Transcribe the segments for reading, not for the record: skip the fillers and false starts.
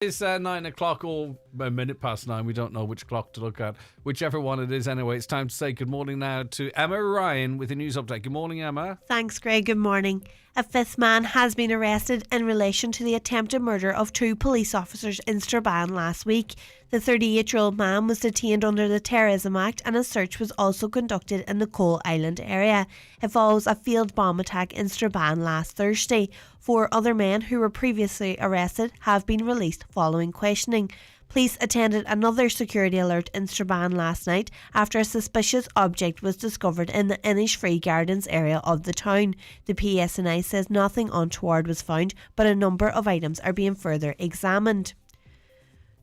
It's 9 o'clock or a minute past 9. We don't know which clock to look at. Whichever one it is anyway. It's time to say good morning now to Emma Ryan with a news update. Good morning, Emma. Thanks, Greg. Good morning. A fifth man has been arrested in relation to the attempted murder of two police officers in Strabane last week. The 38-year-old man was detained under the Terrorism Act and a search was also conducted in the Coal Island area. It follows a failed bomb attack in Strabane last Thursday. 4 other men who were previously arrested have been released following questioning. Police attended another security alert in Strabane last night after a suspicious object was discovered in the Innisfree Gardens area of the town. The PSNI says nothing untoward was found, but a number of items are being further examined.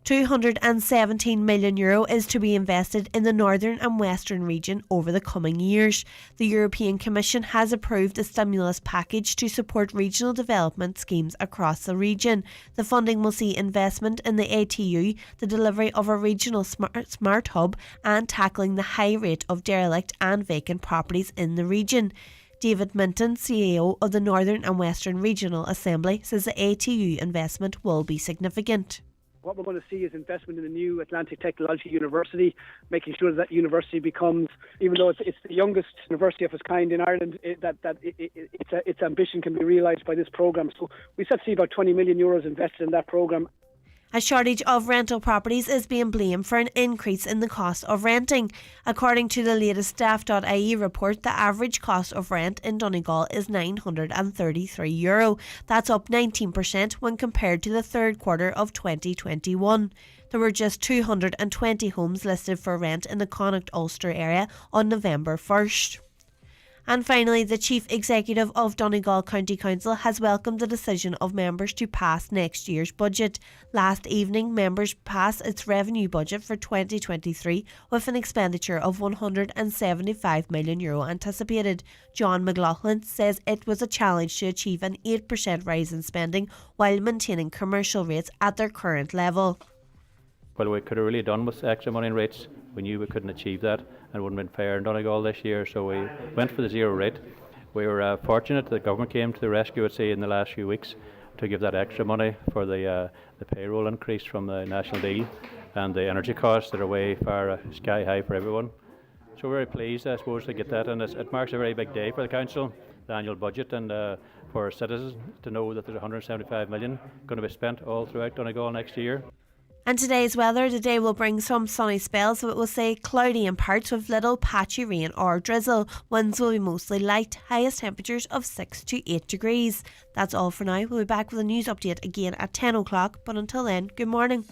€217 million is to be invested in the northern and western region over the coming years. The European Commission has approved a stimulus package to support regional development schemes across the region. The funding will see investment in the ATU, the delivery of a regional smart hub, and tackling the high rate of derelict and vacant properties in the region. David Minton, CEO of the Northern and Western Regional Assembly, says the ATU investment will be significant. What we're going to see is investment in the new Atlantic Technology University, making sure that university becomes, even though it's the youngest university of its kind in Ireland, its ambition can be realised by this programme. So we set to see about €20 million invested in that programme. A shortage of rental properties is being blamed for an increase in the cost of renting. According to the latest Staff.ie report, the average cost of rent in Donegal is €933. That's up 19% when compared to the third quarter of 2021. There were just 220 homes listed for rent in the Connacht Ulster area on November 1st. And finally, the Chief Executive of Donegal County Council has welcomed the decision of members to pass next year's budget. Last evening, members passed its revenue budget for 2023 with an expenditure of €175 million anticipated. John McLaughlin says it was a challenge to achieve an 8% rise in spending while maintaining commercial rates at their current level. Well, we could have really done with extra money in rates. We knew we couldn't achieve that and it wouldn't have been fair in Donegal this year, so we went for the zero rate. We were fortunate that the government came to the rescue, I'd say, in the last few weeks to give that extra money for the payroll increase from the national deal and the energy costs that are way far sky high for everyone. So we're very pleased, I suppose, to get that, and it marks a very big day for the council, the annual budget, and for our citizens to know that there's €175 million going to be spent all throughout Donegal next year. And today's weather, today will bring some sunny spells, so it will stay cloudy in parts with little patchy rain or drizzle. Winds will be mostly light, highest temperatures of 6 to 8 degrees. That's all for now. We'll be back with a news update again at 10 o'clock, but until then, good morning.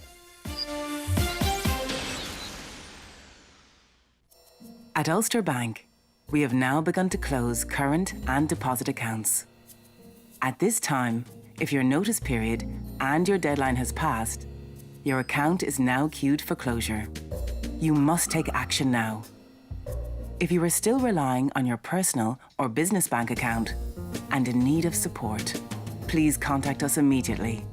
At Ulster Bank, we have now begun to close current and deposit accounts. At this time, if your notice period and your deadline has passed, your account is now queued for closure. You must take action now. If you are still relying on your personal or business bank account and in need of support, please contact us immediately.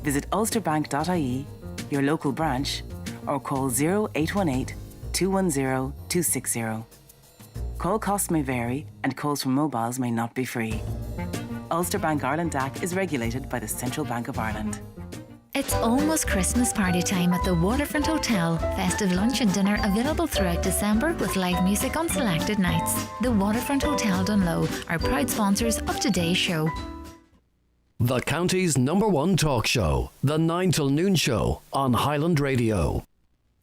Visit ulsterbank.ie, your local branch, or call 0818 210 260. Call costs may vary and calls from mobiles may not be free. Ulster Bank Ireland DAC is regulated by the Central Bank of Ireland. It's almost Christmas party time at the Waterfront Hotel. Festive lunch and dinner available throughout December with live music on selected nights. The Waterfront Hotel Dunloe are proud sponsors of today's show. The county's #1 talk show, The 9 till Noon Show on Highland Radio.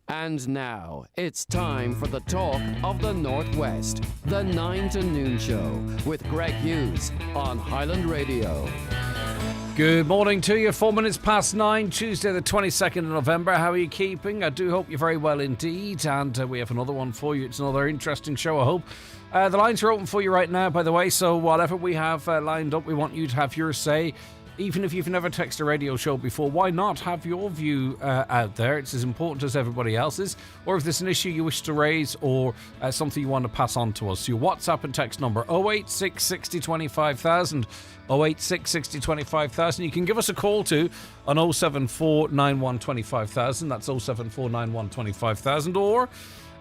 And now, it's time for the talk of the Northwest, The 9 to Noon Show with Greg Hughes on Highland Radio. Good morning to you. 4 minutes past 9, Tuesday the 22nd of November. How are you keeping? I do hope you're very well indeed. And we have another one for you. It's another interesting show, I hope. The lines are open for you right now, by the way. So whatever we have lined up, we want you to have your say. Even if you've never texted a radio show before, why not have your view out there? It's as important as everybody else's. Or if there's an issue you wish to raise or something you want to pass on to us, your WhatsApp and text number 086 60 25000. 086 60 25000. You can give us a call too on 074 91 25000. That's 074 91 25000. Or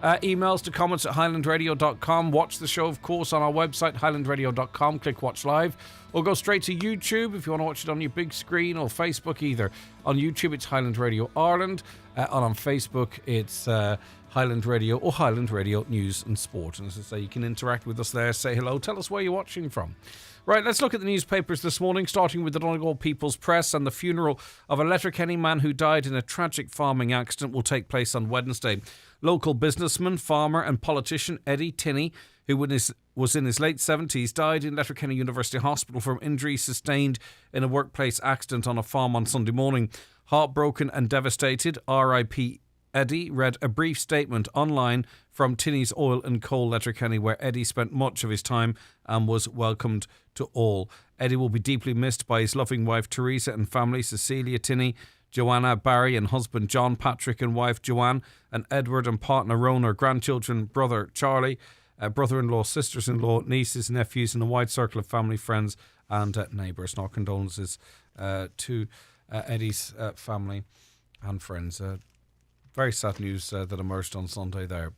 emails to comments at highlandradio.com. Watch the show, of course, on our website, highlandradio.com. Click Watch Live. or go straight to YouTube if you want to watch it on your big screen, or Facebook either. On YouTube, it's Highland Radio Ireland. And on Facebook, it's Highland Radio or Highland Radio News and Sport. And as I say, you can interact with us there, say hello, tell us where you're watching from. Right, let's look at the newspapers this morning, starting with the Donegal People's Press. And the funeral of a Letterkenny man who died in a tragic farming accident will take place on Wednesday. Local businessman, farmer and politician Eddie Tinney, who was in his late 70s, died in Letterkenny University Hospital from injuries sustained in a workplace accident on a farm on Sunday morning. Heartbroken and devastated, R.I.P. Eddie read a brief statement online from Tinney's Oil and Coal Letterkenny, where Eddie spent much of his time and was welcomed to all. Eddie will be deeply missed by his loving wife Teresa and family, Cecilia Tinney, Joanna, Barry and husband John, Patrick and wife Joanne, and Edward and partner Rona, grandchildren, brother Charlie, brother-in-law, sisters-in-law, nieces, nephews, and a wide circle of family, friends and neighbours. And our condolences to Eddie's family and friends. Very sad news that emerged on Sunday there.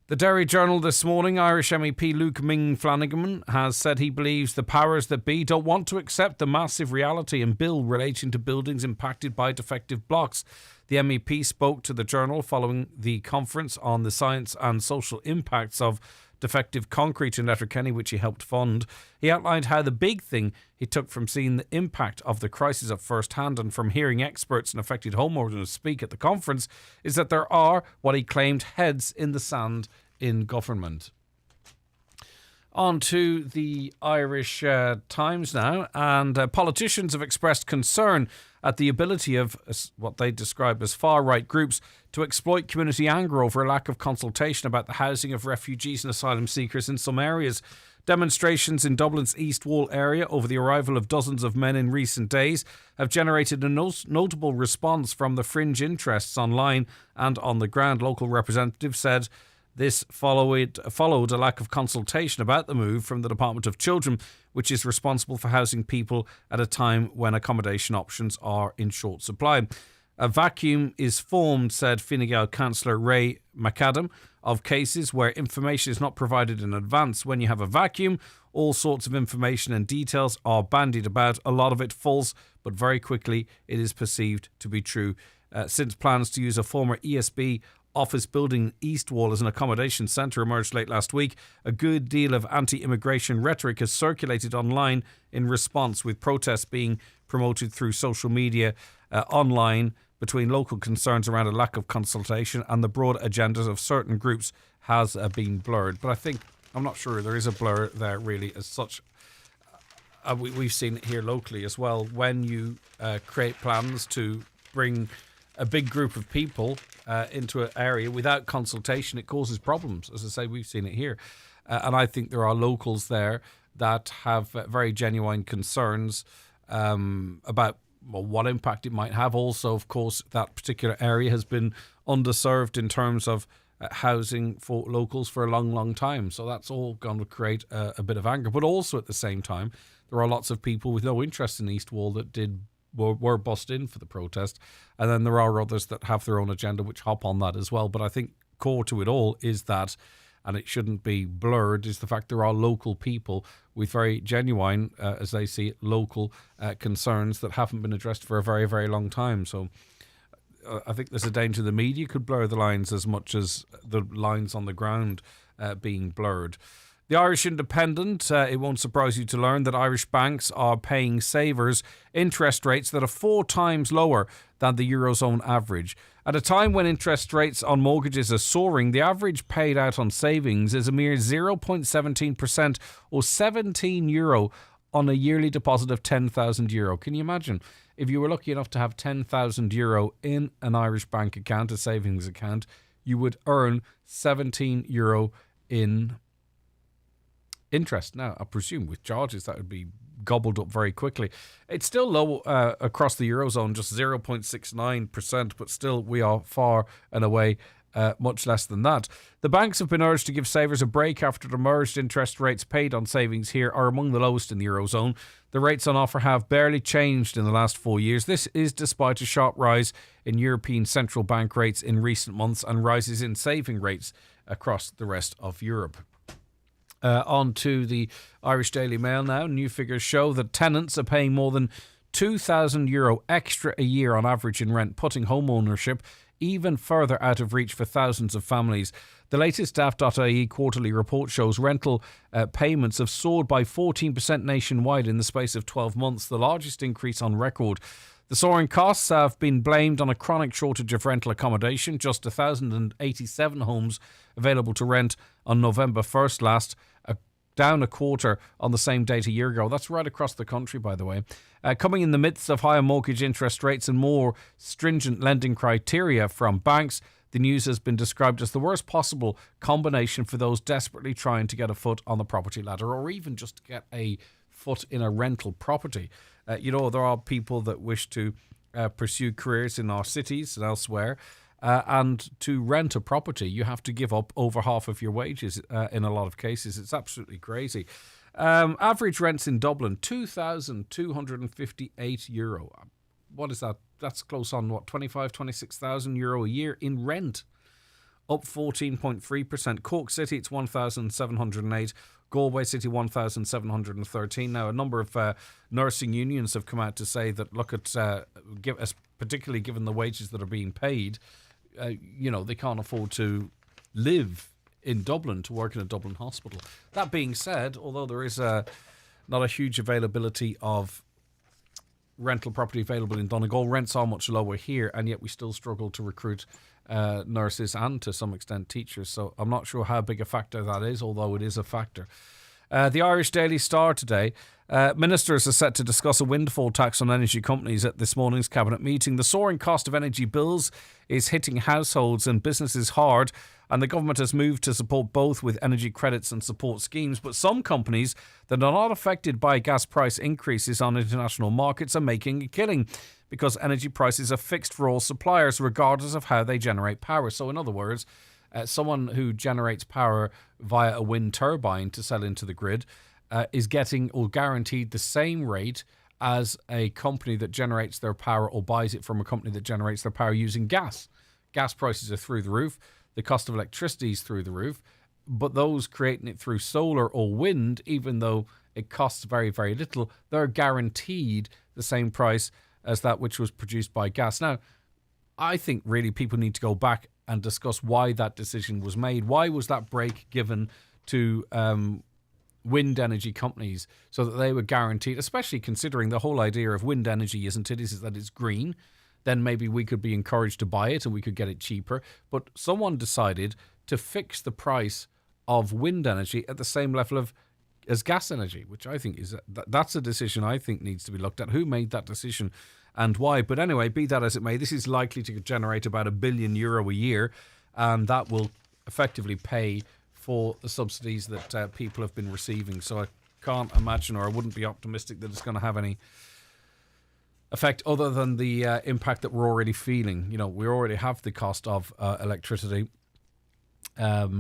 The Derry Journal this morning, Irish MEP Luke Ming Flanagan has said he believes the powers that be don't want to accept the massive reality and bill relating to buildings impacted by defective blocks. The MEP spoke to the Journal following the conference on the science and social impacts of defective concrete in Letterkenny, which he helped fund. He outlined how the big thing he took from seeing the impact of the crisis at first hand and from hearing experts and affected homeowners speak at the conference is that there are, what he claimed, heads in the sand in government. On to the Irish Times now, and politicians have expressed concern at the ability of what they describe as far-right groups to exploit community anger over a lack of consultation about the housing of refugees and asylum seekers in some areas. Demonstrations in Dublin's East Wall area over the arrival of dozens of men in recent days have generated a notable response from the fringe interests online and on the ground. Local representatives said this followed a lack of consultation about the move from the Department of Children, which is responsible for housing people at a time when accommodation options are in short supply. A vacuum is formed, said Fine Gael Councillor Ray McAdam, of cases where information is not provided in advance. When you have a vacuum, all sorts of information and details are bandied about. A lot of it false, but very quickly it is perceived to be true. Since plans to use a former ESB office building East Wall as an accommodation centre emerged late last week, a good deal of anti-immigration rhetoric has circulated online in response, with protests being promoted through social media online between local concerns around a lack of consultation and the broad agendas of certain groups has been blurred. But I'm not sure there is a blur there really as such. We've seen it here locally as well. When you create plans to bring a big group of people into an area without consultation, it causes problems. As I say, we've seen it here. And I think there are locals there that have very genuine concerns about what impact it might have. Also, of course, that particular area has been underserved in terms of housing for locals for a long, long time. So that's all going to create a bit of anger. But also at the same time, there are lots of people with no interest in East Wall that were bussed in for the protest, and then there are others that have their own agenda which hop on that as well. But I think core to it all is that, and it shouldn't be blurred, is the fact there are local people with very genuine, as they see it, local concerns that haven't been addressed for a very, very long time. So I think there's a danger the media could blur the lines as much as the lines on the ground being blurred. The Irish Independent, it won't surprise you to learn that Irish banks are paying savers interest rates that are 4 times lower than the Eurozone average. At a time when interest rates on mortgages are soaring, the average paid out on savings is a mere 0.17% or €17 on a yearly deposit of €10,000. Can you imagine? If you were lucky enough to have €10,000 in an Irish bank account, a savings account, you would earn €17 in interest. Now, I presume with charges that would be gobbled up very quickly. It's still low across the Eurozone, just 0.69%, but still we are far and away much less than that. The banks have been urged to give savers a break after it emerged interest rates paid on savings here are among the lowest in the Eurozone. The rates on offer have barely changed in the last 4 years. This is despite a sharp rise in European central bank rates in recent months and rises in saving rates across the rest of Europe. On to the Irish Daily Mail now. New figures show that tenants are paying more than €2,000 extra a year on average in rent, putting home ownership even further out of reach for thousands of families. The latest Daft.ie quarterly report shows rental payments have soared by 14% nationwide in the space of 12 months, the largest increase on record. The soaring costs have been blamed on a chronic shortage of rental accommodation. Just 1,087 homes available to rent on November 1st last, down a quarter on the same date a year ago. That's right across the country, by the way. Coming in the midst of higher mortgage interest rates and more stringent lending criteria from banks, the news has been described as the worst possible combination for those desperately trying to get a foot on the property ladder, or even just to get a foot in a rental property. There are people that wish to pursue careers in our cities and elsewhere, and to rent a property, you have to give up over half of your wages in a lot of cases. It's absolutely crazy. Average rents in Dublin, €2,258. What is that? That's close on, €26,000 a year in rent, up 14.3%. Cork City, it's 1,708. Galway City, 1,713. Now, a number of nursing unions have come out to say that, look at, particularly given the wages that are being paid, they can't afford to live in Dublin, to work in a Dublin hospital. That being said, although there is not a huge availability of rental property available in Donegal, rents are much lower here, and yet we still struggle to recruit nurses and to some extent teachers. So I'm not sure how big a factor that is, although it is a factor. The Irish Daily Star today. Ministers are set to discuss a windfall tax on energy companies at this morning's cabinet meeting. The soaring cost of energy bills is hitting households and businesses hard, and the government has moved to support both with energy credits and support schemes. But some companies that are not affected by gas price increases on international markets are making a killing, because energy prices are fixed for all suppliers regardless of how they generate power. So in other words, someone who generates power via a wind turbine to sell into the grid is getting or guaranteed the same rate as a company that generates their power or buys it from a company that generates their power using gas. Gas prices are through the roof. The cost of electricity is through the roof. But those creating it through solar or wind, even though it costs very, very little, they're guaranteed the same price as that which was produced by gas. Now, I think really people need to go back and discuss why that decision was made. Why was that break given to wind energy companies so that they were guaranteed, especially considering the whole idea of wind energy, isn't it, is that it's green? Then maybe we could be encouraged to buy it and we could get it cheaper. But someone decided to fix the price of wind energy at the same level as gas energy, which I think that's a decision I think needs to be looked at. Who made that decision and why? But anyway, be that as it may, this is likely to generate about €1 billion a year, and that will effectively pay for the subsidies that people have been receiving. So I can't imagine, or I wouldn't be optimistic that it's going to have any effect other than the impact that we're already feeling. We already have the cost of electricity, but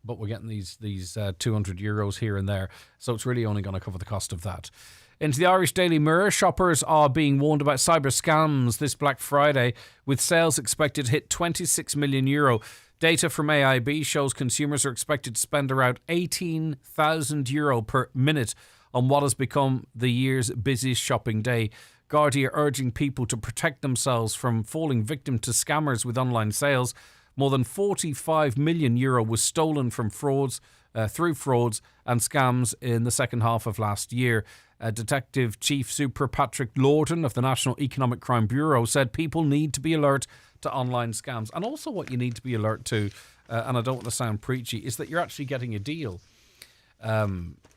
we're getting these €200 here and there. So it's really only going to cover the cost of that. Into the Irish Daily Mirror, shoppers are being warned about cyber scams this Black Friday, with sales expected to hit €26 million. Data from AIB shows consumers are expected to spend around €18,000 per minute on what has become the year's busiest shopping day. Gardaí are urging people to protect themselves from falling victim to scammers with online sales. More than €45 million was stolen from frauds, through frauds and scams in the second half of last year. Detective Chief Super Patrick Lorton of the National Economic Crime Bureau said people need to be alert to online scams. And also what you need to be alert to, and I don't want to sound preachy, is that you're actually getting a deal.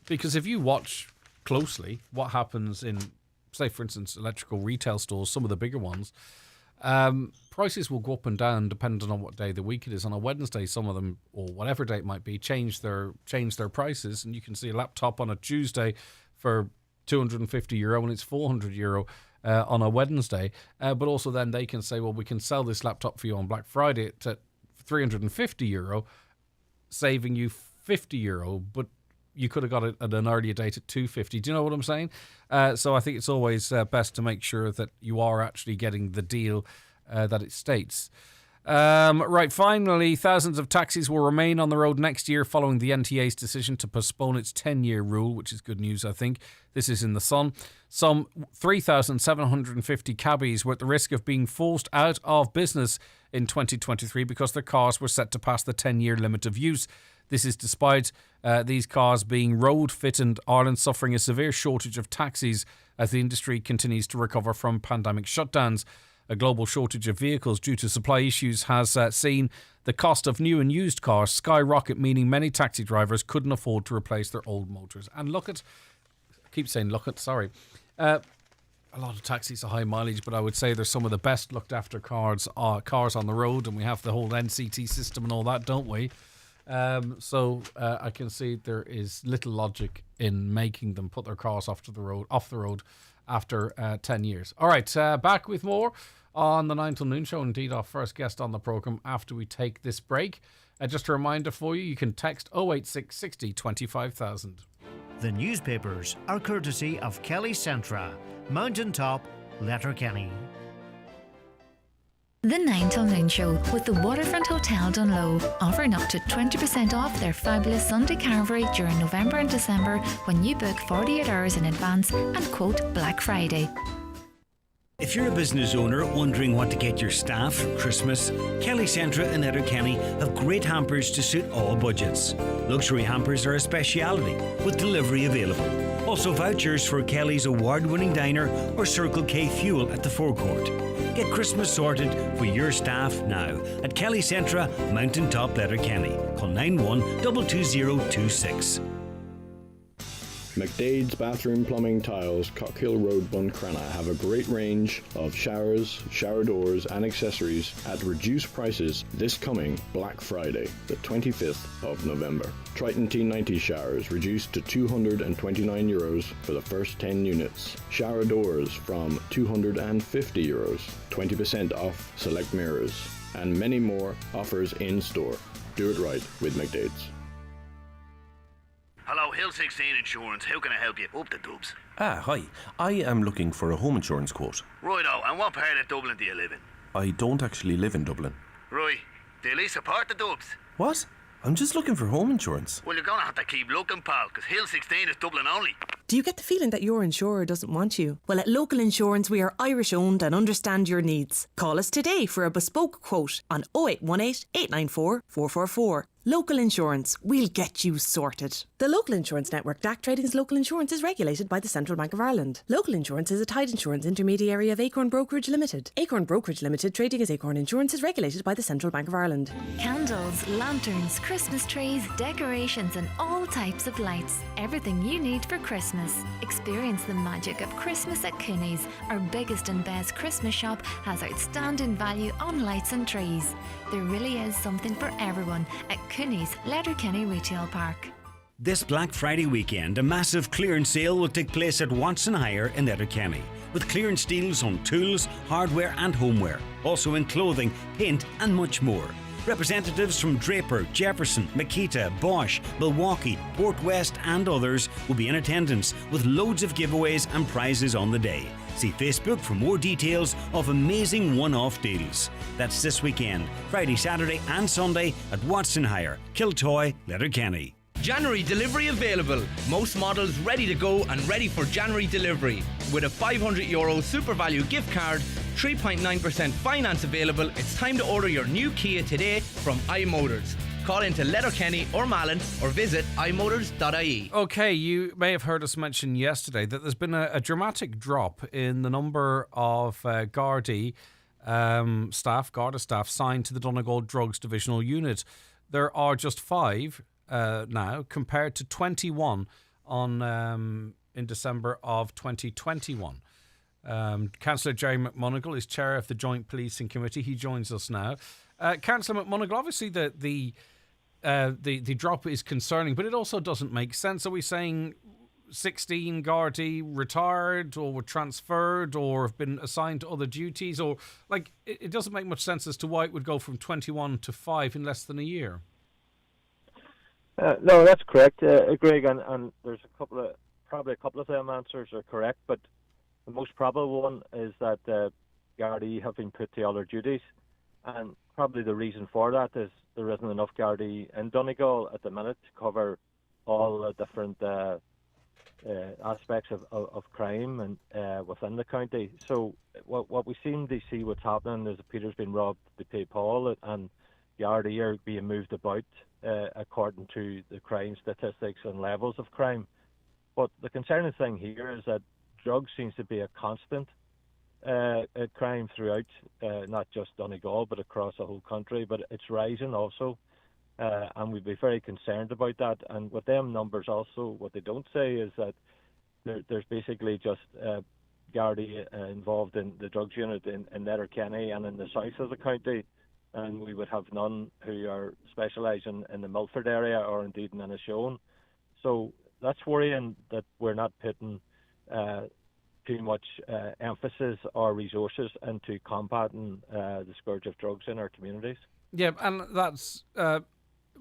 Because if you watch closely what happens in, say, for instance, electrical retail stores, some of the bigger ones, prices will go up and down depending on what day of the week it is. On a Wednesday, some of them, or whatever day it might be, change their prices, and you can see a laptop on a Tuesday for €250 and it's €400 on a Wednesday. But also then they can say, well, we can sell this laptop for you on Black Friday at €350, saving you €50, but you could have got it at an earlier date at $250. Do you know what I'm saying? So I think it's always best to make sure that you are actually getting the deal that it states. Right, finally, thousands of taxis will remain on the road next year following the NTA's decision to postpone its 10-year rule, which is good news, I think. This is in The Sun. Some 3,750 cabbies were at the risk of being forced out of business in 2023 because their cars were set to pass the 10-year limit of use. This is despite these cars being road fit and Ireland suffering a severe shortage of taxis as the industry continues to recover from pandemic shutdowns. A global shortage of vehicles due to supply issues has seen the cost of new and used cars skyrocket, meaning many taxi drivers couldn't afford to replace their old motors. And a lot of taxis are high mileage, but I would say they're some of the best looked after cars on the road, and we have the whole NCT system and all that, don't we? So I can see there is little logic in making them put their cars off the road after 10 years. All right, back with more on the 9 till noon show. Indeed, our first guest on the programme after we take this break. Just a reminder for you, you can text 086 60 25,000. The newspapers are courtesy of Kelly Centra, Mountaintop, Letterkenny. The 9 till noon show with the Waterfront Hotel Dunlow, offering up to 20% off their fabulous Sunday carvery during November and December when you book 48 hours in advance and quote Black Friday. If you're a business owner wondering what to get your staff for Christmas, Kelly Centra in Letterkenny have great hampers to suit all budgets. Luxury hampers are a speciality, with delivery available. Also vouchers for Kelly's award-winning diner or Circle K fuel at the forecourt. Get Christmas sorted for your staff now at Kelly Centra, Mountaintop, Letterkenny. Call 91-22026. McDade's Bathroom Plumbing Tiles, Cockhill Road, Buncrana have a great range of showers, shower doors and accessories at reduced prices this coming Black Friday, the 25th of November. Triton T90 showers reduced to €229 for the first 10 units. Shower doors from €250, 20% off select mirrors, and many more offers in store. Do it right with McDade's. Hello, Hill 16 Insurance. How can I help you? Up the dubs. Hi. I am looking for a home insurance quote. Righto, and what part of Dublin do you live in? I don't actually live in Dublin. Right. Do you lease support the dubs? What? I'm just looking for home insurance. Well, you're gonna have to keep looking, pal, because Hill 16 is Dublin only. Do you get the feeling that your insurer doesn't want you? Well, at Local Insurance, we are Irish owned and understand your needs. Call us today for a bespoke quote on 0818 894 444. Local Insurance, we'll get you sorted. The Local Insurance Network, DAC Trading's Local Insurance, is regulated by the Central Bank of Ireland. Local Insurance is a tied insurance intermediary of Acorn Brokerage Limited. Acorn Brokerage Limited, trading as Acorn Insurance, is regulated by the Central Bank of Ireland. Candles, lanterns, Christmas trees, decorations and all types of lights. Everything you need for Christmas. Experience the magic of Christmas at Cooney's. Our biggest and best Christmas shop has outstanding value on lights and trees. There really is something for everyone at Cooney's Letterkenny Retail Park. This Black Friday weekend, a massive clearance sale will take place at Watson Hire in Letterkenny, with clearance deals on tools, hardware and homeware, also in clothing, paint and much more. Representatives from Draper, Jefferson, Makita, Bosch, Milwaukee, Port West and others will be in attendance with loads of giveaways and prizes on the day. See Facebook for more details of amazing one-off deals. That's this weekend, Friday, Saturday and Sunday at Watson Hire, Kiltoy, Letterkenny. January delivery available. Most models ready to go and ready for January delivery. With a €500 Super Value gift card, 3.9% finance available, it's time to order your new Kia today from iMotors. Call into Letterkenny or Malin or visit imotors.ie. Okay, you may have heard us mention yesterday that there's been a dramatic drop in the number of Garda staff signed to the Donegal Drugs Divisional Unit. There are just 5 now, compared to 21 in December of 2021. Councillor Jerry McMonagle is chair of the Joint Policing Committee. He joins us now. Councillor McMonagle, obviously the drop is concerning, but it also doesn't make sense. Are we saying 16 Gardaí retired or were transferred or have been assigned to other duties? Or it doesn't make much sense as to why it would go from 21 to 5 in less than a year. No, that's correct, Greg, and there's probably a couple of them answers are correct, but the most probable one is that Gardaí have been put to other duties. And probably the reason for that is there isn't enough Gardaí in Donegal at the minute to cover all the different aspects of crime and within the county. So what we seem to see what's happening is that Peter's been robbed to pay Paul, and Gardaí are being moved about according to the crime statistics and levels of crime. But the concerning thing here is that drugs seems to be a constant crime throughout, not just Donegal, but across the whole country. But it's rising also, and we'd be very concerned about that. And with them numbers also, what they don't say is that there's basically just Gardaí involved in the drugs unit in Letterkenny and in the south of the county, and we would have none who are specialising in the Milford area or indeed in Inishowen. So that's worrying that we're not putting too much emphasis or resources into combating the scourge of drugs in our communities. Yeah, and that's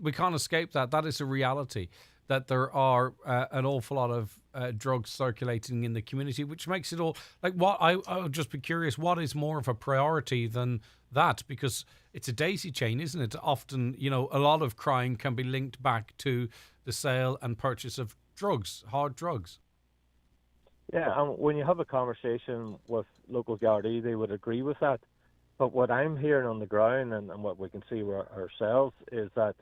we can't escape that. That is a reality, that there are an awful lot of drugs circulating in the community, which makes it all like what I would just be curious, what is more of a priority than that? Because it's a daisy chain, isn't it? Often, a lot of crime can be linked back to the sale and purchase of drugs, hard drugs. Yeah, and when you have a conversation with local Gardaí, they would agree with that. But what I'm hearing on the ground and what we can see ourselves is that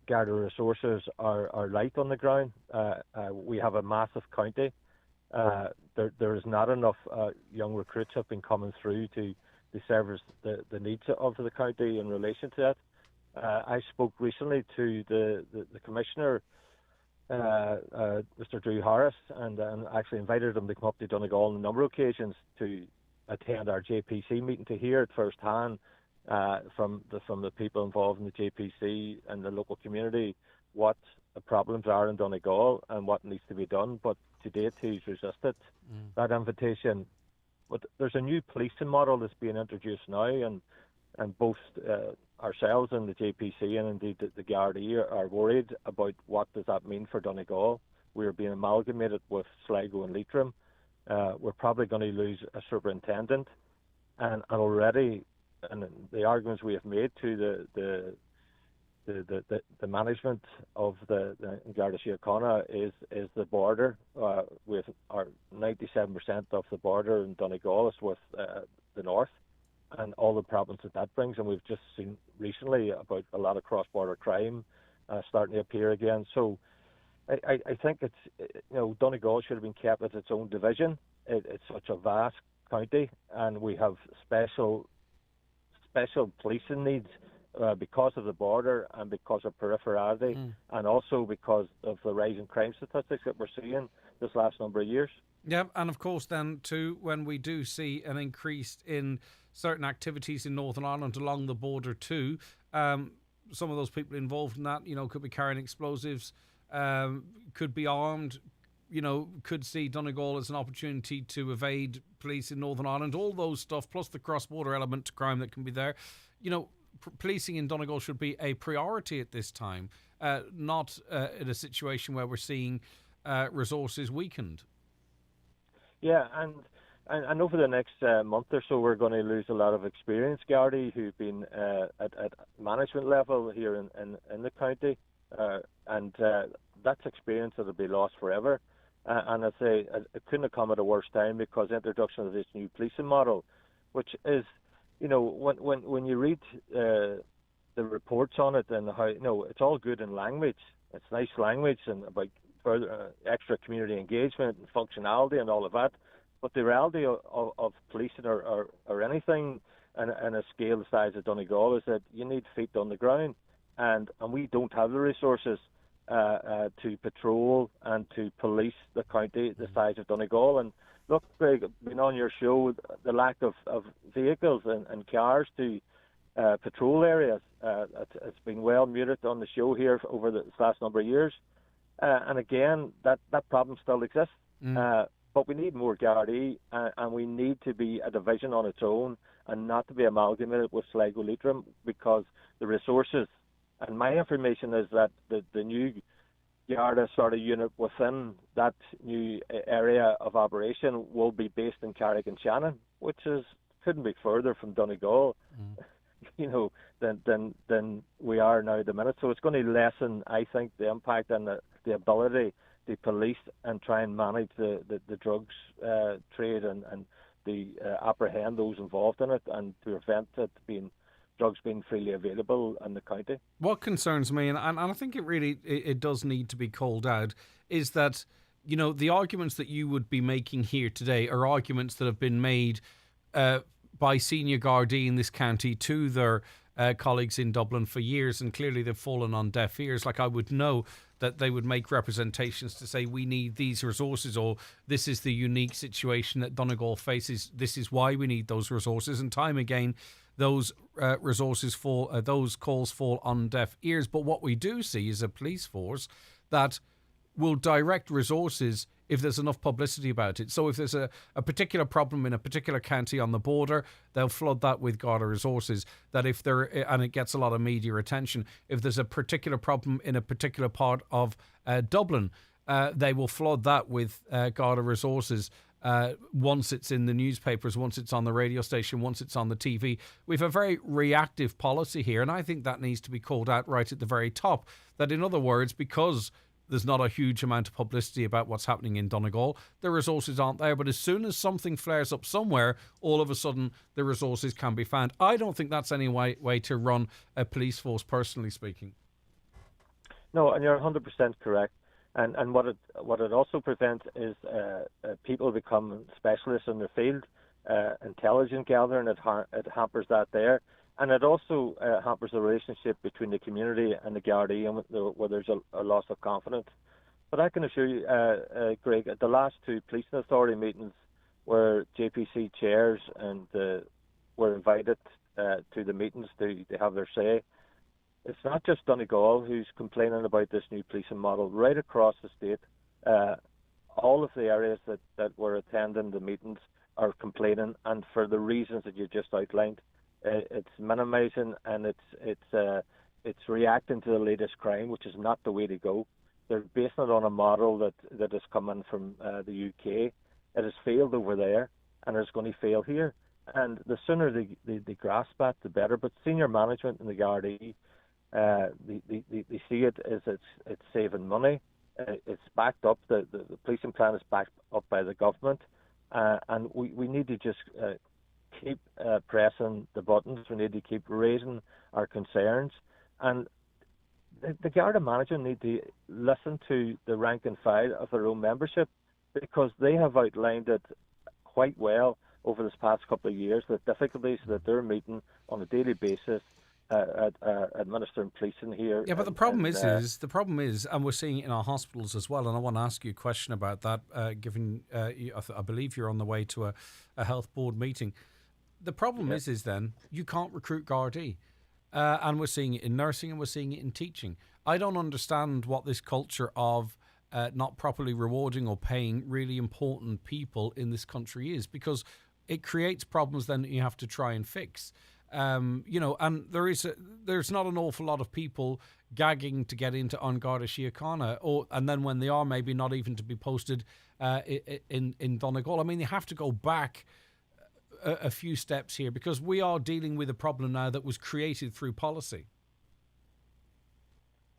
Garda resources are light on the ground. We have a massive county. There is not enough young recruits have been coming through to service the needs of the county in relation to that. I spoke recently to the Commissioner, Mr. Drew Harris, and actually invited him to come up to Donegal on a number of occasions to attend our JPC meeting to hear it firsthand from the people involved in the JPC and the local community what the problems are in Donegal and what needs to be done. But to date, he's resisted that invitation. But there's a new policing model that's being introduced now, and both ourselves and the JPC and indeed the Gardaí are worried about what does that mean for Donegal. We're being amalgamated with Sligo and Leitrim. We're probably going to lose a superintendent, and already, and the arguments we have made to the management of the Garda Síochána is the border. With our 97% of the border in Donegal is with the north, and all the problems that brings. And we've just seen recently about a lot of cross-border crime starting to appear again. So I think it's, Donegal should have been kept as its own division. It's such a vast county, and we have special policing needs because of the border and because of peripherality, and also because of the rising crime statistics that we're seeing this last number of years. Yeah, and of course then too, when we do see an increase in certain activities in Northern Ireland along the border too, some of those people involved in that, could be carrying explosives, could be armed, could see Donegal as an opportunity to evade police in Northern Ireland, all those stuff, plus the cross-border element to crime that can be there. Policing in Donegal should be a priority at this time, not in a situation where we're seeing resources weakened. Yeah, and over the next month or so, we're going to lose a lot of experienced Gardaí who've been at management level here in the county, and that's experience that'll be lost forever. And I'd say it couldn't have come at a worse time, because the introduction of this new policing model, which is, when you read the reports on it and how, it's all good in language. It's nice language and about further extra community engagement and functionality and all of that. But the reality of policing or anything in a scale the size of Donegal is that you need feet on the ground, and we don't have the resources to patrol and to police the county the size of Donegal. And look, Greg, being on your show, the lack of vehicles and cars to patrol areas, it's been well muted on the show here over the last number of years. And again, that problem still exists. But we need more Gardaí, and we need to be a division on its own and not to be amalgamated with Sligo Leitrim, because the resources, and my information is that the new Garda sort of unit within that new area of operation will be based in Carrick and Shannon, which couldn't be further from Donegal. than we are now at the minute. So it's going to lessen, I think, the impact and the ability to police and try and manage the drugs trade and the apprehend those involved in it and to prevent drugs being freely available in the county. What concerns me, and I think it does need to be called out, is that, the arguments that you would be making here today are arguments that have been made by senior Gardaí in this county to their colleagues in Dublin for years, and clearly they've fallen on deaf ears. Like, I would know that they would make representations to say we need these resources, or this is the unique situation that Donegal faces. This is why we need those resources, and time again, those those calls fall on deaf ears. But what we do see is a police force that will direct resources if there's enough publicity about it. So if there's a particular problem in a particular county on the border, they'll flood that with Garda resources. That if and it gets a lot of media attention. If there's a particular problem in a particular part of Dublin, they will flood that with Garda resources. Once it's in the newspapers, once it's on the radio station, once it's on the TV. We have a very reactive policy here, and I think that needs to be called out right at the very top. That, in other words, because there's not a huge amount of publicity about what's happening in Donegal, the resources aren't there. But as soon as something flares up somewhere, all of a sudden the resources can be found. I don't think that's any way to run a police force, personally speaking. No, and you're 100% correct. And what it also prevents is people become specialists in their field, intelligence gathering. It hampers that there, and it also hampers the relationship between the community and the Gardaí, and where there's a loss of confidence. But I can assure you, Greg, at the last two policing authority meetings, where JPC chairs and were invited to the meetings to have their say. It's not just Donegal who's complaining about this new policing model. Right across the state, all of the areas that were attending the meetings are complaining, and for the reasons that you just outlined. It's minimising, and it's reacting to the latest crime, which is not the way to go. They're basing it on a model that has come in from the UK. It has failed over there, and it's going to fail here. And the sooner they grasp that, the better. But senior management in the Gardaí, they see it as it's saving money. It's backed up. The policing plan is backed up by the government, and we need to just keep pressing the buttons. We need to keep raising our concerns, and the Garda management need to listen to the rank and file of their own membership, because they have outlined it quite well over this past couple of years, the difficulties that they're meeting on a daily basis at administering policing here. Yeah, but the problem is, and we're seeing it in our hospitals as well. And I want to ask you a question about that, given I believe you're on the way to a health board meeting. The problem is then you can't recruit Gardaí, and we're seeing it in nursing and we're seeing it in teaching. I don't understand what this culture of not properly rewarding or paying really important people in this country is, because it creates problems then that you have to try and fix. And there's not an awful lot of people gagging to get into An Garda Síochána, and then when they are, maybe not even to be posted in Donegal. I mean, they have to go back a few steps here, because we are dealing with a problem now that was created through policy.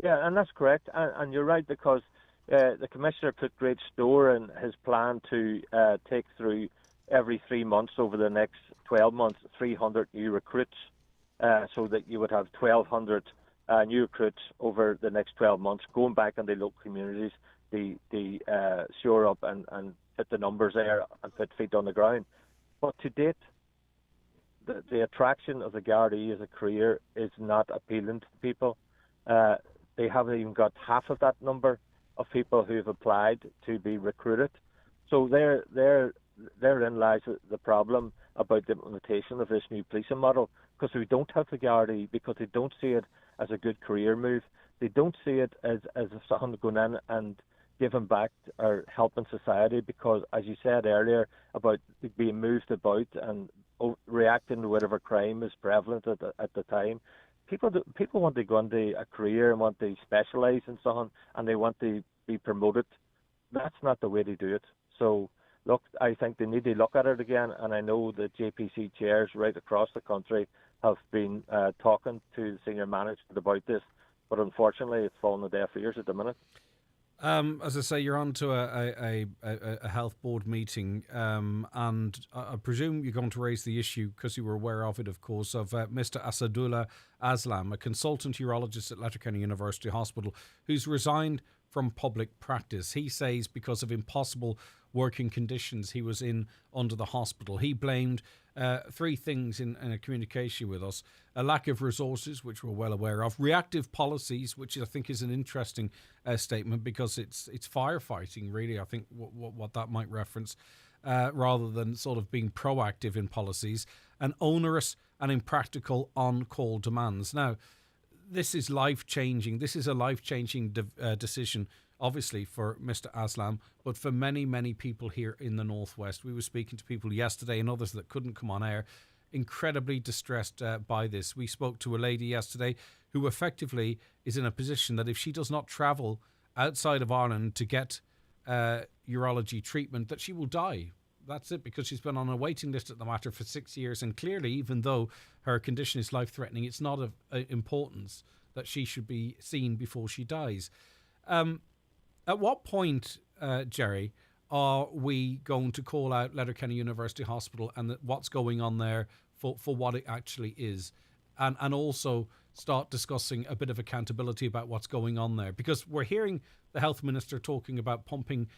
Yeah, and that's correct. And you're right, because the Commissioner put great store in his plan to take through every 3 months over the next 12 months 300 new recruits, so that you would have 1,200 new recruits over the next 12 months going back in the local communities, the shore up and put the numbers there and put feet on the ground. But to date, the attraction of the Gardaí as a career is not appealing to people. They haven't even got half of that number of people who have applied to be recruited. So therein lies the problem about the implementation of this new policing model, because we don't have the Gardaí, because they don't see it as a good career move. They don't see it as someone going in and giving back or helping society, because, as you said earlier, about being moved about and reacting to whatever crime is prevalent at the time. People want to go into a career and want to specialise in something, and they want to be promoted. That's not the way to do it. So, look, I think they need to look at it again, and I know the JPC chairs right across the country have been talking to the senior management about this, but unfortunately it's fallen on deaf ears at the minute. As I say, you're on to a health board meeting, and I presume you're going to raise the issue, because you were aware of it, of course, of Mr. Asadullah Aslam, a consultant urologist at Letterkenny University Hospital, who's resigned from public practice. He says because of impossible working conditions he was in under the hospital. He blamed three things in a communication with us: a lack of resources, which we're well aware of; reactive policies, which I think is an interesting statement, because it's firefighting, really, I think, what that might reference, rather than sort of being proactive in policies; and onerous and impractical on-call demands. Now, this is life-changing. This is a life-changing decision, obviously, for Mr. Aslam, but for many, many people here in the Northwest. We were speaking to people yesterday and others that couldn't come on air, incredibly distressed by this. We spoke to a lady yesterday who effectively is in a position that if she does not travel outside of Ireland to get urology treatment, that she will die. That's it, because she's been on a waiting list at the matter for 6 years, and clearly, even though her condition is life-threatening, it's not of importance that she should be seen before she dies. At what point, Jerry, are we going to call out Letterkenny University Hospital and what's going on there for what it actually is, and also start discussing a bit of accountability about what's going on there? Because we're hearing the health minister talking about pumping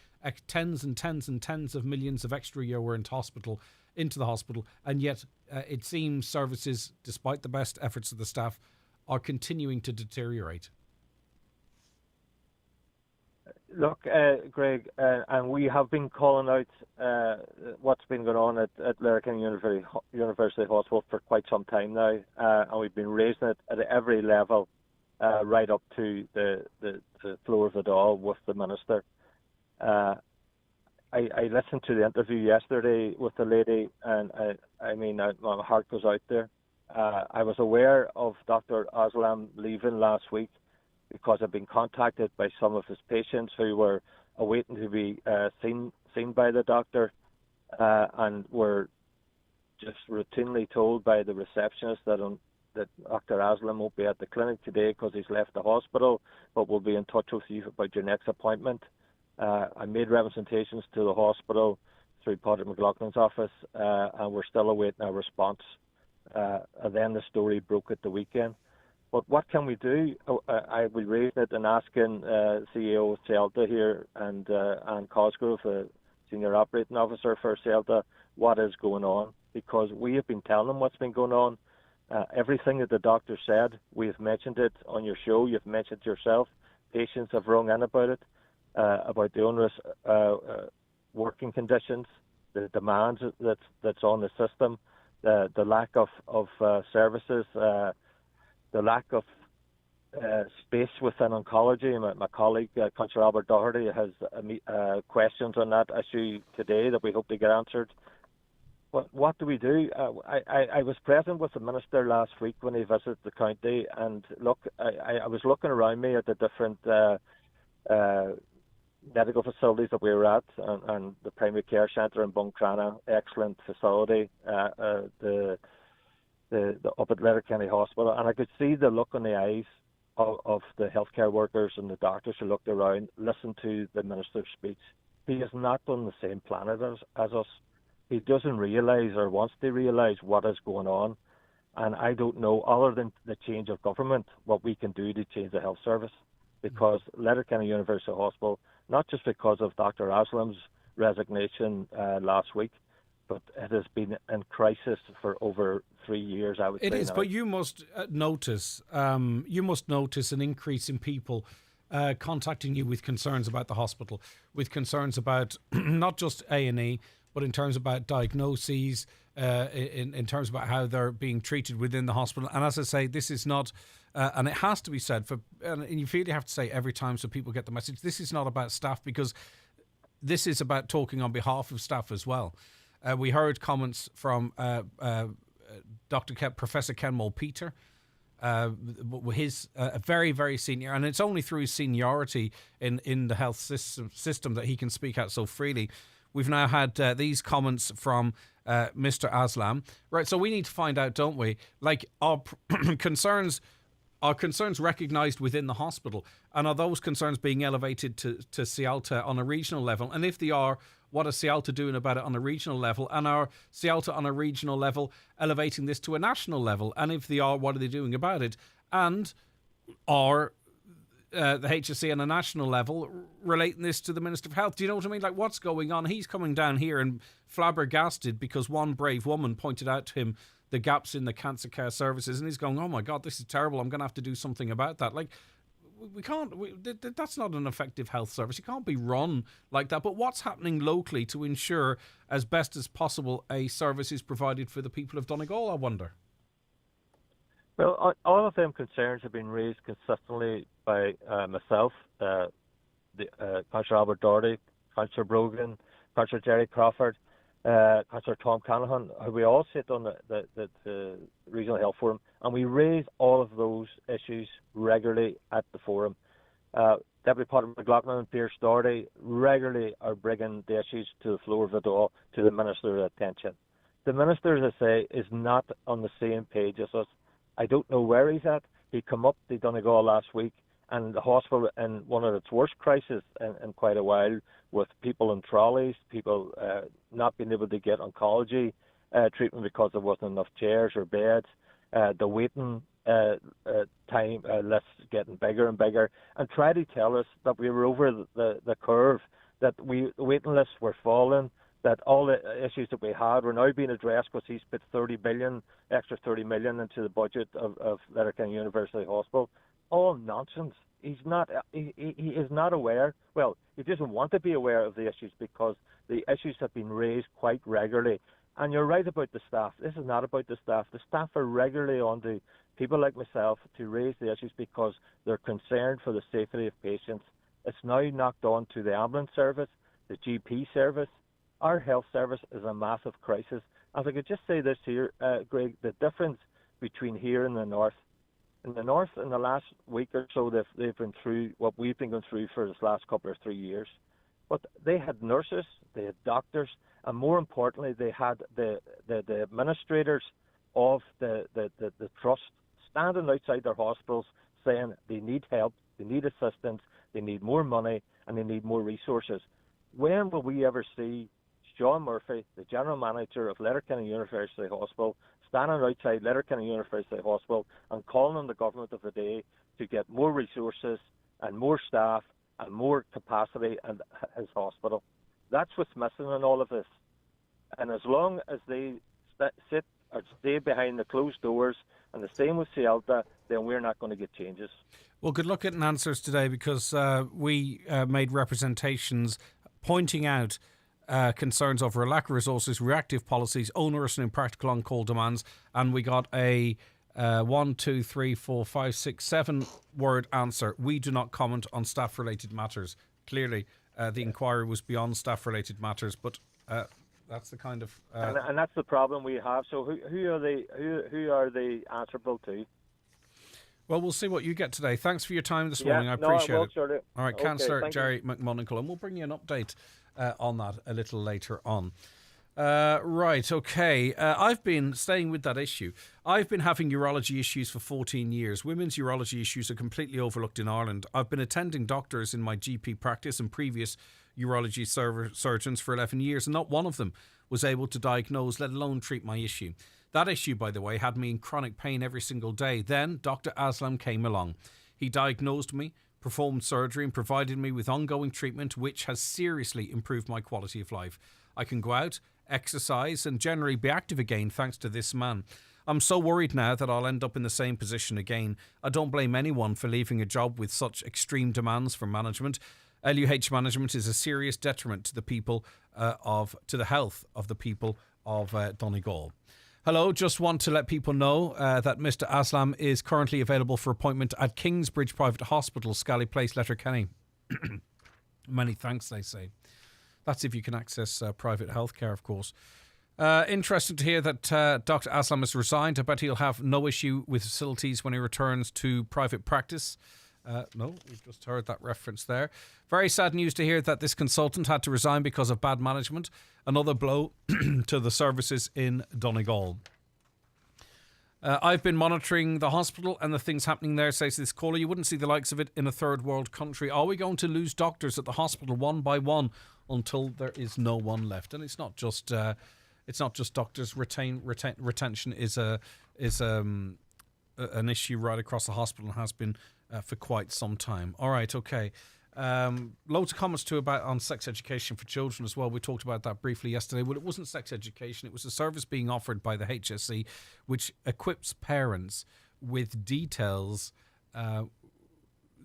tens and tens and tens of millions of extra euro into the hospital, and yet it seems services, despite the best efforts of the staff, are continuing to deteriorate. Look, Greg, and we have been calling out what's been going on at Letterkenny University Hospital for quite some time now, and we've been raising it at every level, right up to the floor of it all with the minister. I listened to the interview yesterday with the lady, and my heart goes out there. I was aware of Dr. Aslam leaving last week, because I've been contacted by some of his patients who were awaiting to be seen by the doctor, and were just routinely told by the receptionist that Dr. Aslam won't be at the clinic today because he's left the hospital, but will be in touch with you about your next appointment. I made representations to the hospital through Patrick McLaughlin's office, and we're still awaiting a response. And then the story broke at the weekend. But what can we do? I will raise it and asking CEO of CELTA here and Cosgrove, Senior Operating Officer for CELTA, what is going on, because we have been telling them what's been going on. Everything that the doctor said, we have mentioned it on your show, you've mentioned yourself. Patients have rung in about it, about the onerous working conditions, the demands that's on the system, the lack of services, the lack of space within oncology. My colleague, Councillor Albert Doherty, has questions on that issue today that we hope to get answered. What do we do? I was present with the Minister last week when he visited the county, and look, I was looking around me at the different medical facilities that we were at, and the primary care centre in Buncrana, excellent facility, the up at Letterkenny Hospital, and I could see the look on the eyes of the healthcare workers and the doctors who looked around, listened to the Minister's speech. He is not on the same planet as us. He doesn't realise or wants to realise what is going on, and I don't know, other than the change of government, what we can do to change the health service, because Letterkenny University Hospital, not just because of Dr. Aslam's resignation last week, but it has been in crisis for over 3 years, I would say. It is, now. But you must notice an increase in people contacting you with concerns about the hospital, with concerns about not just A&E, but in terms about diagnoses, in terms about how they're being treated within the hospital. And as I say, this is not, and it has to be said, and you feel you have to say every time so people get the message, this is not about staff, because this is about talking on behalf of staff as well. We heard comments from Professor Kenmole Peter, his very, very senior, and it's only through his seniority in the health system that he can speak out so freely. we've now had these comments from Mr. Aslam. Right, so we need to find out, don't we? Like, our concerns recognised within the hospital, and are those concerns being elevated to Cialta on a regional level? And if they are, what is Cialta doing about it on a regional level? And are Cialta on a regional level elevating this to a national level? And if they are, what are they doing about it? And are the HSE on a national level relating this to the Minister of Health? Do you know what I mean? Like, what's going on? He's coming down here and flabbergasted because one brave woman pointed out to him the gaps in the cancer care services, and he's going, oh my God, this is terrible, I'm going to have to do something about that. Like, we can't, that's not an effective health service. It can't be run like that. But what's happening locally to ensure, as best as possible, a service is provided for the people of Donegal, I wonder? Well, all of them concerns have been raised consistently by myself, Councillor Albert Doherty, Councillor Brogan, Councillor Jerry Crawford, Councillor Tom Canahan. We all sit on the Regional Health Forum, and we raise all of those issues regularly at the forum. Deputy Potter McLaughlin and Pierce Doherty regularly are bringing the issues to the floor of the Dáil, to the Minister's attention. The Minister, as I say, is not on the same page as us. I don't know where he's at. He came up to Donegal last week, and the hospital in one of its worst crises in quite a while, with people in trolleys, people not being able to get oncology treatment because there wasn't enough chairs or beds, the waiting time list getting bigger and bigger, and try to tell us that we were over the curve, that the waiting lists were falling, that all the issues that we had were now being addressed because he's put extra 30 million into the budget of Letterkenny University Hospital. All nonsense. He is not aware. Well, he doesn't want to be aware of the issues because the issues have been raised quite regularly. And you're right about the staff. This is not about the staff. The staff are regularly on to people like myself to raise the issues because they're concerned for the safety of patients. It's now knocked on to the ambulance service, the GP service. Our health service is a massive crisis. If I could just say this here, Greg, the difference between here and the north. In the north, in the last week or so, they've been through what we've been going through for this last couple or 3 years. But they had nurses, they had doctors, and more importantly, they had the administrators of the trust standing outside their hospitals saying they need help, they need assistance, they need more money, and they need more resources. When will we ever see John Murphy, the General Manager of Letterkenny University Hospital, standing outside Letterkenny University Hospital and calling on the government of the day to get more resources and more staff and more capacity in his hospital? That's what's missing in all of this. And as long as they sit or stay behind the closed doors, and the same with Cialta, then we're not going to get changes. Well, good luck getting answers today, because we made representations pointing out concerns over a lack of resources, reactive policies, onerous and impractical on-call demands, and we got a 1, 2, 3, 4, 5, 6, 7 word answer. We do not comment on staff-related matters. Clearly, the inquiry was beyond staff-related matters, but that's the kind of and that's the problem we have. So who are they answerable to? Well, we'll see what you get today. Thanks for your time this morning. I appreciate it. Sure. All right, okay, Councillor Jerry McMonigle, and we'll bring you an update on that a little later on. Right, okay. I've been staying with that issue. I've been having urology issues for 14 years. Women's urology issues are completely overlooked in Ireland. I've been attending doctors in my GP practice and previous urology surgeons for 11 years, and not one of them was able to diagnose, let alone treat my issue. That issue, by the way, had me in chronic pain every single day. Then Dr. Aslam came along. He diagnosed me, performed surgery, and provided me with ongoing treatment, which has seriously improved my quality of life. I can go out, exercise, and generally be active again thanks to this man. I'm so worried now that I'll end up in the same position again. I don't blame anyone for leaving a job with such extreme demands from management. LUH management is a serious detriment to the people to the health of the people of Donegal. Hello, just want to let people know that Mr. Aslam is currently available for appointment at Kingsbridge Private Hospital, Scally Place, Letterkenny. Many thanks, they say. That's if you can access private healthcare, of course. Interesting to hear that Dr. Aslam has resigned. I bet he'll have no issue with facilities when he returns to private practice. No, we've just heard that reference there. Very sad news to hear that this consultant had to resign because of bad management. Another blow to the services in Donegal. I've been monitoring the hospital and the things happening there, says this caller. You wouldn't see the likes of it in a third world country. Are we going to lose doctors at the hospital one by one until there is no one left? And it's not just doctors. Retention is an issue right across the hospital and has been for quite some time. All right, okay. Loads of comments too on sex education for children as well. We talked about that briefly yesterday. Well, it wasn't sex education. It was a service being offered by the HSE which equips parents with details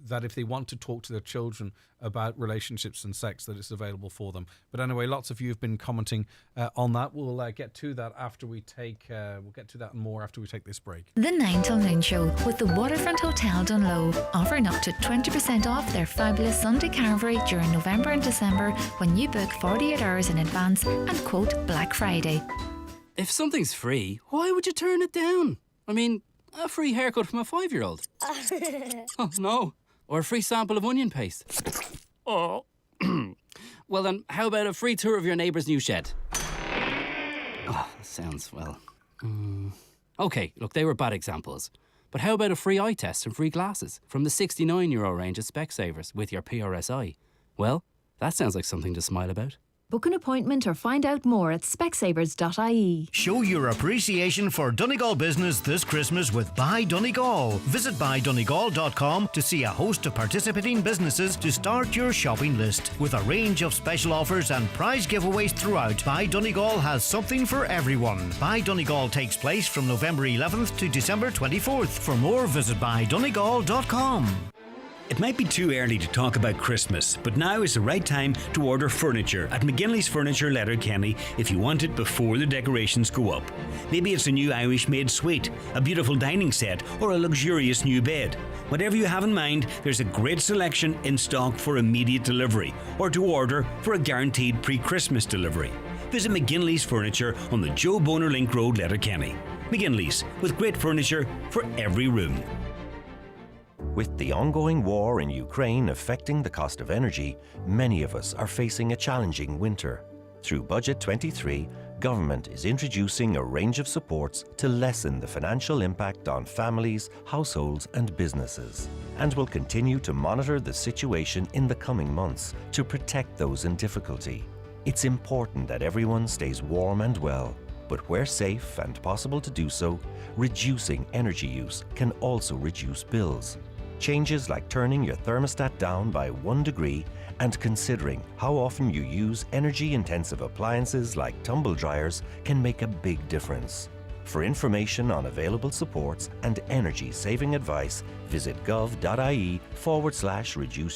that if they want to talk to their children about relationships and sex, that it's available for them. But anyway, lots of you have been commenting on that. We'll get to that after we take. We'll get to that and more after we take this break. The 9 till noon show with the Waterfront Hotel Dunlow, offering up to 20% off their fabulous Sunday carvery during November and December when you book 48 hours in advance and quote Black Friday. If something's free, why would you turn it down? I mean, a free haircut from a 5-year-old. Oh no. Or a free sample of onion paste. Oh. Well then, how about a free tour of your neighbour's new shed? Oh, sounds, well... OK, look, they were bad examples. But how about a free eye test and free glasses from the €69 range at Specsavers with your PRSI? Well, that sounds like something to smile about. Book an appointment or find out more at specsavers.ie. Show your appreciation for Donegal business this Christmas with Buy Donegal. Visit buydonegal.com to see a host of participating businesses to start your shopping list. With a range of special offers and prize giveaways throughout, Buy Donegal has something for everyone. Buy Donegal takes place from November 11th to December 24th. For more, visit buydonegal.com. It might be too early to talk about Christmas, but now is the right time to order furniture at McGinley's Furniture Letterkenny if you want it before the decorations go up. Maybe it's a new Irish-made suite, a beautiful dining set, or a luxurious new bed. Whatever you have in mind, there's a great selection in stock for immediate delivery, or to order for a guaranteed pre-Christmas delivery. Visit McGinley's Furniture on the Joe Boner Link Road, Letterkenny. McGinley's, with great furniture for every room. With the ongoing war in Ukraine affecting the cost of energy, many of us are facing a challenging winter. Through Budget 23, government is introducing a range of supports to lessen the financial impact on families, households and businesses, and will continue to monitor the situation in the coming months to protect those in difficulty. It's important that everyone stays warm and well, but where safe and possible to do so, reducing energy use can also reduce bills. Changes like turning your thermostat down by 1 degree and considering how often you use energy-intensive appliances like tumble dryers can make a big difference. For information on available supports and energy-saving advice, visit gov.ie/reduce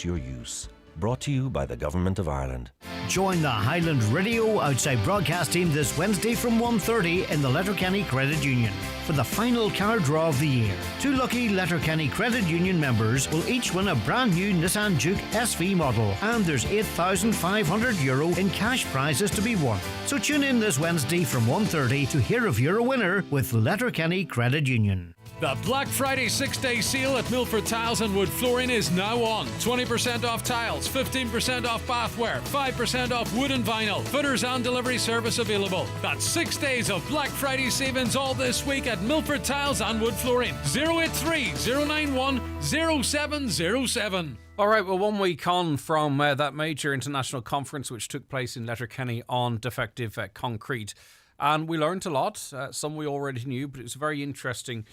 your use. Brought to you by the Government of Ireland. Join the Highland Radio Outside Broadcasting this Wednesday from 1:30 in the Letterkenny Credit Union for the final car draw of the year. 2 lucky Letterkenny Credit Union members will each win a brand new Nissan Juke SV model, and there's €8,500 in cash prizes to be won. So tune in this Wednesday from 1:30 to hear if you're a winner with Letterkenny Credit Union. The Black Friday 6-day sale at Milford Tiles and Wood Flooring is now on. 20% off tiles, 15% off bathware, 5% off wood and vinyl. Footers and delivery service available. That's 6 days of Black Friday savings all this week at Milford Tiles and Wood Flooring. 083 091 0707. All right, well, 1 week on from that major international conference which took place in Letterkenny on defective concrete. And we learned a lot. Some we already knew, but it was a very interesting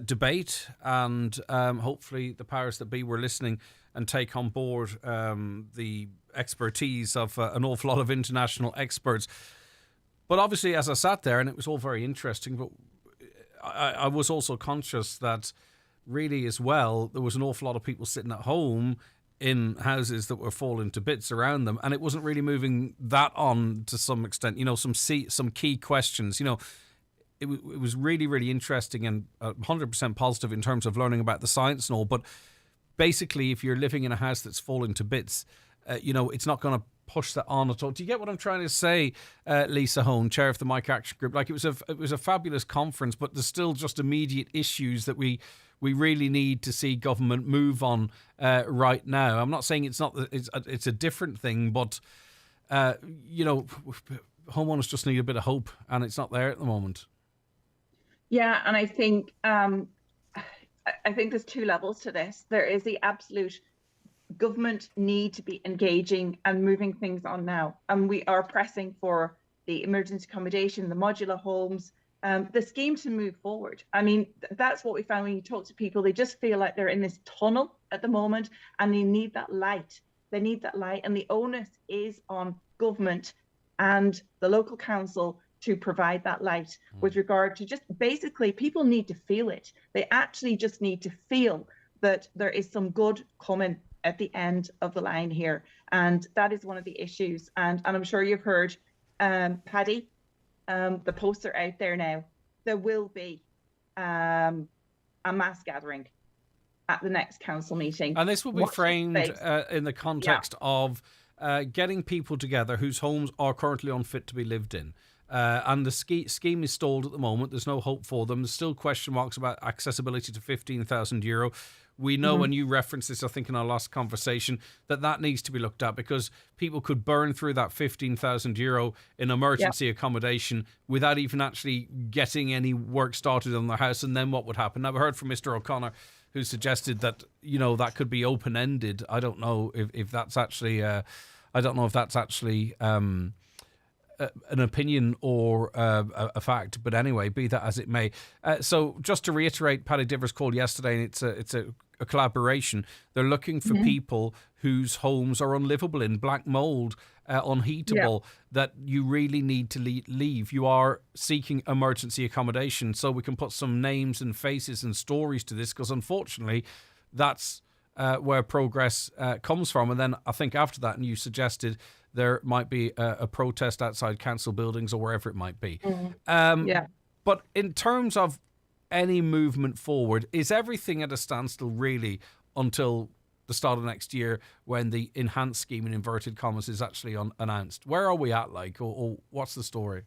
debate, and hopefully the powers that be were listening and take on board the expertise of an awful lot of international experts. But obviously, as I sat there, and it was all very interesting, but I was also conscious that really as well, there was an awful lot of people sitting at home in houses that were falling to bits around them, and it wasn't really moving that on to some extent. You know, some key questions, you know. It was really, really interesting and 100% positive in terms of learning about the science and all. But basically, if you're living in a house that's falling to bits, you know, it's not going to push that on at all. Do you get what I'm trying to say, Lisa Hone, chair of the Mike Action Group? Like, it was a fabulous conference, but there's still just immediate issues that we really need to see government move on right now. I'm not saying it's a different thing, but homeowners just need a bit of hope, and it's not there at the moment. Yeah, and I think there's two levels to this. There is the absolute government need to be engaging and moving things on now, and we are pressing for the emergency accommodation, the modular homes, the scheme to move forward. I mean, that's what we found when you talk to people. They just feel like they're in this tunnel at the moment, and they need that light. They need that light, and the onus is on government and the local council to provide that light with regard to just basically people need to feel it. They actually just need to feel that there is some good coming at the end of the line here. And that is one of the issues. And I'm sure you've heard, Paddy, the posts are out there now. There will be a mass gathering at the next council meeting. And this will be framed in the context of getting people together whose homes are currently unfit to be lived in. And the scheme is stalled at the moment. There's no hope for them. There's still question marks about accessibility to €15,000. We know, when you referenced this, I think in our last conversation, that needs to be looked at, because people could burn through that €15,000 in emergency accommodation without even actually getting any work started on their house. And then what would happen? Now, we heard from Mr. O'Connor, who suggested that, that could be open-ended. I don't know if that's actually... an opinion or a fact, but anyway, be that as it may. So just to reiterate Paddy Diver's call yesterday, and it's a collaboration. They're looking for people whose homes are unlivable, in black mold, unheatable, that you really need to leave. You are seeking emergency accommodation, so we can put some names and faces and stories to this, because unfortunately that's where progress comes from. And then I think after that, and you suggested, there might be a protest outside council buildings or wherever it might be. But in terms of any movement forward, is everything at a standstill really until the start of next year, when the enhanced scheme, in inverted commas, is actually announced? Where are we at, or what's the story?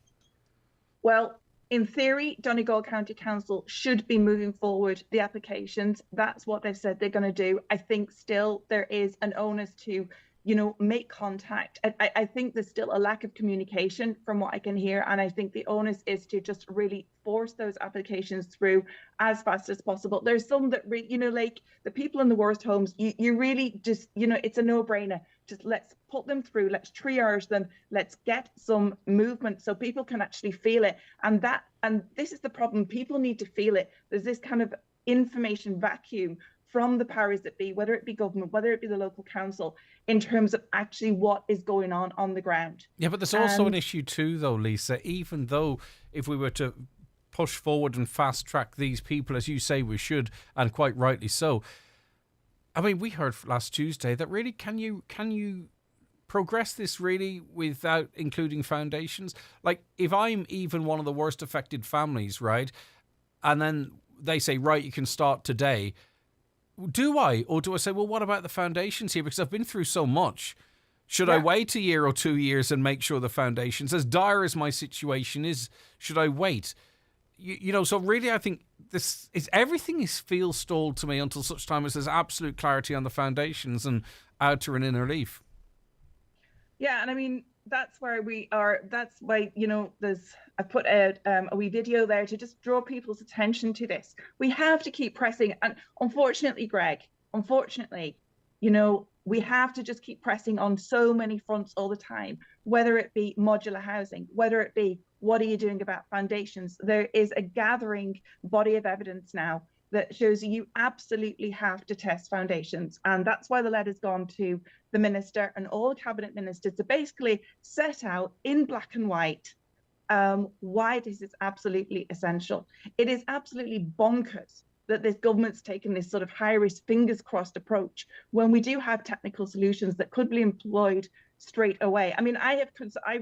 Well, in theory, Donegal County Council should be moving forward the applications. That's what they've said they're going to do. I think still there is an onus to make contact. I think there's still a lack of communication from what I can hear. And I think the onus is to just really force those applications through as fast as possible. There's some that, like the people in the worst homes, you really just, it's a no-brainer. Just let's put them through. Let's triage them. Let's get some movement so people can actually feel it. And this is the problem. People need to feel it. There's this kind of information vacuum from the powers that be, whether it be government, whether it be the local council, in terms of actually what is going on the ground. Yeah, but there's also an issue too, though, Lisa. Even though if we were to push forward and fast track these people, as you say we should, and quite rightly so, I mean, we heard last Tuesday that really, can you progress this really without including foundations? Like, if I'm even one of the worst affected families, right, and then they say, right, you can start today, do I? Or do I say, well, what about the foundations here? Because I've been through so much. Should I wait a year or 2 years and make sure the foundations, as dire as my situation is, should I wait? So really, I think everything feels stalled to me until such time as there's absolute clarity on the foundations and outer and inner leaf. Yeah, and I mean, that's where we are. That's why, I put out a wee video there to just draw people's attention to this. We have to keep pressing. And unfortunately, Greg, we have to just keep pressing on so many fronts all the time, whether it be modular housing, whether it be what are you doing about foundations. There is a gathering body of evidence now that shows you absolutely have to test foundations. And that's why the letter's gone to the minister and all cabinet ministers to basically set out in black and white why this is absolutely essential. It is absolutely bonkers that this government's taken this sort of high-risk, fingers-crossed approach when we do have technical solutions that could be employed straight away. I mean, I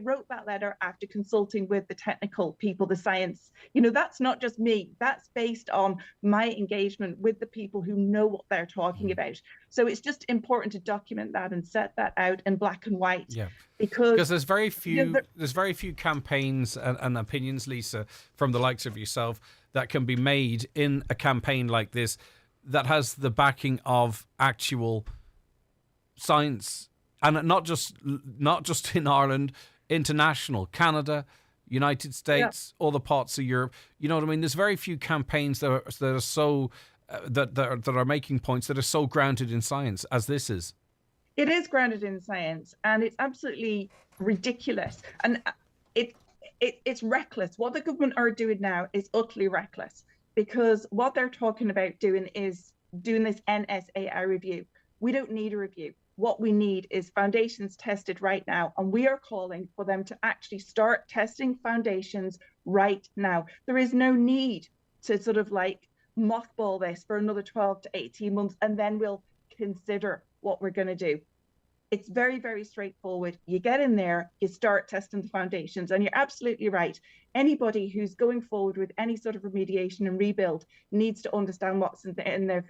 wrote that letter after consulting with the technical people, the science. That's not just me. That's based on my engagement with the people who know what they're talking about. So it's just important to document that and set that out in black and white. Yeah. Because there's very few campaigns and opinions, Lisa, from the likes of yourself that can be made in a campaign like this that has the backing of actual science, and not just in Ireland, international, Canada, United States, other parts of Europe. You know what I mean? There's very few campaigns that are so that are making points that are so grounded in science as this is. It is grounded in science, and it's absolutely ridiculous, and it's reckless. What the government are doing now is utterly reckless, because what they're talking about doing is doing this NSAI review. We don't need a review. What we need is foundations tested right now, and we are calling for them to actually start testing foundations right now. There is no need to sort of like mothball this for another 12 to 18 months, and then we'll consider what we're going to do. It's very, very straightforward. You get in there, you start testing the foundations, and you're absolutely right. Anybody who's going forward with any sort of remediation and rebuild needs to understand what's in their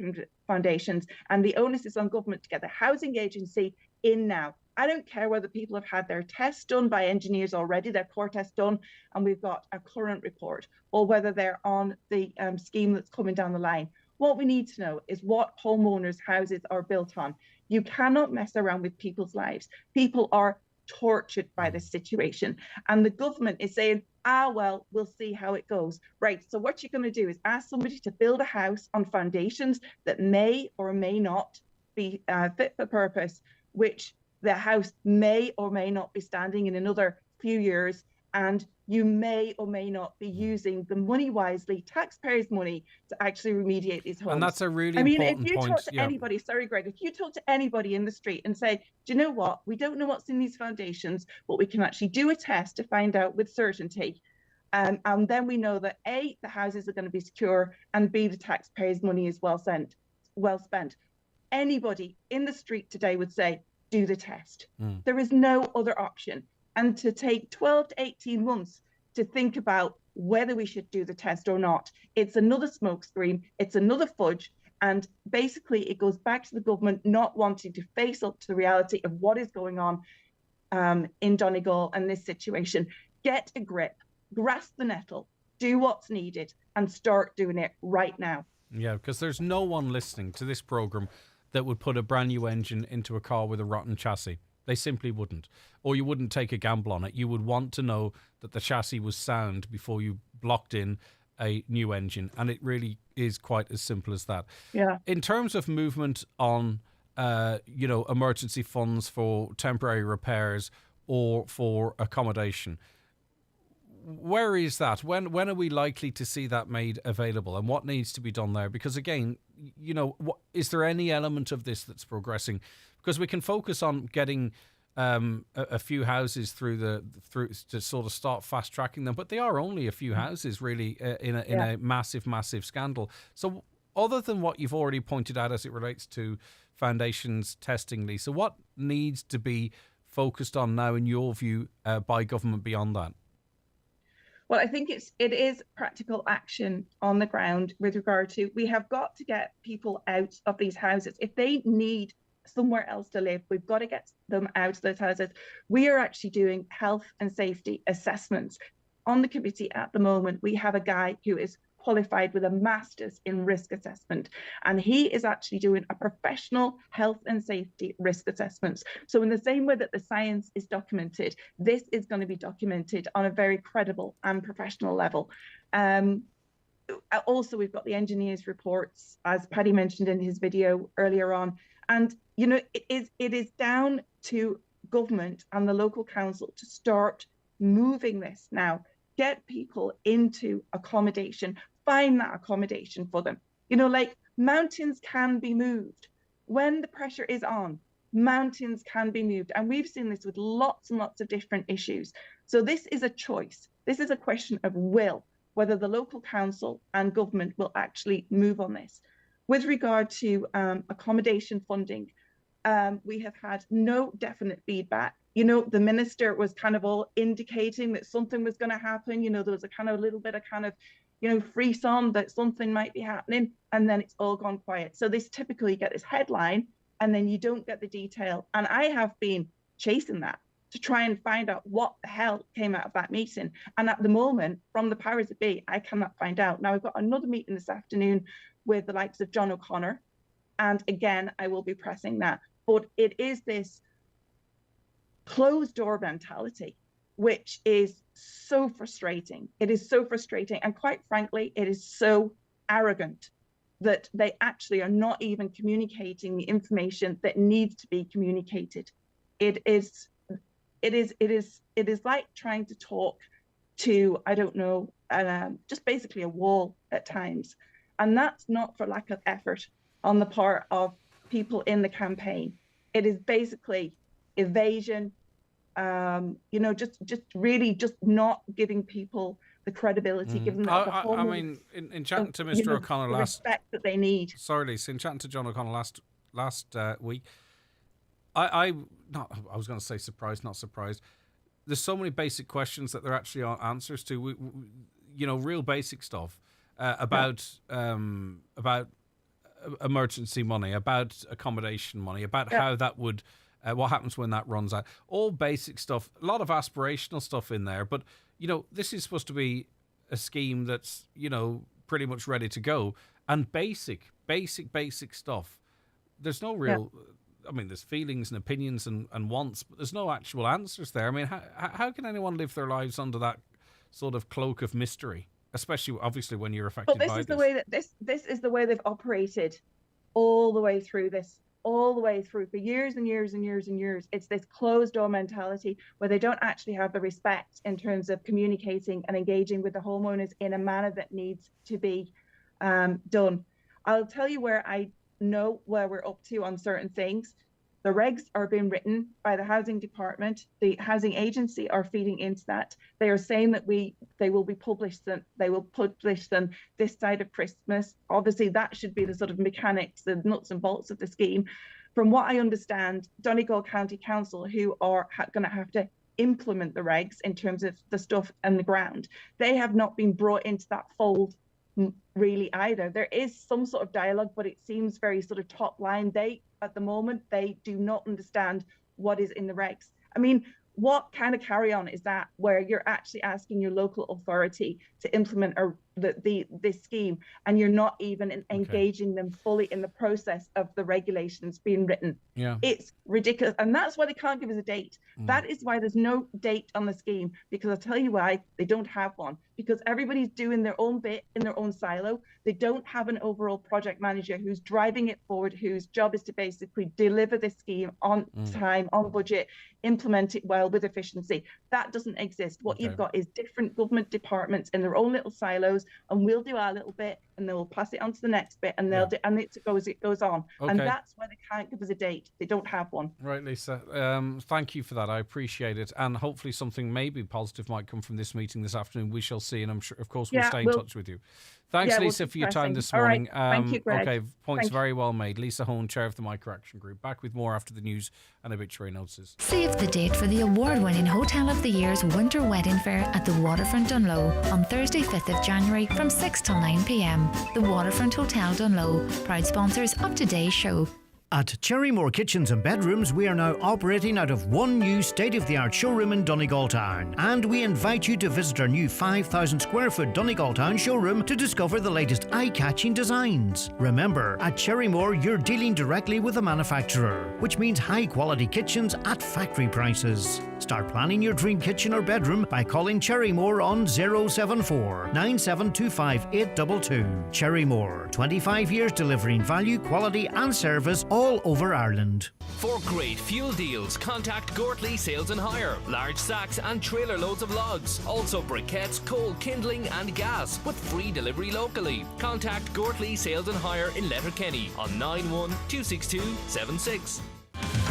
foundations. And the onus is on government to get the housing agency in now. I don't care whether people have had their tests done by engineers already, their core test done, and we've got a current report, or whether they're on the scheme that's coming down the line. What we need to know is what homeowners' houses are built on. You cannot mess around with people's lives. People are tortured by this situation. And the government is saying, well, we'll see how it goes. Right, so what you're going to do is ask somebody to build a house on foundations that may or may not be fit for purpose, which the house may or may not be standing in another few years, and you may or may not be using the money wisely, taxpayers' money, to actually remediate these homes. And that's a really important point. If you talk to anybody, sorry, Greg, if you talk to anybody in the street and say, do you know what? We don't know what's in these foundations, but we can actually do a test to find out with certainty. And then we know that A, the houses are going to be secure, and B, the taxpayers' money is well spent. Anybody in the street today would say, do the test. There is no other option. And to take 12 to 18 months to think about whether we should do the test or not, it's another smokescreen, it's another fudge, and basically it goes back to the government not wanting to face up to the reality of what is going on in Donegal and this situation. Get a grip, grasp the nettle, do what's needed, and start doing it right now. Yeah, because there's no one listening to this programme that would put a brand new engine into a car with a rotten chassis. They simply wouldn't. Or you wouldn't take a gamble on it. You would want to know that the chassis was sound before you blocked in a new engine. And it really is quite as simple as that. Yeah. In terms of movement on, emergency funds for temporary repairs or for accommodation, where is that? When are we likely to see that made available, and what needs to be done there? Because again, is there any element of this that's progressing? Because we can focus on getting a few houses through to sort of start fast tracking them, but they are only a few houses really in a massive scandal. So other than what you've already pointed out as it relates to foundations testing, Lisa, what needs to be focused on now in your view by government beyond that? Well, I think it is practical action on the ground with regard to, we have got to get people out of these houses. If they need somewhere else to live, we've got to get them out of those houses. We are actually doing health and safety assessments. On the committee at the moment, we have a guy who is qualified with a master's in risk assessment, and he is actually doing a professional health and safety risk assessments. So in the same way that the science is documented, this is going to be documented on a very credible and professional level. Also, we've got the engineers' reports, as Paddy mentioned in his video earlier on, and it is down to government and the local council to start moving this now. Get people into accommodation, find that accommodation for them. Mountains can be moved. When the pressure is on, mountains can be moved. And we've seen this with lots and lots of different issues. So this is a choice. This is a question of will, whether the local council and government will actually move on this. With regard to accommodation funding, We have had no definite feedback. You know, the minister was kind of all indicating that something was going to happen. You know, there was a kind of little bit of kind of, you know, frisson that something might be happening, and then it's all gone quiet. So this typically get this headline, and then you don't get the detail. And I have been chasing that to try and find out what the hell came out of that meeting. And at the moment, from the powers that be, I cannot find out. Now, I've got another meeting this afternoon with the likes of John O'Connor. And again, I will be pressing that. But it is this closed door mentality, which is so frustrating. It is so frustrating. And quite frankly, it is so arrogant that they actually are not even communicating the information that needs to be communicated. It is like trying to talk to, I don't know, just basically a wall at times. And that's not for lack of effort on the part of people in the campaign. It is basically evasion, you know, just really just not giving people the credibility, giving them the whole. I mean, in chatting to Mr. O'Connor the respect that they need. Sorry, Lisa, in chatting to John O'Connor last week, I was going to say surprised, not surprised. There's so many basic questions that there actually are answers to. You know, real basic stuff about emergency money, about accommodation money, about how that would, what happens when that runs out. All basic stuff. A lot of aspirational stuff in there, but you know, this is supposed to be a scheme that's, you know, pretty much ready to go, and basic stuff. There's no real. I mean, there's feelings and opinions and wants, but there's no actual answers there. I mean, how can anyone live their lives under that sort of cloak of mystery, especially obviously when you're affected by this? But this is the way that this is the way they've operated all the way through this, all the way through for years and years and years and years. It's this closed door mentality where they don't actually have the respect in terms of communicating and engaging with the homeowners in a manner that needs to be done. I'll tell you where I know where we're up to on certain things. The regs are being written by the housing department. The housing agency are feeding into that. They are saying that they will publish them this side of Christmas. Obviously, that should be the sort of mechanics, the nuts and bolts of the scheme. From what I understand, Donegal County Council, who are going to have to implement the regs in terms of the stuff on the ground, they have not been brought into that fold really either. There is some sort of dialogue, but it seems very sort of top line. At the moment, they do not understand what is in the regs. I mean, what kind of carry on is that where you're actually asking your local authority to implement this scheme, and you're not even engaging them fully in the process of the regulations being written? Yeah, it's ridiculous, and that's why they can't give us a date. That is why there's no date on the scheme, because I'll tell you why they don't have one. Because everybody's doing their own bit in their own silo. They don't have an overall project manager who's driving it forward, whose job is to basically deliver this scheme on time, on budget, implement it well with efficiency. That doesn't exist. What you've got is different government departments in their own little silos, and we'll do our little bit, and they'll pass it on to the next bit, and they'll do, and it goes on. And that's why they can't give us a date. They don't have one. Right, Lisa. Thank you for that. I appreciate it, and hopefully something maybe positive might come from this meeting this afternoon. We shall see, and I'm sure, of course, we'll stay in touch with you. Thanks, Lisa, for your time this morning. Thank you, Greg. Okay, points very well made. Lisa Hone, Chair of the Micro Action Group. Back with more after the news and obituary notices. Save the date for the award-winning Hotel of the Year's Winter Wedding Fair at the Waterfront Dunlow on Thursday, 5th of January from 6 till 9 p.m. The Waterfront Hotel Dunlow, proud sponsors of today's show. At Cherrymore Kitchens and Bedrooms, we are now operating out of one new state-of-the-art showroom in Donegal Town. And we invite you to visit our new 5,000 square foot Donegal Town showroom to discover the latest eye-catching designs. Remember, at Cherrymore, you're dealing directly with the manufacturer, which means high-quality kitchens at factory prices. Start planning your dream kitchen or bedroom by calling Cherrymore on 074 9725 822. Cherrymore, 25 years delivering value, quality and service all over Ireland. For great fuel deals, contact Gortley Sales and Hire. Large sacks and trailer loads of logs. Also briquettes, coal, kindling and gas with free delivery locally. Contact Gortley Sales and Hire in Letterkenny on 9126276.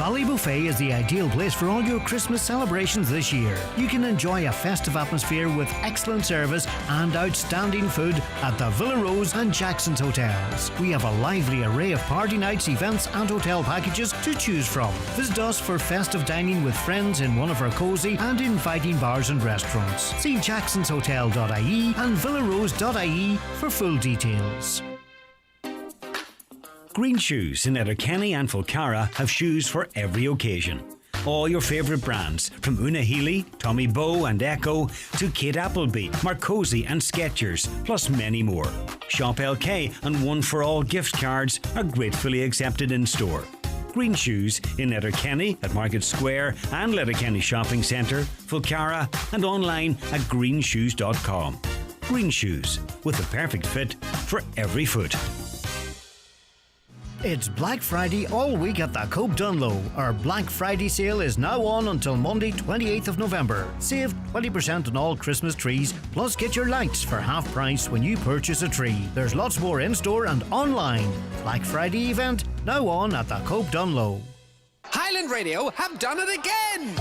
Valley Buffet is the ideal place for all your Christmas celebrations this year. You can enjoy a festive atmosphere with excellent service and outstanding food at the Villa Rose and Jackson's hotels. We have a lively array of party nights, events and hotel packages to choose from. Visit us for festive dining with friends in one of our cosy and inviting bars and restaurants. See jacksonshotel.ie and villarose.ie for full details. Green Shoes in Letterkenny and Fulcara have shoes for every occasion. All your favourite brands, from Una Healy, Tommy Bow and Echo, to Kate Appleby, Marcosi and Skechers, plus many more. Shop LK and One for All gift cards are gratefully accepted in store. Green Shoes in Letterkenny at Market Square and Letterkenny Shopping Centre, Fulcara and online at greenshoes.com. Green Shoes, with the perfect fit for every foot. It's Black Friday all week at the Cope Dunlow. Our Black Friday sale is now on until Monday 28th of November. Save 20% on all Christmas trees, plus get your lights for half price when you purchase a tree. There's lots more in-store and online. Black Friday event now on at the Cope Dunlow. Highland Radio have done it again!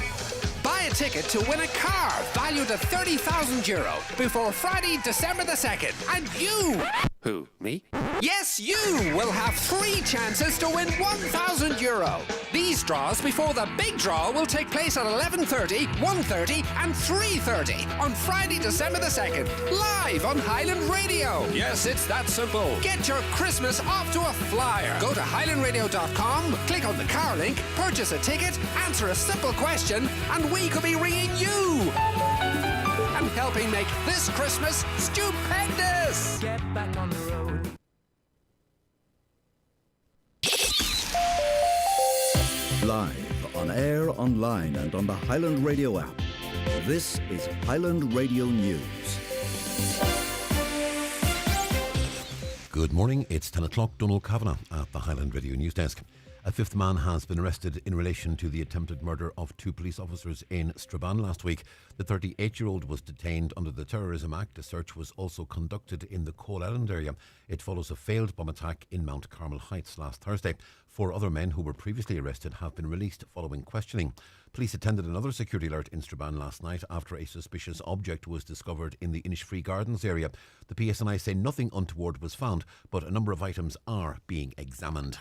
Buy a ticket to win a car valued at €30,000 before Friday, December the 2nd, and you... Who, me? Yes, you will have 3 chances to win €1,000. These draws before the big draw will take place at 11:30, 1:30 and 3:30 on Friday, December the 2nd, live on Highland Radio. Yes, it's that simple. Get your Christmas off to a flyer. Go to highlandradio.com, click on the car link, purchase a ticket, answer a simple question, and we could be ringing you and helping make this Christmas stupendous. Get back on the road. Live, on air, online and on the Highland Radio app. This is Highland Radio News. Good morning, it's 10 o'clock. Donald Kavanagh at the Highland Radio News Desk. A 5th man has been arrested in relation to the attempted murder of 2 police officers in Strabane last week. The 38-year-old was detained under the Terrorism Act. A search was also conducted in the Coal Island area. It follows a failed bomb attack in Mount Carmel Heights last Thursday. 4 other men who were previously arrested have been released following questioning. Police attended another security alert in Strabane last night after a suspicious object was discovered in the Innisfree Gardens area. The PSNI say nothing untoward was found, but a number of items are being examined.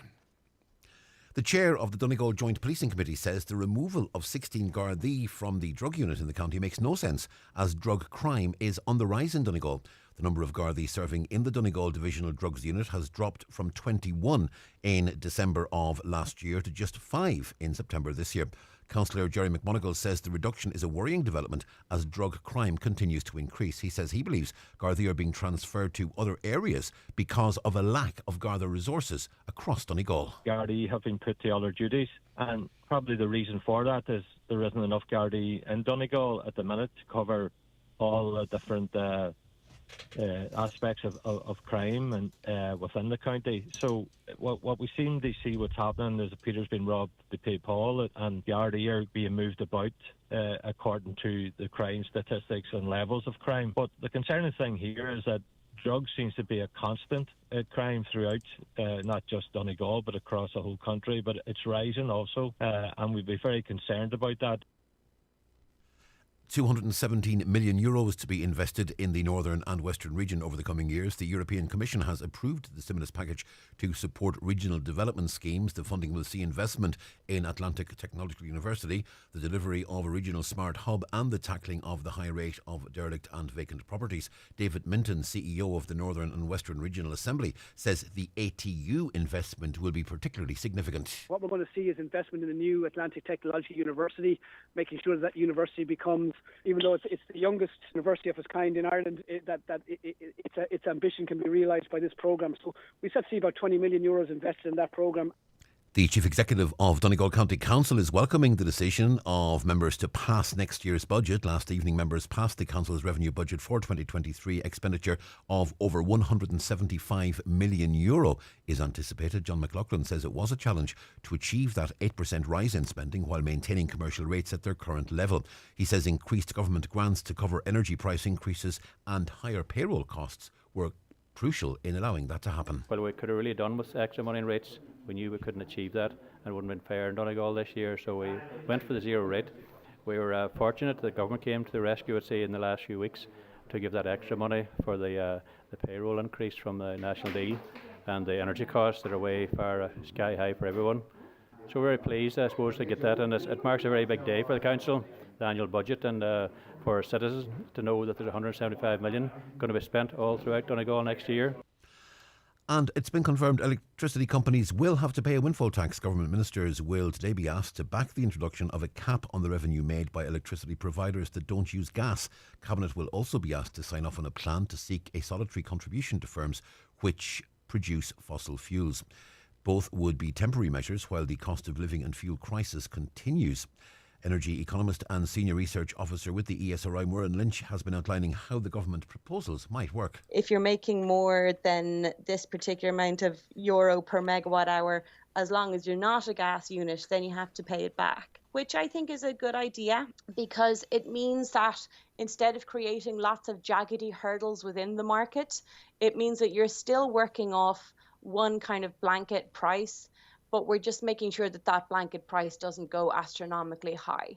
The chair of the Donegal Joint Policing Committee says the removal of 16 Gardaí from the drug unit in the county makes no sense, as drug crime is on the rise in Donegal. The number of Gardaí serving in the Donegal Divisional Drugs Unit has dropped from 21 in December of last year to just 5 in September this year. Councillor Jerry McMonagle says the reduction is a worrying development as drug crime continues to increase. He says he believes Gardaí are being transferred to other areas because of a lack of Garda resources across Donegal. Gardaí have been put to other duties, and probably the reason for that is there isn't enough Gardaí in Donegal at the minute to cover all the different aspects of crime and within the county. So what we seem to see what's happening is that Peter's been robbed to pay Paul, and Gardaí are being moved about according to the crime statistics and levels of crime. But the concerning thing here is that drugs seems to be a constant crime throughout, not just Donegal but across the whole country, but it's rising also, and we'd be very concerned about that. €217 million to be invested in the northern and western region over the coming years. The European Commission has approved the stimulus package to support regional development schemes. The funding will see investment in Atlantic Technological University, the delivery of a regional smart hub and the tackling of the high rate of derelict and vacant properties. David Minton, CEO of the Northern and Western Regional Assembly, says the ATU investment will be particularly significant. What we're going to see is investment in the new Atlantic Technological University, making sure that university becomes, even though it's the youngest university of its kind in Ireland, its ambition can be realised by this programme. So we set to see about €20 million invested in that programme. The Chief Executive of Donegal County Council is welcoming the decision of members to pass next year's budget. Last evening, members passed the Council's revenue budget for 2023. Expenditure of over €175 million is anticipated. John McLaughlin says it was a challenge to achieve that 8% rise in spending while maintaining commercial rates at their current level. He says increased government grants to cover energy price increases and higher payroll costs were crucial in allowing that to happen. Well, we could have really done with extra money in rates. We knew we couldn't achieve that and it wouldn't have been fair in Donegal this year, so we went for the zero rate. We were fortunate that the government came to the rescue, I'd say, in the last few weeks to give that extra money for the payroll increase from the national deal and the energy costs that are way far sky high for everyone. So we're very pleased, I suppose, to get that, and it marks a very big day for the council, the annual budget, and for our citizens to know that there's 175 million going to be spent all throughout Donegal next year. And it's been confirmed electricity companies will have to pay a windfall tax. Government ministers will today be asked to back the introduction of a cap on the revenue made by electricity providers that don't use gas. Cabinet will also be asked to sign off on a plan to seek a solitary contribution to firms which produce fossil fuels. Both would be temporary measures while the cost of living and fuel crisis continues. Energy economist and senior research officer with the ESRI, Muireann Lynch, has been outlining how the government proposals might work. If you're making more than this particular amount of euro per megawatt hour, as long as you're not a gas unit, then you have to pay it back, which I think is a good idea because it means that instead of creating lots of jaggedy hurdles within the market, it means that you're still working off one kind of blanket price, but we're just making sure that that blanket price doesn't go astronomically high.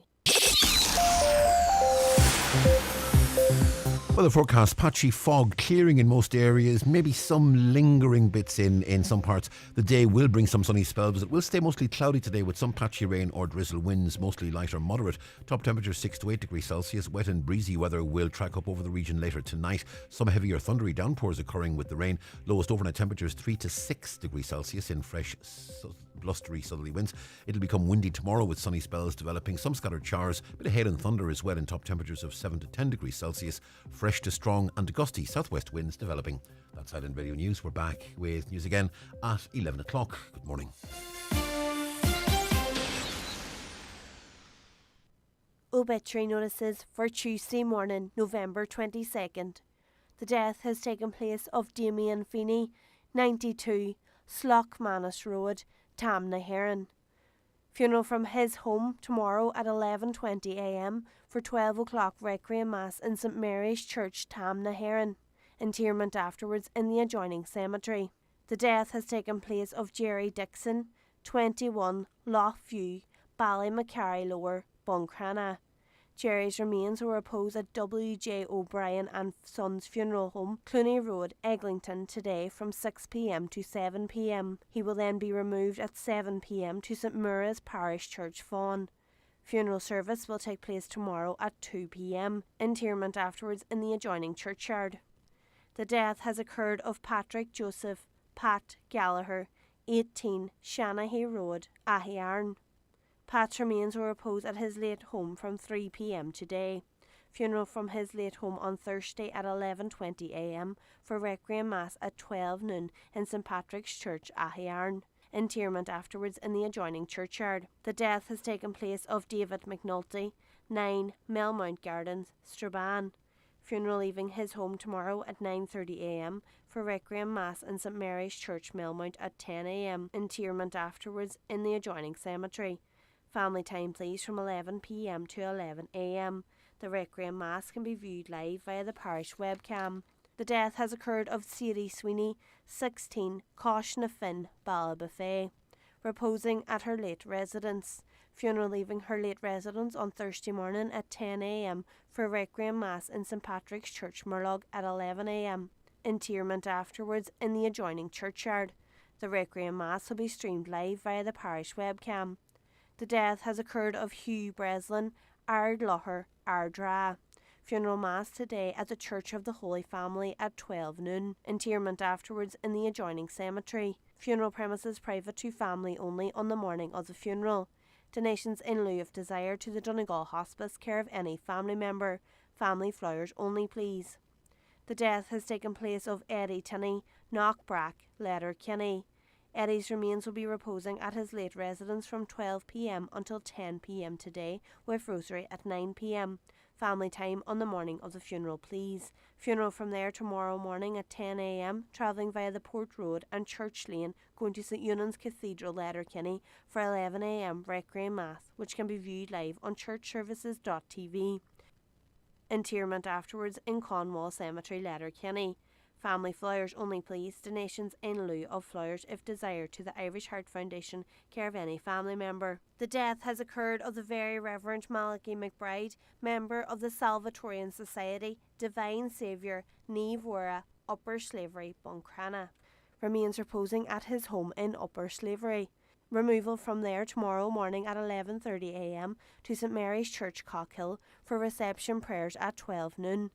Well, the forecast, patchy fog clearing in most areas, maybe some lingering bits in some parts. The day will bring some sunny spells, but it will stay mostly cloudy today with some patchy rain or drizzle, winds mostly light or moderate. Top temperature 6 to 8 degrees Celsius. Wet and breezy weather will track up over the region later tonight. Some heavy or thundery downpours occurring with the rain. Lowest overnight temperatures 3 to 6 degrees Celsius in fresh blustery southerly winds. It'll become windy tomorrow with sunny spells developing, some scattered showers, bit of hail and thunder as well, in top temperatures of 7 to 10 degrees Celsius. Fresh to strong and gusty southwest winds developing. That's Island Radio News. We're back with news again at 11 o'clock. Good morning. Obituary notices for Tuesday morning, November 22nd. The death has taken place of Damien Feeney, 92, Slough-Manus Road, Tamnaheran. Funeral from his home tomorrow at 11:20 a.m. for 12 o'clock Requiem Mass in St Mary's Church, Tamnaheran. Interment afterwards in the adjoining cemetery. The death has taken place of Jerry Dixon, 21, Lough View, Ballymacary Lower, Buncrana. Jerry's remains will repose at W.J. O'Brien and Sons Funeral Home, Clooney Road, Eglinton, today from 6 p.m. to 7 p.m. He will then be removed at 7 p.m. to St Mura's Parish Church, Fawn. Funeral service will take place tomorrow at 2 p.m. Interment afterwards in the adjoining churchyard. The death has occurred of Patrick Joseph Pat Gallagher, 18, Shanahy Road, Ahiarn. Pat's remains will repose at his late home from 3 p.m. today. Funeral from his late home on Thursday at 11:20 a.m. for Requiem Mass at 12 noon in St Patrick's Church, Ahiarn. Interment afterwards in the adjoining churchyard. The death has taken place of David McNulty, 9, Melmount Gardens, Strabane. Funeral leaving his home tomorrow at 9:30 a.m. for Requiem Mass in St Mary's Church, Melmount at 10 a.m. Interment afterwards in the adjoining cemetery. Family time please from 11 p.m. to 11 a.m. The Requiem Mass can be viewed live via the parish webcam. The death has occurred of Sadie Sweeney, 16, Cautionafin, Ballybofey, reposing at her late residence. Funeral leaving her late residence on Thursday morning at 10 a.m. for Requiem Mass in St Patrick's Church, Murlog at 11 a.m. Interment afterwards in the adjoining churchyard. The Requiem Mass will be streamed live via the parish webcam. The death has occurred of Hugh Breslin, Ardlocher, Ardra. Funeral Mass today at the Church of the Holy Family at 12 noon. Interment afterwards in the adjoining cemetery. Funeral premises private to family only on the morning of the funeral. Donations in lieu of desire to the Donegal Hospice, care of any family member. Family flowers only please. The death has taken place of Eddie Tinney, Knockbrack, Letterkenny. Eddie's remains will be reposing at his late residence from 12 p.m. until 10 p.m. today, with rosary at 9 p.m. Family time on the morning of the funeral please. Funeral from there tomorrow morning at 10 a.m, travelling via the Port Road and Church Lane, going to St Eunan's Cathedral, Letterkenny, for 11 a.m. Requiem Mass, which can be viewed live on churchservices.tv. Interment afterwards in Cornwall Cemetery, Letterkenny. Family flowers only please. Donations in lieu of flowers if desired to the Irish Heart Foundation, care of any family member. The death has occurred of the Very Reverend Malachi McBride, member of the Salvatorian Society, Divine Saviour, Niamh Wara, Upper Slavery, Buncrana. Remains reposing at his home in Upper Slavery. Removal from there tomorrow morning at 11:30 a.m. to St Mary's Church, Cockhill, for reception prayers at 12 noon.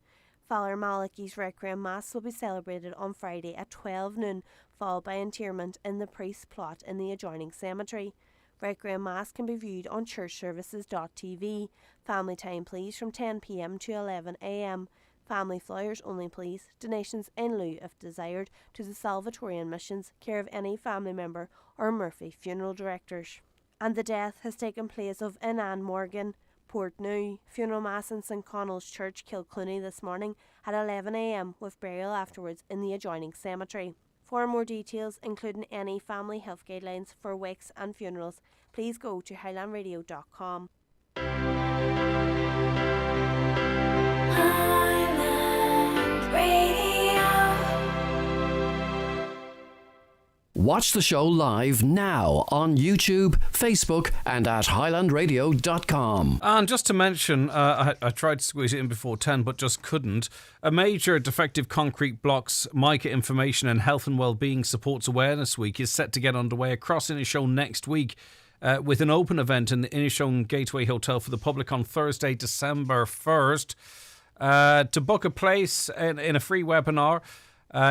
Father Malachi's Requiem Mass will be celebrated on Friday at 12 noon, followed by interment in the priest's plot in the adjoining cemetery. Requiem Mass can be viewed on churchservices.tv. Family time please from 10 p.m. to 11 a.m. Family flowers only please. Donations in lieu if desired to the Salvatorian Missions, care of any family member or Murphy Funeral Directors. And the death has taken place of Inan Morgan, Portnew. Funeral Mass in St Connell's Church, Kilclooney this morning at 11 a.m. with burial afterwards in the adjoining cemetery. For more details, including any family health guidelines for wakes and funerals, please go to highlandradio.com. Watch the show live now on YouTube, Facebook and at highlandradio.com. And just to mention, I tried to squeeze it in before 10 but just couldn't. A major defective concrete blocks mica information and health and wellbeing supports awareness week is set to get underway across Inishowen next week with an open event in the Inishowen Gateway Hotel for the public on Thursday, December 1st. To book a place in a free webinar,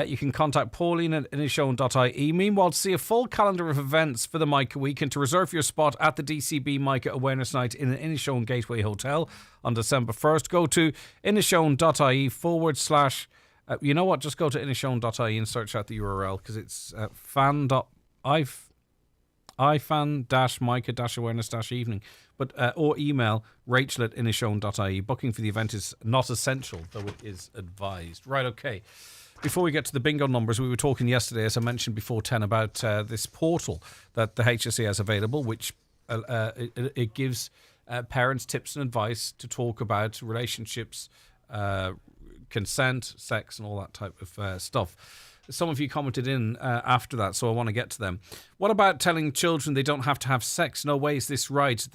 you can contact Pauline at inishowen.ie. Meanwhile, to see a full calendar of events for the Mica Week and to reserve your spot at the DCB Mica Awareness Night in the Inishowen Gateway Hotel on December 1st, go to inishowen.ie / you know what, just go to inishowen.ie and search out the URL because it's ifan-mica-awareness-evening. Or email rachel@inishowen.ie. Booking for the event is not essential, though it is advised. Right, okay. Before we get to the bingo numbers, we were talking yesterday, as I mentioned before 10, about this portal that the HSE has available, which it gives parents tips and advice to talk about relationships, consent, sex, and all that type of stuff. Some of you commented in after that, so I want to get to them. What about telling children they don't have to have sex? No way is this right.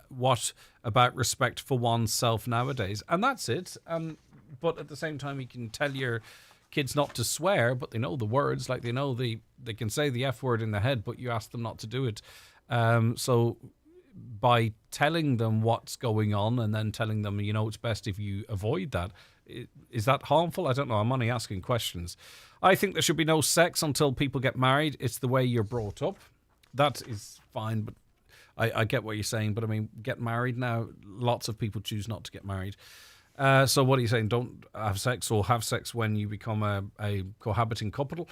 What about respect for oneself nowadays? And that's it. But at the same time, you can tell your kids not to swear, but they know the words, like they can say the F word in their head, but you ask them not to do it. So by telling them what's going on and then telling them, it's best if you avoid that, is that harmful? I don't know. I'm only asking questions. I think there should be no sex until people get married. It's the way you're brought up. That is fine, but I get what you're saying. But I mean, get married now. Lots of people choose not to get married. So what are you saying? Don't have sex, or have sex when you become a cohabiting couple?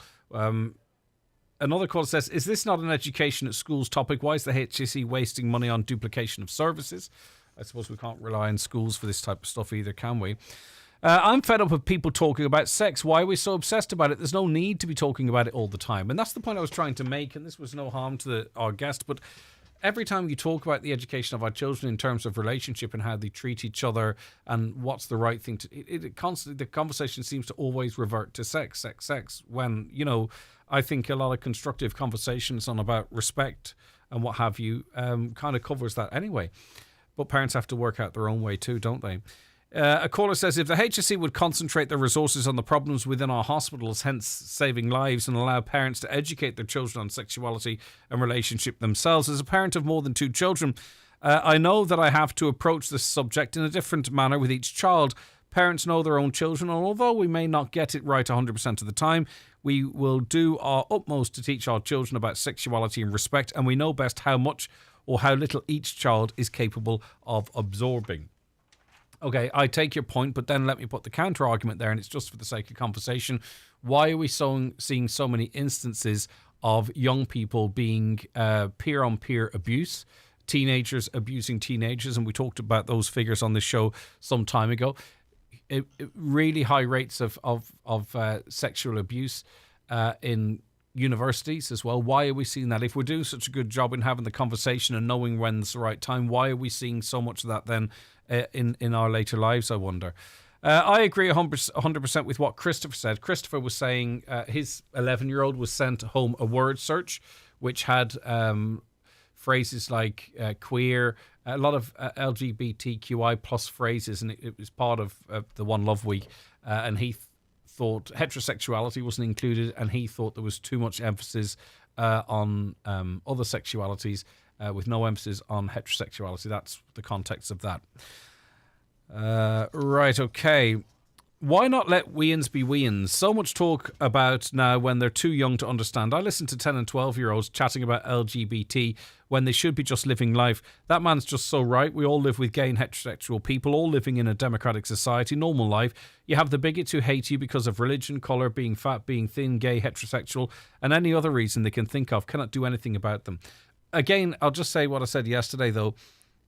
Another caller says, is this not an education at schools topic? Why is the HSE wasting money on duplication of services? I suppose we can't rely on schools for this type of stuff either, can we? I'm fed up of people talking about sex. Why are we so obsessed about it? There's no need to be talking about it all the time. And that's the point I was trying to make, and this was no harm to our guest, but every time you talk about the education of our children in terms of relationship and how they treat each other and what's the right thing to, it constantly, the conversation seems to always revert to sex, when, I think a lot of constructive conversations on about respect and what have you kind of covers that anyway. But parents have to work out their own way too, don't they? A caller says, if the HSE would concentrate their resources on the problems within our hospitals, hence saving lives, and allow parents to educate their children on sexuality and relationship themselves. As a parent of more than 2 children, I know that I have to approach this subject in a different manner with each child. Parents know their own children, and although we may not get it right 100% of the time, we will do our utmost to teach our children about sexuality and respect, and we know best how much or how little each child is capable of absorbing. Okay, I take your point, but then let me put the counter argument there, and it's just for the sake of conversation. Why are we seeing so many instances of young people being peer-on-peer abuse, teenagers abusing teenagers, and we talked about those figures on this show some time ago. Really high rates of sexual abuse in universities as well. Why are we seeing that? If we're doing such a good job in having the conversation and knowing when's the right time, why are we seeing so much of that then in our later lives, I wonder? I agree 100% with what Christopher said. Christopher was saying his 11-year-old was sent home a word search, which had phrases like queer, a lot of LGBTQI plus phrases, and it was part of the One Love Week, and he thought heterosexuality wasn't included, and he thought there was too much emphasis on other sexualities with no emphasis on heterosexuality. That's the context of that. Right, okay. Why not let weans be weans? So much talk about now when they're too young to understand. I listen to 10 and 12-year-olds chatting about LGBT when they should be just living life. That man's just so right. We all live with gay and heterosexual people, all living in a democratic society, normal life. You have the bigots who hate you because of religion, colour, being fat, being thin, gay, heterosexual, and any other reason they can think of. Cannot do anything about them. Again, I'll just say what I said yesterday, though.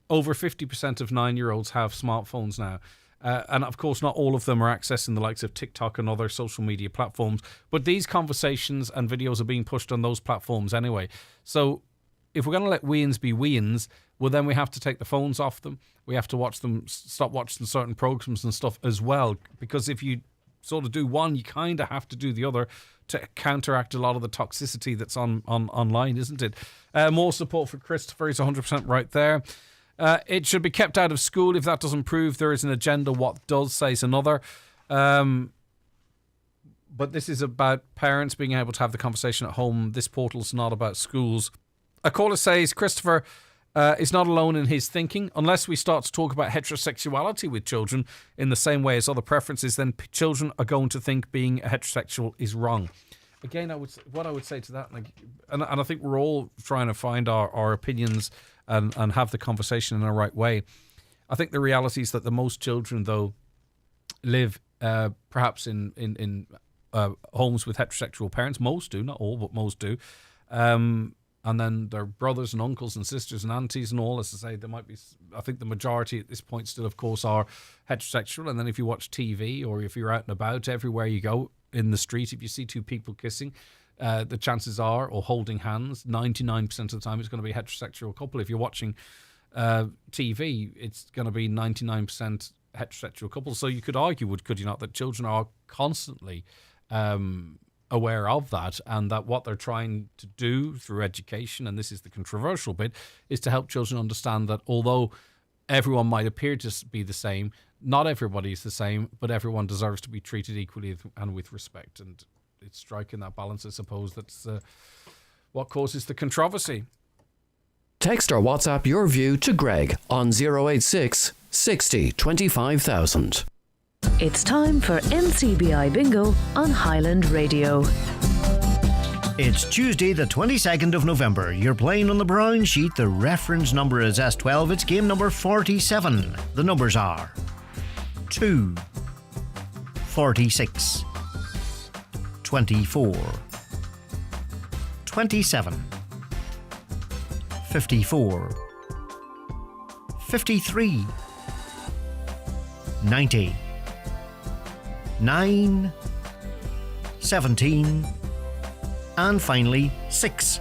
Over 50% of 9-year-olds have smartphones now. And of course, not all of them are accessing the likes of TikTok and other social media platforms. But these conversations and videos are being pushed on those platforms anyway. So if we're going to let weans be weans, well, then we have to take the phones off them. We have to watch them, stop watching certain programs and stuff as well. Because if you sort of do one, you kind of have to do the other to counteract a lot of the toxicity that's online, isn't it? More support for Christopher. He's 100% right there. It should be kept out of school. If that doesn't prove there is an agenda, what does, says another. But this is about parents being able to have the conversation at home. This portal's not about schools. A caller says Christopher is not alone in his thinking. Unless we start to talk about heterosexuality with children in the same way as other preferences, then children are going to think being a heterosexual is wrong. Again, what I would say to that, and I think we're all trying to find our opinions and have the conversation in the right way. I think the reality is that the most children, though, live perhaps in homes with heterosexual parents. Most do, not all, but most do. And then their brothers and uncles and sisters and aunties and all. As I say, there might be, I think the majority at this point still, of course, are heterosexual. And then if you watch TV or if you're out and about, everywhere you go in the street, if you see two people kissing, the chances are, or holding hands, 99% of the time it's going to be a heterosexual couple. If you're watching TV, it's going to be 99% heterosexual couples. So you could argue, could you not, that children are constantly aware of that, and that what they're trying to do through education, and this is the controversial bit, is to help children understand that although everyone might appear to be the same, not everybody is the same, but everyone deserves to be treated equally and with respect. And it's striking that balance, I suppose, that's what causes the controversy. Text or WhatsApp your view to Greg on 086 60 25,000. It's time for NCBI Bingo on Highland Radio. It's Tuesday the 22nd of November. You're playing on the brown sheet. The reference number is S12. It's game number 47. The numbers are 2, 46, 24, 27, 54, 53, 90, 9, 17, and finally 6.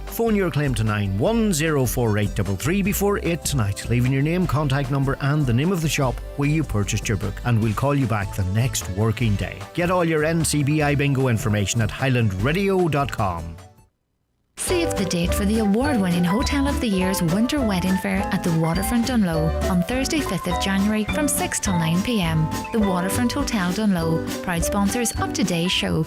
Phone your claim to 9104833 before 8 tonight, leaving your name, contact number and the name of the shop where you purchased your book, and we'll call you back the next working day. Get all your NCBI bingo information at highlandradio.com. Save the date for the award-winning Hotel of the Year's Winter Wedding Fair at the Waterfront Dunloe on Thursday 5th of January from 6 till 9 p.m. The Waterfront Hotel Dunloe, proud sponsors of today's show.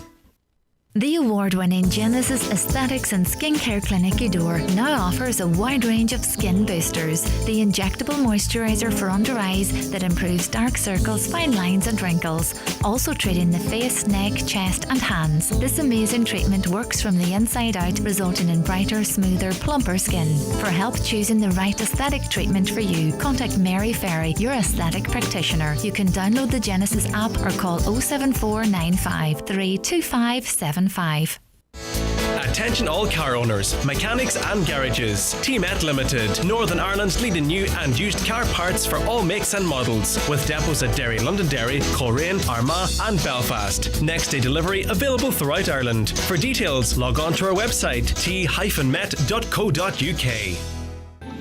The award-winning Genesis Aesthetics and Skincare Clinic Udor now offers a wide range of skin boosters. The injectable moisturiser for under eyes that improves dark circles, fine lines and wrinkles. Also treating the face, neck, chest and hands. This amazing treatment works from the inside out, resulting in brighter, smoother, plumper skin. For help choosing the right aesthetic treatment for you, contact Mary Ferry, your aesthetic practitioner. You can download the Genesis app or call 07495 32575. Attention all car owners, mechanics and garages. Teamet Limited, Northern Ireland's leading new and used car parts for all makes and models, with depots at Derry, Londonderry, Coleraine, Armagh and Belfast. Next day delivery available throughout Ireland. For details, log on to our website t-met.co.uk.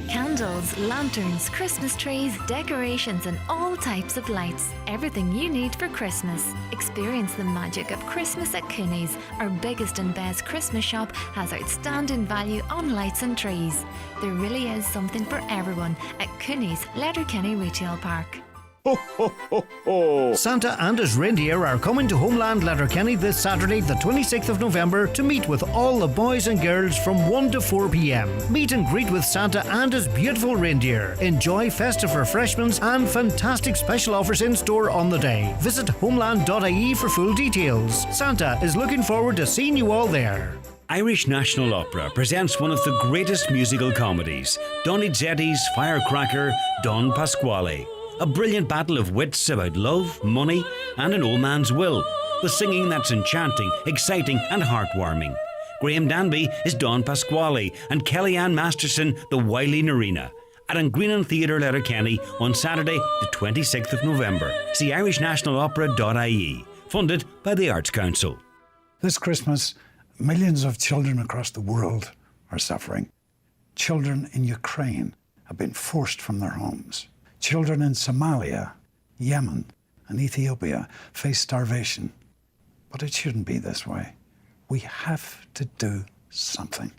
Candle candles, lanterns, Christmas trees, decorations and all types of lights. Everything you need for Christmas. Experience the magic of Christmas at Cooney's. Our biggest and best Christmas shop has outstanding value on lights and trees. There really is something for everyone at Cooney's Letterkenny Retail Park. Ho, ho, ho, ho. Santa and his reindeer are coming to Homeland Letterkenny this Saturday, the 26th of November, to meet with all the boys and girls from 1 to 4 p.m. Meet and greet with Santa and his beautiful reindeer. Enjoy festive refreshments and fantastic special offers in store on the day. Visit homeland.ie for full details. Santa is looking forward to seeing you all there. Irish National Opera presents one of the greatest musical comedies, Donizetti's Firecracker, Don Pasquale. A brilliant battle of wits about love, money, and an old man's will, with singing that's enchanting, exciting, and heartwarming. Graham Danby is Don Pasquale, and Kellyanne Masterson, the wily Narina. At Greenan Theatre, Letterkenny, on Saturday, the 26th of November. See irishnationalopera.ie. Funded by the Arts Council. This Christmas, millions of children across the world are suffering. Children in Ukraine have been forced from their homes. Children in Somalia, Yemen, and Ethiopia face starvation. But it shouldn't be this way. We have to do something.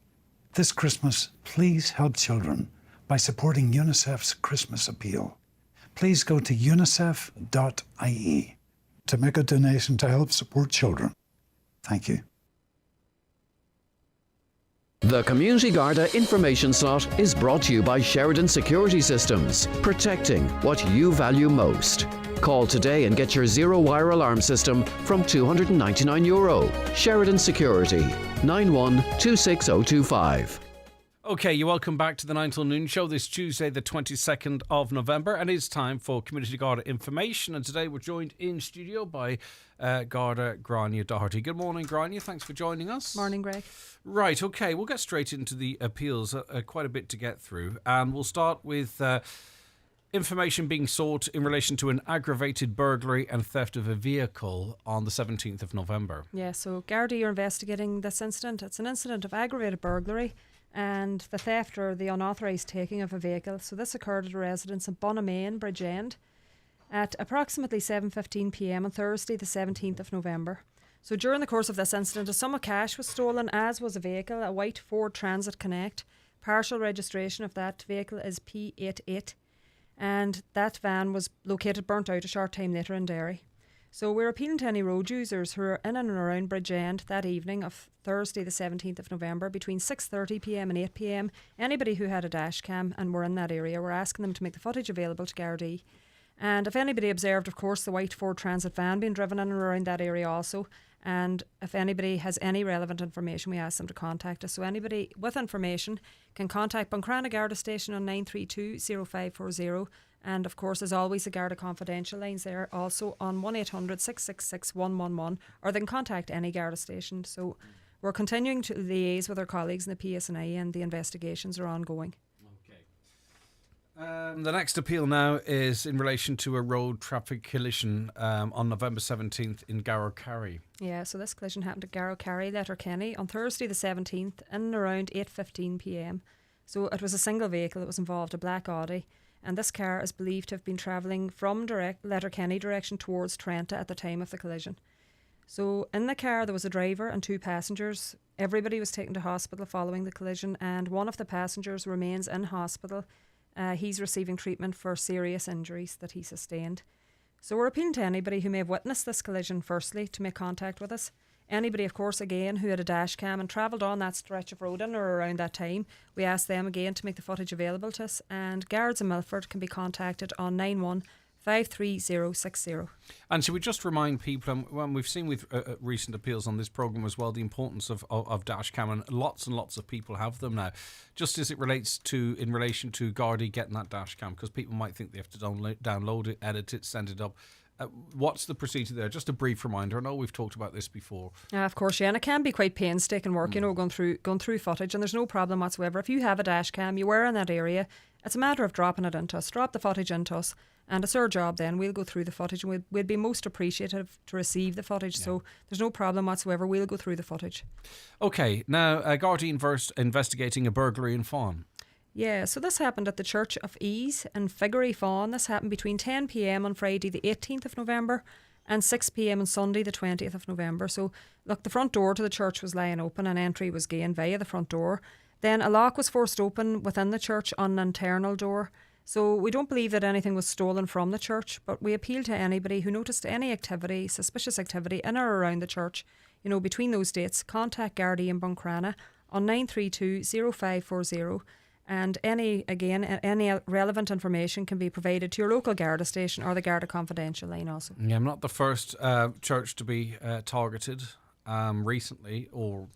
This Christmas, please help children by supporting UNICEF's Christmas appeal. Please go to unicef.ie to make a donation to help support children. Thank you. The Community Garda information slot is brought to you by Sheridan Security Systems, protecting what you value most. Call today and get your zero-wire alarm system from €299. Sheridan Security, 91-26025. Okay, you're welcome back to the 9 till noon show this Tuesday, the 22nd of November, and it's time for Community Garda information. And today we're joined in studio by Garda Grania Doherty. Good morning, Grania. Thanks for joining us. Morning, Greg. Right, okay, we'll get straight into the appeals. Quite a bit to get through, and we'll start with information being sought in relation to an aggravated burglary and theft of a vehicle on the 17th of November. Yeah, so Gardaí are investigating this incident. It's an incident of aggravated burglary and the theft or the unauthorised taking of a vehicle. So this occurred at a residence in Bonamain, Bridgend, at approximately 7:15 p.m. on Thursday, the 17th of November. So during the course of this incident, a sum of cash was stolen, as was a vehicle, a white Ford Transit Connect. Partial registration of that vehicle is P88, and that van was located burnt out a short time later in Derry. So we're appealing to any road users who are in and around Bridgend that evening of Thursday the 17th of November between 6:30 p.m. and 8 p.m. Anybody who had a dash cam and were in that area, we're asking them to make the footage available to Gardaí. And if anybody observed, of course, the white Ford Transit van being driven in and around that area also, and if anybody has any relevant information, we ask them to contact us. So anybody with information can contact Buncrana Garda Station on 932 0540. And of course, as always, the Garda confidential lines there also on 1800 666 111, or they can contact any Garda station. So we're continuing to liaise with our colleagues in the PSNI, and the investigations are ongoing. The next appeal now is in relation to a road traffic collision on November 17th in Garrow-Carry. Yeah, so this collision happened at Garrow-Carry, Letterkenny, on Thursday the 17th in and around 8:15 p.m. So it was a single vehicle that was involved, a black Audi, and this car is believed to have been travelling from Letterkenny direction towards Trenta at the time of the collision. So in the car there was a driver and 2 passengers. Everybody was taken to hospital following the collision, and one of the passengers remains in hospital. He's receiving treatment for serious injuries that he sustained. So we're appealing to anybody who may have witnessed this collision, firstly, to make contact with us. Anybody, of course, again, who had a dash cam and travelled on that stretch of road in or around that time, we ask them again to make the footage available to us. And guards in Milford can be contacted on 9153060. And should we just remind people, and we've seen with recent appeals on this programme as well, the importance of dash cam, and lots of people have them now. Just as it relates to, in relation to Gardaí getting that dash cam, because people might think they have to download it, edit it, send it up. What's the procedure there? Just a brief reminder. I know we've talked about this before. Of course, yeah, and it can be quite painstaking work, going through footage, and there's no problem whatsoever. If you have a dash cam, you were in that area, it's a matter of dropping it into us. Drop the footage into us, and it's our job then. We'll go through the footage, and we'd be most appreciative to receive the footage, so there's no problem whatsoever. We'll go through the footage. Okay, now Gardaí investigating a burglary in Fawn. Yeah, so this happened at the Church of Ease in Figgery Fawn. This happened between 10 p.m. on Friday the 18th of November and 6 p.m. on Sunday the 20th of November. So, look, the front door to the church was lying open and entry was gained via the front door. Then a lock was forced open within the church on an internal door. So we don't believe that anything was stolen from the church, but we appeal to anybody who noticed any activity, suspicious activity in or around the church, between those dates, contact Gardaí in Buncrana on 932 0540. And any relevant information can be provided to your local Garda station or the Garda Confidential line also. Yeah, I'm not the first church to be targeted recently, or,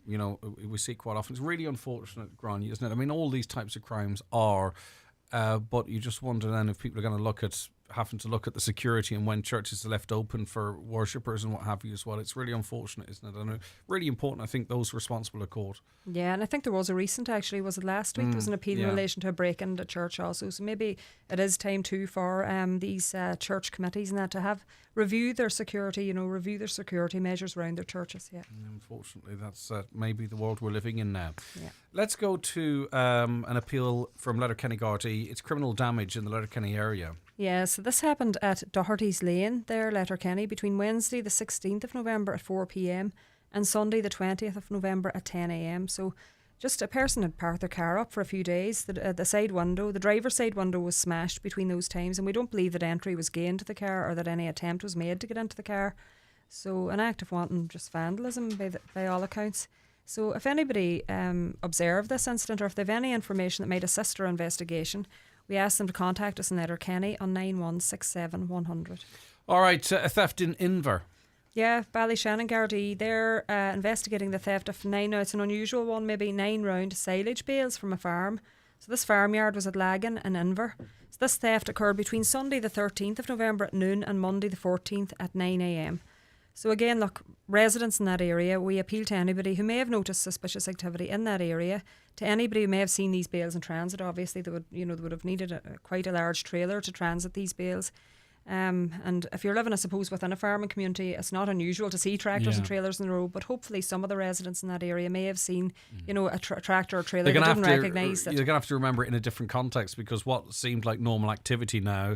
we see quite often. It's really unfortunate, Gráinne, isn't it? I mean, all these types of crimes are, but you just wonder then if people are going to having to look at the security and when churches are left open for worshippers and what have you as well. It's really unfortunate, isn't it? And really important, I think, those responsible are caught. Yeah, and I think there was a recent, actually, was it last week? There was an appeal in relation to a break-in at church also. So maybe it is time too for these church committees and that to have review their security, review their security measures around their churches. Yeah. Unfortunately, that's maybe the world we're living in now. Yeah. Let's go to an appeal from Letterkenny Gardaí. It's criminal damage in the Letterkenny area. Yeah, so this happened at Doherty's Lane there, Letterkenny, between Wednesday the 16th of November at 4 p.m. and Sunday the 20th of November at 10 a.m. So just a person had parked their car up for a few days. The side window, the driver's side window was smashed between those times, and we don't believe that entry was gained to the car or that any attempt was made to get into the car. So an act of wanton just vandalism by all accounts. So if anybody observed this incident or if they have any information that might assist our investigation, we ask them to contact us in Letterkenny on 9167 100. All right, a theft in Inver. Yeah, Ballyshannon Gardaí, they're investigating the theft of 9, now it's an unusual one, maybe 9 round silage bales from a farm. So this farmyard was at Lagan in Inver. So this theft occurred between Sunday the 13th of November at noon and Monday the 14th at 9 a.m. So again, look, residents in that area, we appeal to anybody who may have noticed suspicious activity in that area, to anybody who may have seen these bales in transit. Obviously, they would have needed quite a large trailer to transit these bales. And if you're living, I suppose, within a farming community, it's not unusual to see tractors and trailers on the road, but hopefully some of the residents in that area may have seen, a tractor or trailer they didn't recognise. You're going to have to remember it in a different context, because what seemed like normal activity now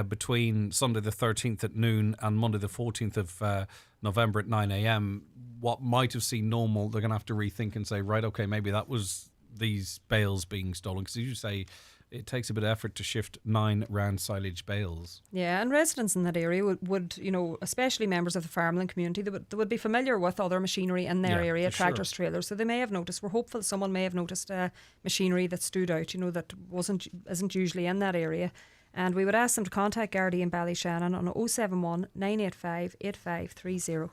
between Sunday the 13th at noon and Monday the 14th of November at 9 a.m, what might have seemed normal, they're going to have to rethink and say, right, okay, maybe that was these bales being stolen. Because as you say, it takes a bit of effort to shift 9 round silage bales. Yeah, and residents in that area would especially members of the farmland community, they would be familiar with other machinery in their area, tractors, trailers. So they may have noticed. We're hopeful someone may have noticed machinery that stood out, that isn't usually in that area. And we would ask them to contact Gardaí in Ballyshannon on 071 985 8530.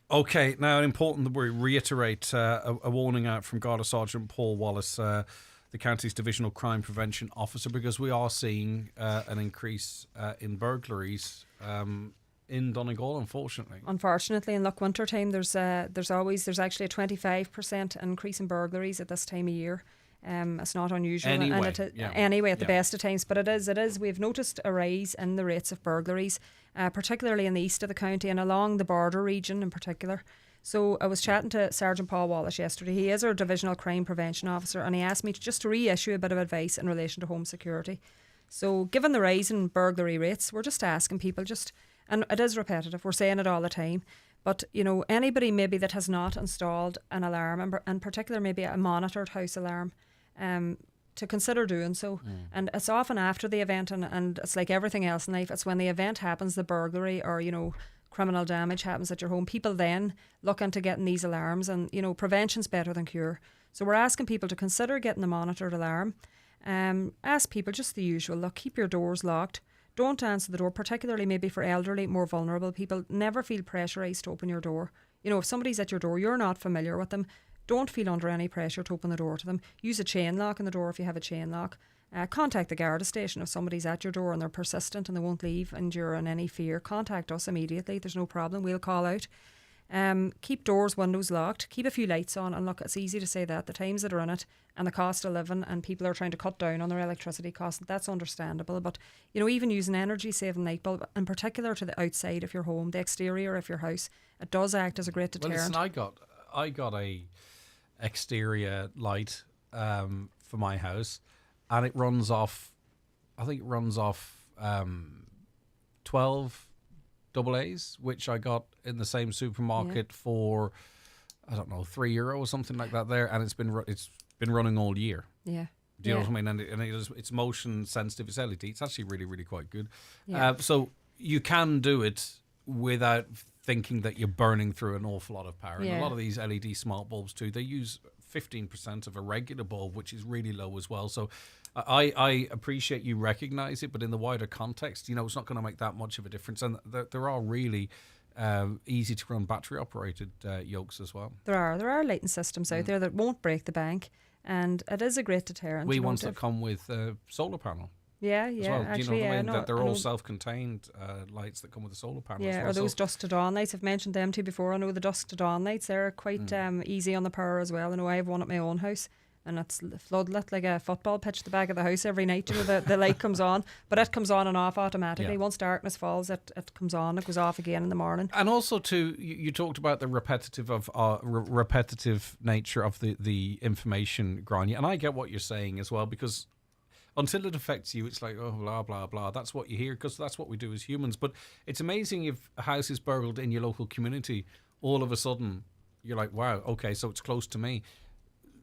Okay, now important that we reiterate a warning out from Garda Sergeant Paul Wallace, the county's Divisional Crime Prevention Officer, because we are seeing an increase in burglaries in Donegal, unfortunately. Unfortunately, in winter time, there's actually a 25% increase in burglaries at this time of year. It's not unusual anyway at the best of times, but it is. We've noticed a rise in the rates of burglaries, particularly in the east of the county and along the border region in particular. So I was chatting to Sergeant Paul Wallace yesterday. He is our Divisional Crime Prevention Officer, and he asked me to reissue a bit of advice in relation to home security. So given the rise in burglary rates, we're just asking people and it is repetitive, we're saying it all the time, but anybody maybe that has not installed an alarm, and in particular maybe a monitored house alarm, to consider doing so. And it's often after the event, and it's like everything else in life, it's when the event happens, the burglary or criminal damage happens at your home, people then look into getting these alarms, and prevention's better than cure. So we're asking people to consider getting a monitored alarm. Ask people just the usual, look, keep your doors locked, don't answer the door, particularly maybe for elderly, more vulnerable people. Never feel pressurised to open your door. If somebody's at your door, you're not familiar with them, don't feel under any pressure to open the door to them. Use a chain lock in the door if you have a chain lock. Contact the Garda station if somebody's at your door and they're persistent and they won't leave and you're in any fear. Contact us immediately. There's no problem. We'll call out. Keep doors, windows locked. Keep a few lights on. And look, it's easy to say that. The times that are in it and the cost of living, and people are trying to cut down on their electricity costs, that's understandable. But, even using energy-saving light bulb, in particular to the outside of your home, the exterior of your house, it does act as a great deterrent. Well, listen, I got a exterior light for my house, and it runs off, I think it runs off 12 AA's, which I got in the same supermarket for, I don't know, €3 or something like that there, and it's been running all year. Yeah. Do you know what I mean? And it's motion sensitive. It's LED. It's actually really, really quite good. Yeah. So you can do it without thinking that you're burning through an awful lot of power. And a lot of these LED smart bulbs too, they use 15% of a regular bulb, which is really low as well. So I appreciate you recognise it, but in the wider context, it's not going to make that much of a difference. And there are really easy to run battery operated yokes as well. There are latent systems out there that won't break the bank, and it is a great deterrent. We ones that come with solar panel. Yeah, as yeah. well. Actually, Do you know what I mean? no, that they're all self-contained lights that come with a solar panel. Yeah, as well. or those dusk to dawn lights. I've mentioned them to you before. I know the dusk to dawn lights. They're quite easy on the power as well. I know I have one at my own house, and it's floodlit like a football pitch at the back of the house every night. The light comes on, but it comes on and off automatically. Yeah. Once darkness falls, it comes on. It goes off again in the morning. And also, too, you talked about the repetitive nature of the information, Grania, and I get what you're saying as well, because until it affects you, it's like, oh, blah, blah, blah. That's what you hear, because that's what we do as humans. But it's amazing if a house is burgled in your local community, all of a sudden, you're like, wow, okay, so it's close to me.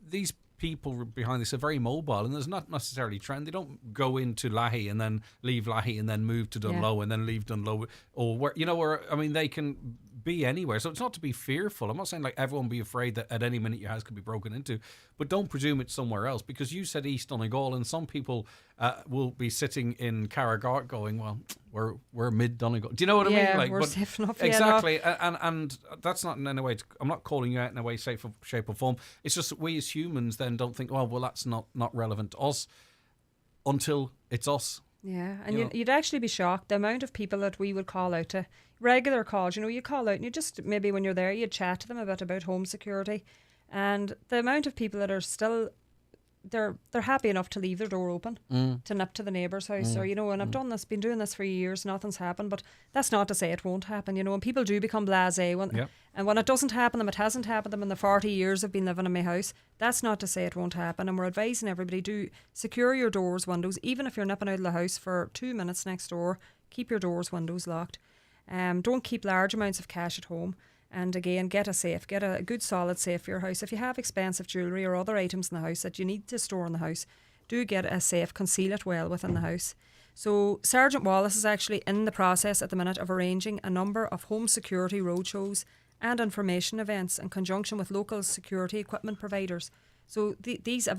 These people behind this are very mobile, and there's not necessarily trend. They don't go into Lahey and then leave Lahey and then move to Dunlow and then leave Dunlow, or where they can be anywhere. So it's not to be fearful. I'm not saying like everyone be afraid that at any minute your house could be broken into, but don't presume it's somewhere else, because you said East Donegal, and some people will be sitting in Carragart going, well, we're mid Donegal. Do you know what I mean? Like, we're safe enough. Exactly, and that's not in any way. I'm not calling you out in a way, shape or form. It's just that we as humans then don't think, well, that's not relevant to us until it's us. Yeah, and you'd actually be shocked the amount of people that we would call out to. Regular calls, you call out and you just, maybe when you're there, you chat to them about home security, and the amount of people that are still, they're happy enough to leave their door open to nip to the neighbour's house, or and I've been doing this for years, nothing's happened, but that's not to say it won't happen. And people do become blasé and when it doesn't happen them, it hasn't happened them in the 40 years I've been living in my house. That's not to say it won't happen, and we're advising everybody to secure your doors, windows. Even if you're nipping out of the house for 2 minutes next door, keep your doors, windows locked. Don't keep large amounts of cash at home. And again, get a safe, get a good solid safe for your house. If you have expensive jewellery or other items in the house that you need to store in the house, do get a safe, conceal it well within the house. So Sergeant Wallace is actually in the process at the minute of arranging a number of home security roadshows and information events in conjunction with local security equipment providers. So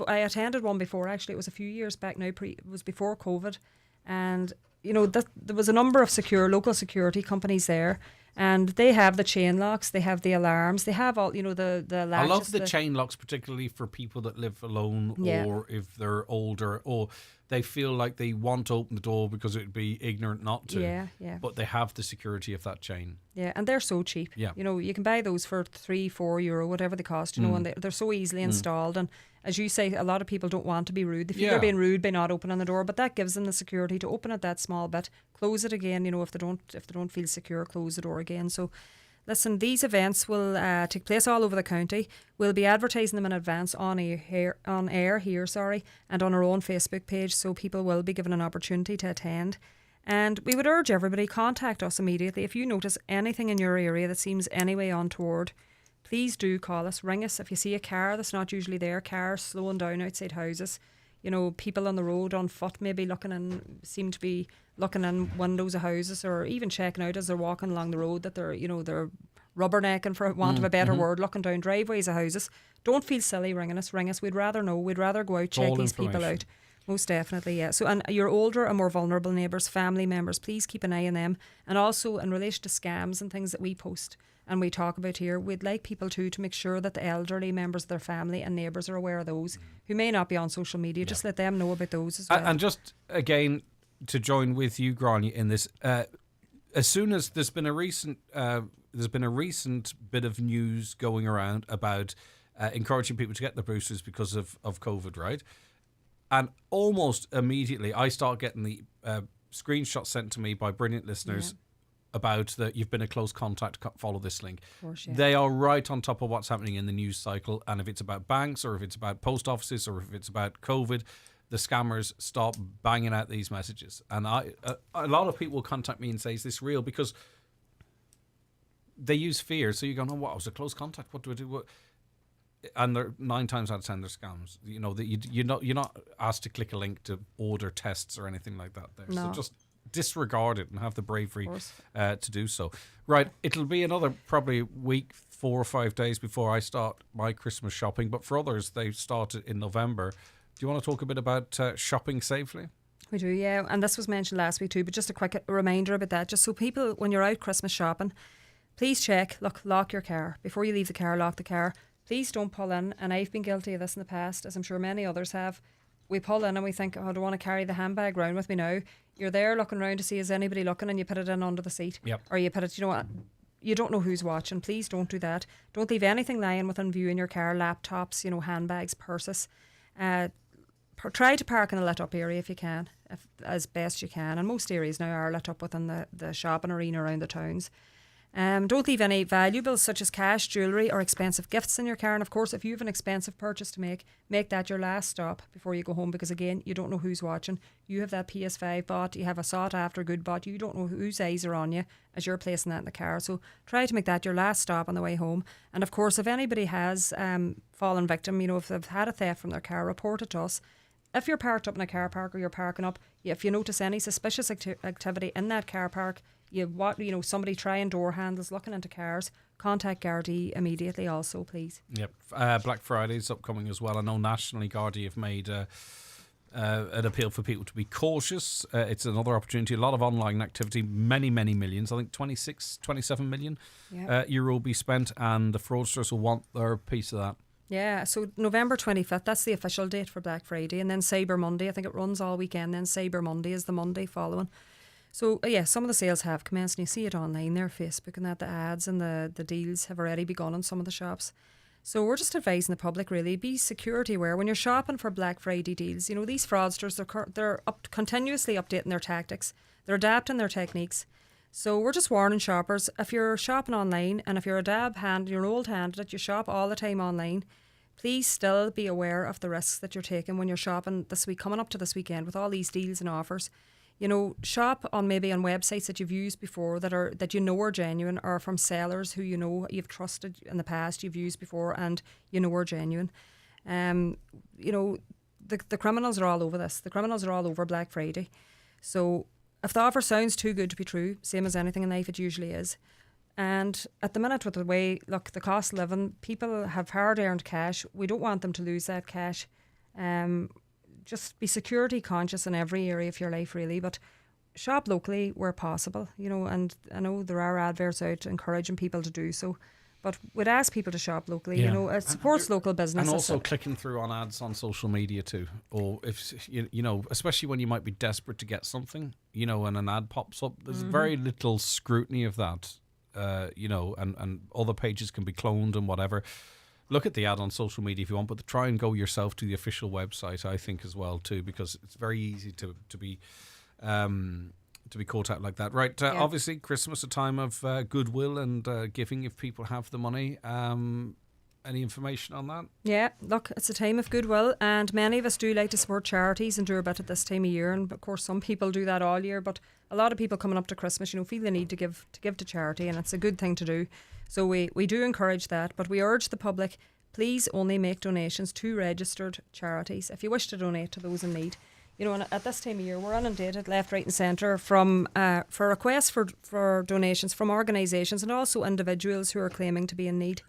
I attended one before, actually. It was a few years back now, it was before COVID, and there was a number of local security companies there, and they have the chain locks, they have the alarms, they have all, the latches. I love the chain locks, particularly for people that live alone, or if they're older, or they feel like they want to open the door because it would be ignorant not to. Yeah. But they have the security of that chain. Yeah, and they're so cheap. Yeah. You can buy those for €3-4, whatever they cost, and they're so easily installed. And as you say, a lot of people don't want to be rude. They feel they're being rude by not opening the door, but that gives them the security to open it that small bit, close it again, if they don't feel secure, close the door again. So listen, these events will take place all over the county. We'll be advertising them in advance on air here, and on our own Facebook page, so people will be given an opportunity to attend. And we would urge everybody, contact us immediately. If you notice anything in your area that seems any way untoward, please do call us, ring us. If you see a car that's not usually there, cars slowing down outside houses, people on the road on foot maybe seem to be looking in windows of houses, or even checking out as they're walking along the road that they're rubbernecking, for want of a better word, looking down driveways of houses. Don't feel silly ringing us. We'd rather know. We'd rather go out, check these people out. Most definitely, yeah. So, and your older and more vulnerable neighbours, family members, please keep an eye on them. And also in relation to scams and things that we post and we talk about here, we'd like people to make sure that the elderly members of their family and neighbours are aware of those who may not be on social media. Just let them know about those as well. And just again, to join with you, Grania, in this, as soon as there's been a recent bit of news going around about encouraging people to get the boosters because of COVID, right? And almost immediately, I start getting the screenshots sent to me by brilliant listeners about that you've been a close contact, follow this link. Of course, yeah. They are right on top of what's happening in the news cycle. And if it's about banks, or if it's about post offices, or if it's about COVID, the scammers stop banging out these messages. And a lot of people contact me and say, is this real? Because they use fear. So you go, no, what? I was a close contact. What do I do? What? And they're 9 times out of 10 they're scams. You know, that you're not asked to click a link to order tests or anything like that there. No. So just disregard it and have the bravery to do so. Right, it'll be another probably week, 4 or 5 days before I start my Christmas shopping. But for others, they started in November. Do you want to talk a bit about shopping safely? We do, yeah. And this was mentioned last week too, but just a quick reminder about that. Just so people, when you're out Christmas shopping, please check, lock your car. Before you leave the car, lock the car. Please don't pull in, and I've been guilty of this in the past, as I'm sure many others have. We pull in and we think, oh, I don't want to carry the handbag around with me now. You're there looking around to see is anybody looking, and you put it in under the seat. Yep. Or you put it, you know what, you don't know who's watching. Please don't do that. Don't leave anything lying within view in your car, laptops, handbags, purses. Try to park in a lit up area if you can, as best you can. And most areas now are lit up within the shopping arena around the towns. Don't leave any valuables such as cash, jewellery or expensive gifts in your car. And of course, if you have an expensive purchase to make that your last stop before you go home, because again, you don't know who's watching. You have that PS5 bot, you have a sought after good bot, you don't know whose eyes are on you as you're placing that in the car. So try to make that your last stop on the way home. And of course, if anybody has fallen victim, if they've had a theft from their car, report it to us. If you're parked up in a car park or you're parking up, if you notice any suspicious activity in that car park, somebody trying door handles, looking into cars, contact Gardaí immediately also, please. Yep. Black Friday's upcoming as well. I know nationally Gardaí have made an appeal for people to be cautious. It's another opportunity. A lot of online activity, many, many millions. I think 27 million euro will be spent, and the fraudsters will want their piece of that. Yeah, so November 25th, that's the official date for Black Friday. And then Cyber Monday, I think it runs all weekend. Then Cyber Monday is the Monday following. So, some of the sales have commenced, and you see it online there, Facebook, and that the ads and the deals have already begun in some of the shops. So we're just advising the public, really, be security aware. When you're shopping for Black Friday deals, these fraudsters, they're continuously updating their tactics. They're adapting their techniques. So we're just warning shoppers, if you're shopping online and if you're you're an old hand that you shop all the time online, please still be aware of the risks that you're taking when you're shopping this week, coming up to this weekend with all these deals and offers. Shop on websites that you've used before that are genuine, or from sellers who you've trusted in the past, you've used before and are genuine. The criminals are all over this. The criminals are all over Black Friday. So if the offer sounds too good to be true, same as anything in life, it usually is. And at the minute, with the way, the cost of living, people have hard-earned cash. We don't want them to lose that cash. Just be security conscious in every area of your life, really, but shop locally where possible, and I know there are adverts out encouraging people to do so, but we'd ask people to shop locally. It supports local businesses. And also clicking through on ads on social media too, or if especially when you might be desperate to get something, and an ad pops up, there's very little scrutiny of that, and other pages can be cloned and whatever. Look at the ad on social media if you want, but try and go yourself to the official website, I think, as well too, because it's very easy to be caught out like that. Right, obviously Christmas, a time of goodwill and giving if people have the money. Any information on that? Yeah, look, it's a time of goodwill, and many of us do like to support charities and do a bit at this time of year, and of course some people do that all year, but a lot of people coming up to Christmas, feel the need to give to charity, and it's a good thing to do. So we do encourage that, but we urge the public, please only make donations to registered charities if you wish to donate to those in need. And at this time of year, we're inundated left, right and centre for requests for donations from organisations and also individuals who are claiming to be in need.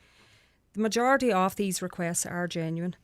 The majority of these requests are genuine,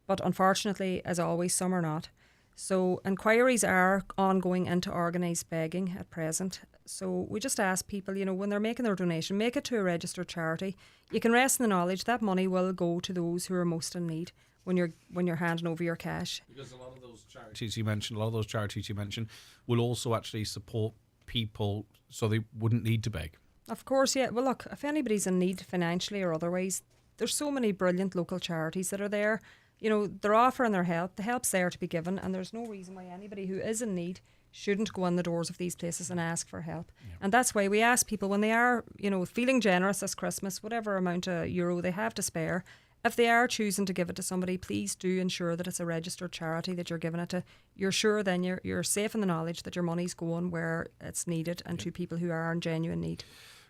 but unfortunately, as always, some are not. So inquiries are ongoing into organised begging at present. So we just ask people, when they're making their donation, make it to a registered charity. You can rest in the knowledge that money will go to those who are most in need when you're handing over your cash. Because a lot of those charities you mentioned will also actually support people so they wouldn't need to beg. Of course, yeah. Well, look, if anybody's in need financially or otherwise, there's so many brilliant local charities that are there. They're offering their help. The help's there to be given, and there's no reason why anybody who is in need shouldn't go in the doors of these places and ask for help. Yeah. And that's why we ask people when they are, feeling generous this Christmas, whatever amount of euro they have to spare, if they are choosing to give it to somebody, please do ensure that it's a registered charity that you're giving it to. You're sure then you're safe in the knowledge that your money's going where it's needed and to people who are in genuine need.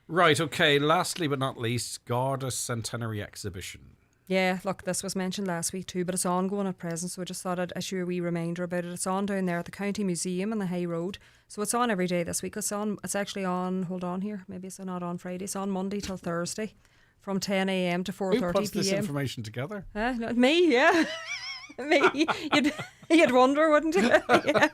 Right, okay, lastly but not least, Garda Centenary Exhibition. Yeah, look, this was mentioned last week too, but it's ongoing at present, so I just thought I'd issue a wee reminder about it. It's on down there at the County Museum on the Hay Road. So it's on every day this week. It's actually on, hold on here, maybe it's not on Friday. It's on Monday till Thursday from 10 a.m. to 4:30 p.m. Who puts this information together? Me, yeah. Me. You'd wonder, wouldn't you? Yeah.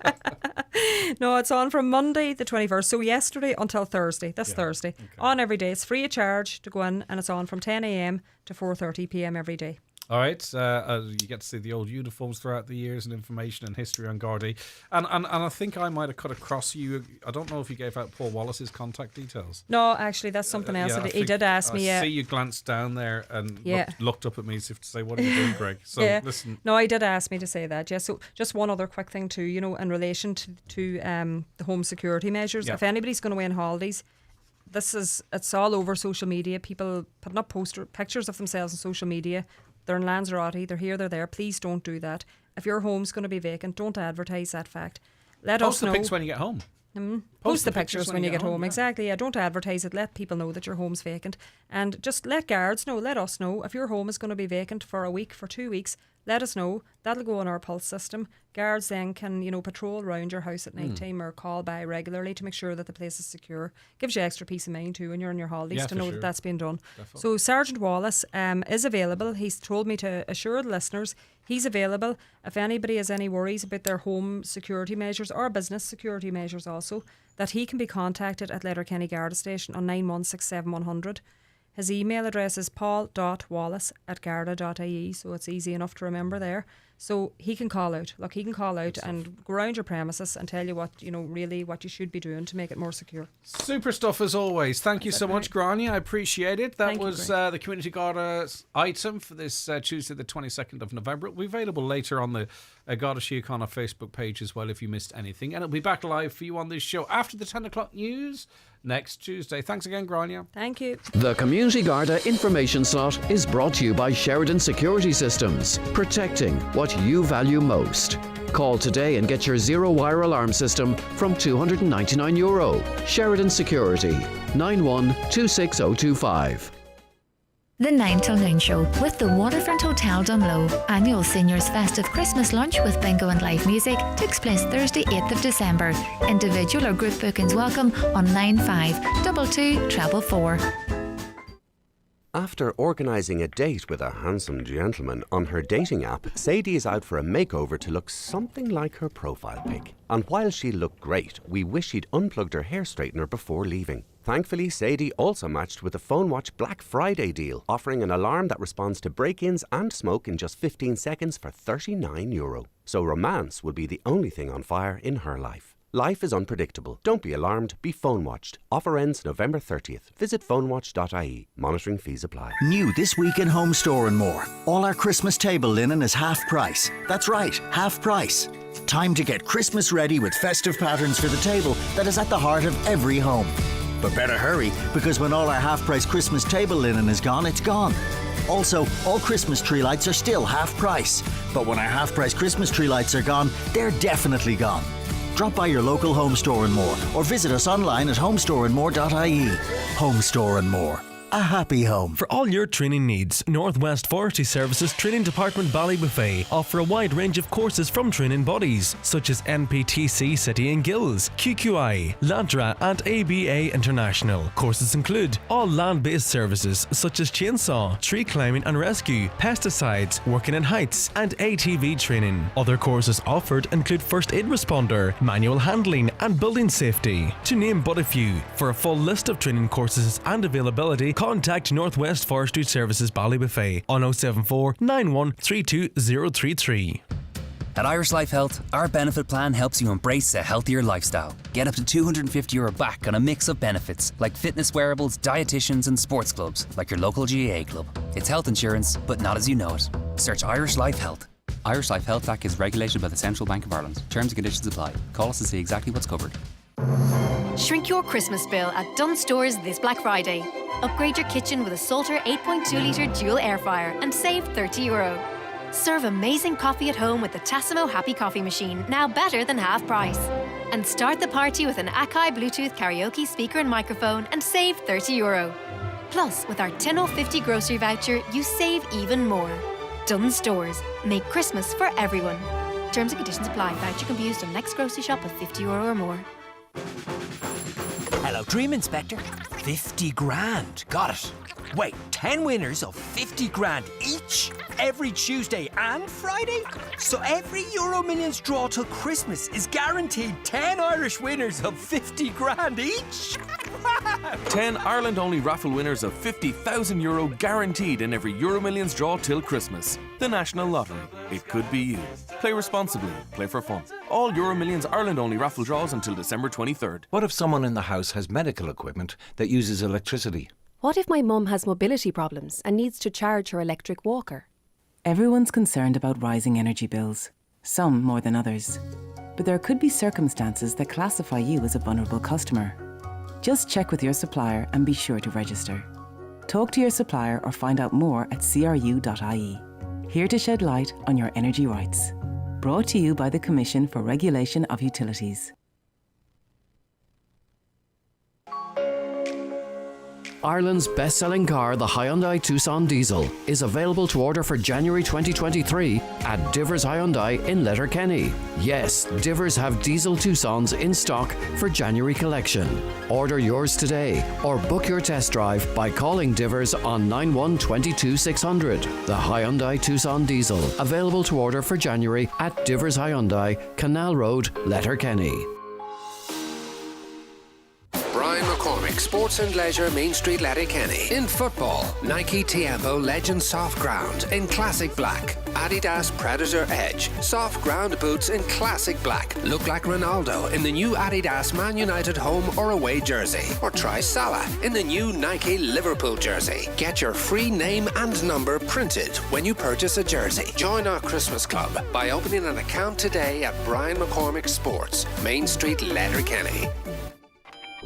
No, it's on from Monday the 21st, so yesterday until Thursday. Thursday. Okay. On every day. It's free of charge to go in, and it's on from 10 a.m. to 4:30 p.m. every day. All right, you get to see the old uniforms throughout the years and information and history on Gardaí. And I think I might have cut across you. I don't know if you gave out Paul Wallace's contact details. No, actually, that's something else. He did ask me. I see you glanced down there and looked up at me as if to say, what are you doing, Greg? So listen. No, he did ask me to say that, yes. So just one other quick thing too, in relation to the home security measures. If anybody's going away on holidays, it's all over social media. People putting up pictures of themselves on social media. They're in Lanzarote, they're here, they're there. Please don't do that. If your home's going to be vacant, don't advertise that fact. Let us know. Post the pics when you get home. Post the pictures when you get home. Exactly. Yeah, don't advertise it. Let people know that your home's vacant. And just let guards know, let us know. If your home is going to be vacant for a week, for 2 weeks, let us know. That'll go on our pulse system. Guards then can, patrol around your house at night time or call by regularly to make sure that the place is secure. Gives you extra peace of mind too when you're on your holidays to know that that's been done. Definitely. So Sergeant Wallace is available. He's told me to assure the listeners he's available. If anybody has any worries about their home security measures or business security measures also, that he can be contacted at Letterkenny Garda Station on 9167100. His email address is paul.wallace@garda.ie, so it's easy enough to remember there. So he can call out. Look, he can call out and go around your premises and tell you what, really what you should be doing to make it more secure. Super stuff as always. Thank you so much, Grania. I appreciate it. That was the Community Garda item for this Tuesday, the 22nd of November. It'll be available later on the Garda Síochána Facebook page as well if you missed anything. And it'll be back live for you on this show after the 10 o'clock news next Tuesday. Thanks again, Grania. Thank you. The Community Garda information slot is brought to you by Sheridan Security Systems, protecting what you value most. Call today and get your zero-wire alarm system from €299. Sheridan Security, 91-26025. The 9 till noon show with the Waterfront Hotel Dunlow. Annual Seniors Festive Christmas Lunch with bingo and live music takes place Thursday 8th of December. Individual or group bookings welcome on 952244. After organising a date with a handsome gentleman on her dating app, Sadie is out for a makeover to look something like her profile pic. And while she looked great, we wish she'd unplugged her hair straightener before leaving. Thankfully, Sadie also matched with a PhoneWatch Black Friday deal, offering an alarm that responds to break-ins and smoke in just 15 seconds for €39. So romance will be the only thing on fire in her life. Life is unpredictable. Don't be alarmed, be phone watched. Offer ends November 30th. Visit phonewatch.ie. Monitoring fees apply. New this week in Home Store and More. All our Christmas table linen is half price. That's right, half price. Time to get Christmas ready with festive patterns for the table that is at the heart of every home. But better hurry, because when all our half-price Christmas table linen is gone, it's gone. Also, all Christmas tree lights are still half price. But when our half-price Christmas tree lights are gone, they're definitely gone. Drop by your local Home Store and More, or visit us online at homestoreandmore.ie. Home Store and More. A happy home. For all your training needs, Northwest Forestry Services Training Department Ballybuffet offer a wide range of courses from training bodies such as NPTC City and Guilds, QQI, LADRA and ABA International. Courses include all land-based services such as chainsaw, tree climbing and rescue, pesticides, working in heights and ATV training. Other courses offered include first aid responder, manual handling and building safety, to name but a few. For a full list of training courses and availability, contact Northwest Forestry Services Ballybuffet on 074 9132033. At Irish Life Health, our benefit plan helps you embrace a healthier lifestyle. Get up to €250 back on a mix of benefits like fitness wearables, dietitians and sports clubs like your local GAA club. It's health insurance, but not as you know it. Search Irish Life Health. Irish Life Health Act is regulated by the Central Bank of Ireland. Terms and conditions apply. Call us to see exactly what's covered. Shrink your Christmas bill at Dunnes Stores this Black Friday. Upgrade your kitchen with a Salter 8.2 litre dual air fryer and save €30. Serve amazing coffee at home with the Tassimo Happy Coffee Machine, now better than half price. And start the party with an Akai Bluetooth karaoke speaker and microphone and save €30. Plus, with our Tin050 grocery voucher, you save even more. Dunnes Stores. Make Christmas for everyone. Terms and conditions apply. Voucher can be used on next grocery shop of €50 or more. Hello, Dream Inspector. 50 grand. Got it. Wait, 10 winners of 50 grand each? Every Tuesday and Friday? So every Euro Millions draw till Christmas is guaranteed 10 Irish winners of 50 grand each? 10 Ireland-only raffle winners of €50,000 guaranteed in every Euro Millions draw till Christmas. The National Lottery. It could be you. Play responsibly. Play for fun. All Euro Millions Ireland-only raffle draws until December 23rd. What if someone in the house has medical equipment that uses electricity? What if my mum has mobility problems and needs to charge her electric walker? Everyone's concerned about rising energy bills, some more than others. But there could be circumstances that classify you as a vulnerable customer. Just check with your supplier and be sure to register. Talk to your supplier or find out more at cru.ie. Here to shed light on your energy rights. Brought to you by the Commission for Regulation of Utilities. Ireland's best-selling car, the Hyundai Tucson Diesel, is available to order for January 2023 at Divers Hyundai in Letterkenny. Yes, Divers have diesel Tucsons in stock for January collection. Order yours today or book your test drive by calling Divers on 9122 600. The Hyundai Tucson Diesel, available to order for January at Divers Hyundai, Canal Road, Letterkenny. Brian McCormick, Sports and Leisure, Main Street, Letterkenny. In football, Nike Tiempo Legend Soft Ground in classic black. Adidas Predator Edge, soft ground boots in classic black. Look like Ronaldo in the new Adidas Man United home or away jersey. Or try Salah in the new Nike Liverpool jersey. Get your free name and number printed when you purchase a jersey. Join our Christmas club by opening an account today at Brian McCormick Sports, Main Street, Letterkenny.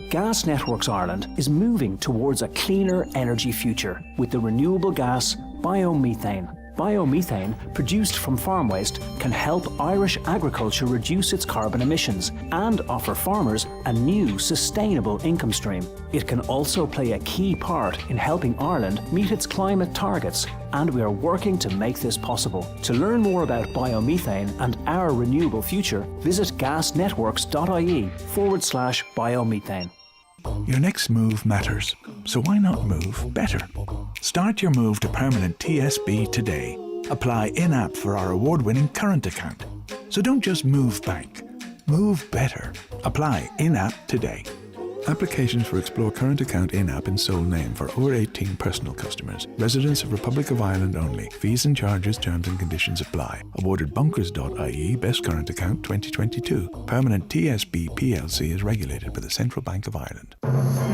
Gas Networks Ireland is moving towards a cleaner energy future with the renewable gas biomethane. Biomethane, produced from farm waste, can help Irish agriculture reduce its carbon emissions and offer farmers a new, sustainable income stream. It can also play a key part in helping Ireland meet its climate targets, and we are working to make this possible. To learn more about biomethane and our renewable future, visit gasnetworks.ie/biomethane. Your next move matters, so why not move better? Start your move to permanent TSB today. Apply in-app for our award-winning current account. So don't just move bank, move better. Apply in-app today. Applications for Explore Current Account in-app in sole name for over 18 personal customers. Residents of Republic of Ireland only. Fees and charges, terms and conditions apply. Awarded Bunkers.ie Best Current Account 2022. Permanent TSB PLC is regulated by the Central Bank of Ireland.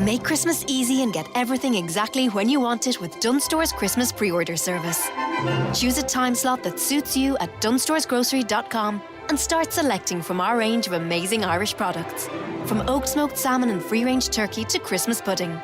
Make Christmas easy and get everything exactly when you want it with Dunnes Stores Christmas pre-order service. Choose a time slot that suits you at dunstoresgrocery.com and start selecting from our range of amazing Irish products. From oak-smoked salmon and free-range turkey to Christmas pudding.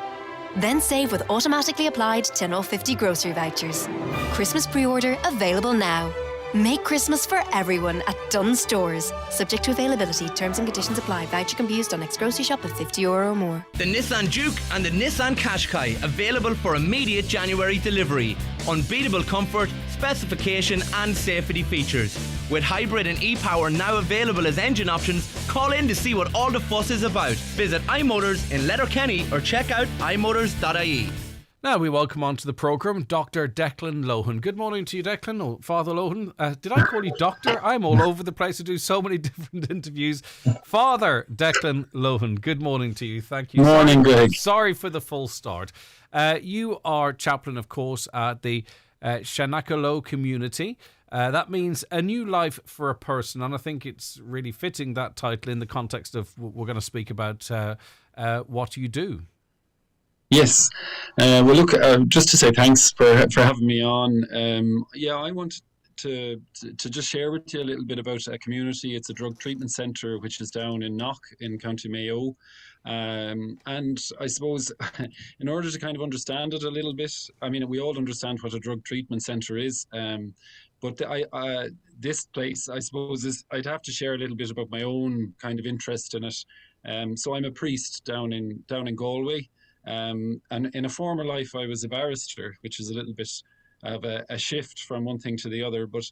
Then save with automatically applied Tin050 grocery vouchers. Christmas pre-order available now. Make Christmas for everyone at Dunnes Stores. Subject to availability, terms and conditions apply. Voucher can be used on next grocery shop of €50 or more. The Nissan Juke and the Nissan Qashqai available for immediate January delivery. Unbeatable comfort, specification and safety features. With hybrid and e-power now available as engine options, call in to see what all the fuss is about. Visit iMotors in Letterkenny or check out imotors.ie. Now we welcome onto the programme Dr. Declan Lohan. Good morning to you, Declan. Oh, Father Lohan. Did I call you doctor? I'm all over the place. I do so many different interviews. Father Declan Lohan, good morning to you. Thank you. Morning, Greg. Sorry for the full start. You are chaplain, of course, at the Shanakalo community. That means a new life for a person, and I think it's really fitting, that title, in the context of we're going to speak about what you do. Yes. Well, look, just to say thanks for having me on. I wanted to just share with you a little bit about a community. It's a drug treatment centre which is down in Knock in County Mayo. And I suppose in order to kind of understand it a little bit, I mean, we all understand what a drug treatment centre is. But this place, I suppose, I'd have to share a little bit about my own kind of interest in it. So I'm a priest down in Galway. And in a former life, I was a barrister, which is a little bit of a shift from one thing to the other, but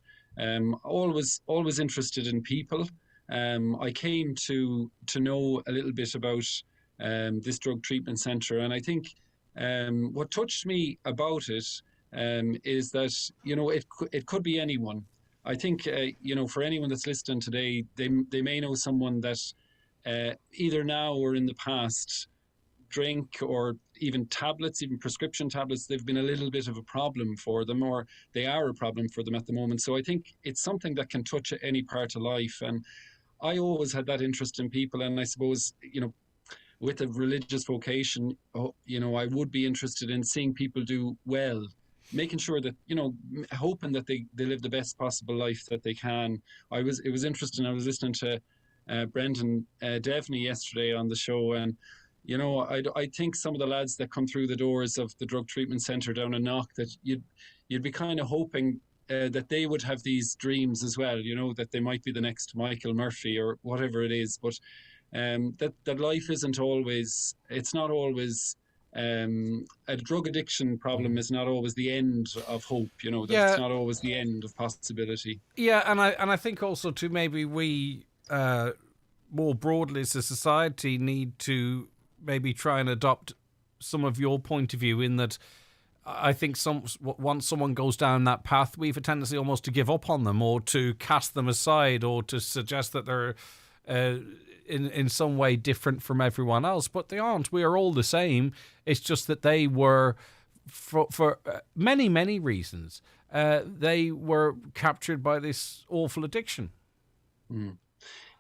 always interested in people. I came to know a little bit about this drug treatment centre, and I think what touched me about it is that, you know, it could be anyone. I think, you know, for anyone that's listening today, they may know someone that either now or in the past drink, or even tablets, even prescription tablets, they've been a little bit of a problem for them, or they are a problem for them at the moment. So I think it's something that can touch any part of life. And I always had that interest in people. And I suppose, you know, with a religious vocation, you know, I would be interested in seeing people do well, making sure that, you know, hoping that they live the best possible life that they can. It was interesting. I was listening to Brendan Devney yesterday on the show, and you know, I think some of the lads that come through the doors of the drug treatment centre down in Knock, that you'd be kind of hoping that they would have these dreams as well, you know, that they might be the next Michael Murphy or whatever it is. But that life isn't always, it's not always, a drug addiction problem is not always the end of hope, you know, that it's not always the end of possibility. Yeah, and I think also too, maybe we more broadly as a society need to maybe try and adopt some of your point of view, in that I think once someone goes down that path, we have a tendency almost to give up on them, or to cast them aside, or to suggest that they're in some way different from everyone else. But they aren't. We are all the same. It's just that they were, for many, many reasons, they were captured by this awful addiction. Mm.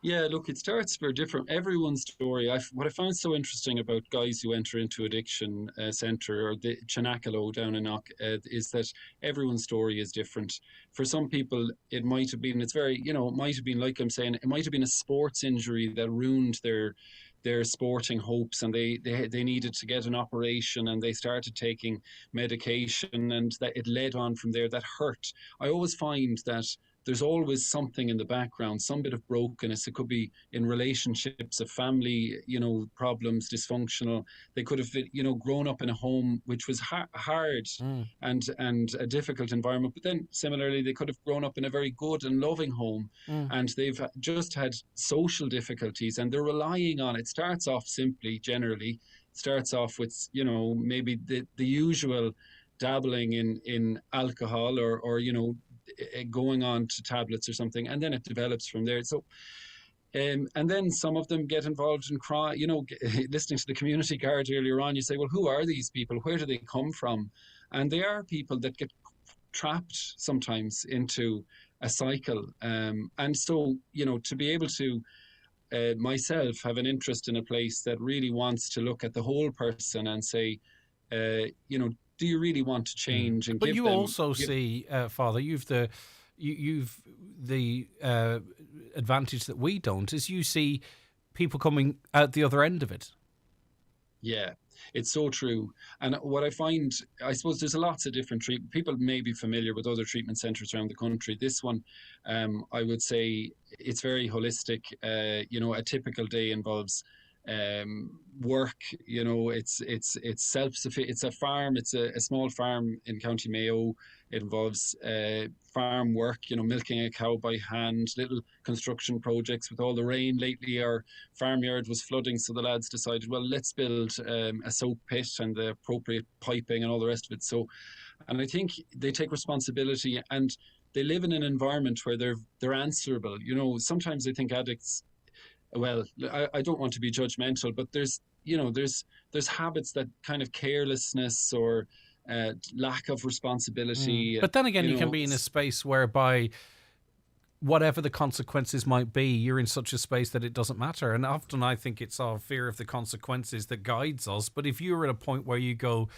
Yeah, look, it starts for different. Everyone's story. What I found so interesting about guys who enter into addiction centre, or the Chinakalo down in Knock, is that everyone's story is different. For some people, it might have been. It's very, you know, it might have been, like I'm saying, it might have been a sports injury that ruined their sporting hopes, and they needed to get an operation, and they started taking medication, and that it led on from there. That hurt. I always find that there's always something in the background, some bit of brokenness. It could be in relationships, a family, you know, problems, dysfunctional. They could have, you know, grown up in a home which was hard and a difficult environment. But then similarly, they could have grown up in a very good and loving home, and they've just had social difficulties, and they're relying on it. Starts off simply, generally, starts off with, you know, maybe the usual dabbling in alcohol, or you know, going on to tablets or something, and then it develops from there. So and then some of them get involved in crime. You know, listening to the community guard earlier on, you say, well, who are these people? Where do they come from? And they are people that get trapped sometimes into a cycle. And so, you know, to be able to myself have an interest in a place that really wants to look at the whole person and say, you know, do you really want to change? And but give you them, also see, Father, you've the advantage that we don't, is you see people coming out the other end of it. Yeah, it's so true. And what I find, I suppose there's lots of different treatment. People may be familiar with other treatment centres around the country. This one, I would say it's very holistic. You know, a typical day involves work. You know, it's self-sufficient. It's a farm. It's a small farm in County Mayo. It involves farm work, you know, milking a cow by hand, little construction projects. With all the rain lately, our farmyard was flooding, so the lads decided, well, let's build a soak pit and the appropriate piping and all the rest of it. So, and I think they take responsibility, and they live in an environment where they're answerable. You know, sometimes I think addicts, well, I don't want to be judgmental, but there's habits that kind of carelessness or lack of responsibility. But then again, you can be in a space whereby whatever the consequences might be, you're in such a space that it doesn't matter. And often I think it's our fear of the consequences that guides us. But if you're at a point where you go,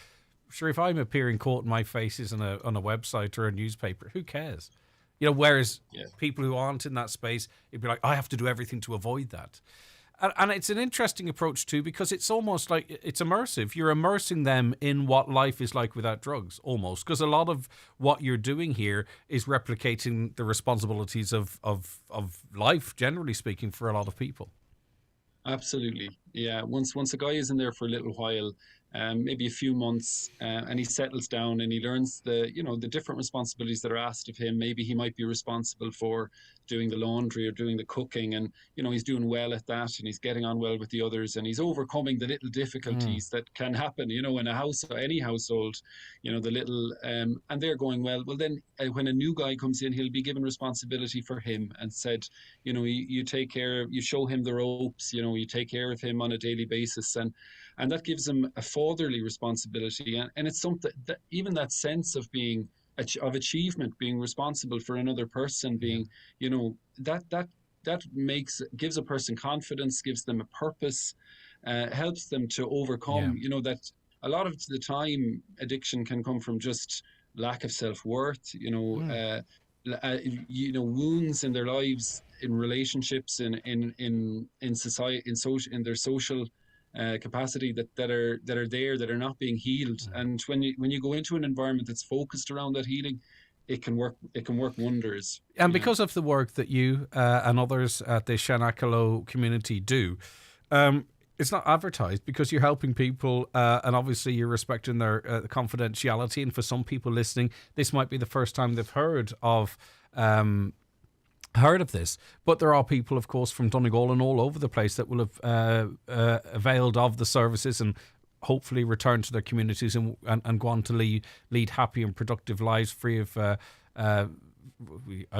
sure, if I'm appearing caught in my face is on a website or a newspaper, who cares? You know, whereas Yeah. people who aren't in that space, it'd be like, I have to do everything to avoid that. And it's an interesting approach too, because it's almost like it's immersive. You're immersing them in what life is like without drugs, almost. Because a lot of what you're doing here is replicating the responsibilities of life, generally speaking, for a lot of people. Absolutely, yeah. Once a guy is in there for a little while, maybe a few months, and he settles down and he learns the different responsibilities that are asked of him. Maybe he might be responsible for doing the laundry or doing the cooking, and he's doing well at that, and he's getting on well with the others, and he's overcoming the little difficulties that can happen, in a house, any household, the little, and they're going well. Well, then when a new guy comes in, he'll be given responsibility for him and said, you take care, you show him the ropes, you take care of him on a daily basis, and that gives him a fatherly responsibility, and it's something that even that sense of being of achievement, being responsible for another person, being that gives a person confidence, gives them a purpose, helps them to overcome. That a lot of the time addiction can come from just lack of self-worth. Wounds in their lives, in relationships, in society, in their social capacity that are there, that are not being healed. And when you go into an environment that's focused around that healing, it can work wonders. And because of the work that you and others at the Shanakalo community do, it's not advertised because you're helping people, and obviously you're respecting their confidentiality. And for some people listening, this might be the first time they've heard of this, but there are people, of course, from Donegal and all over the place that will have availed of the services and hopefully return to their communities and go on to lead happy and productive lives, free of are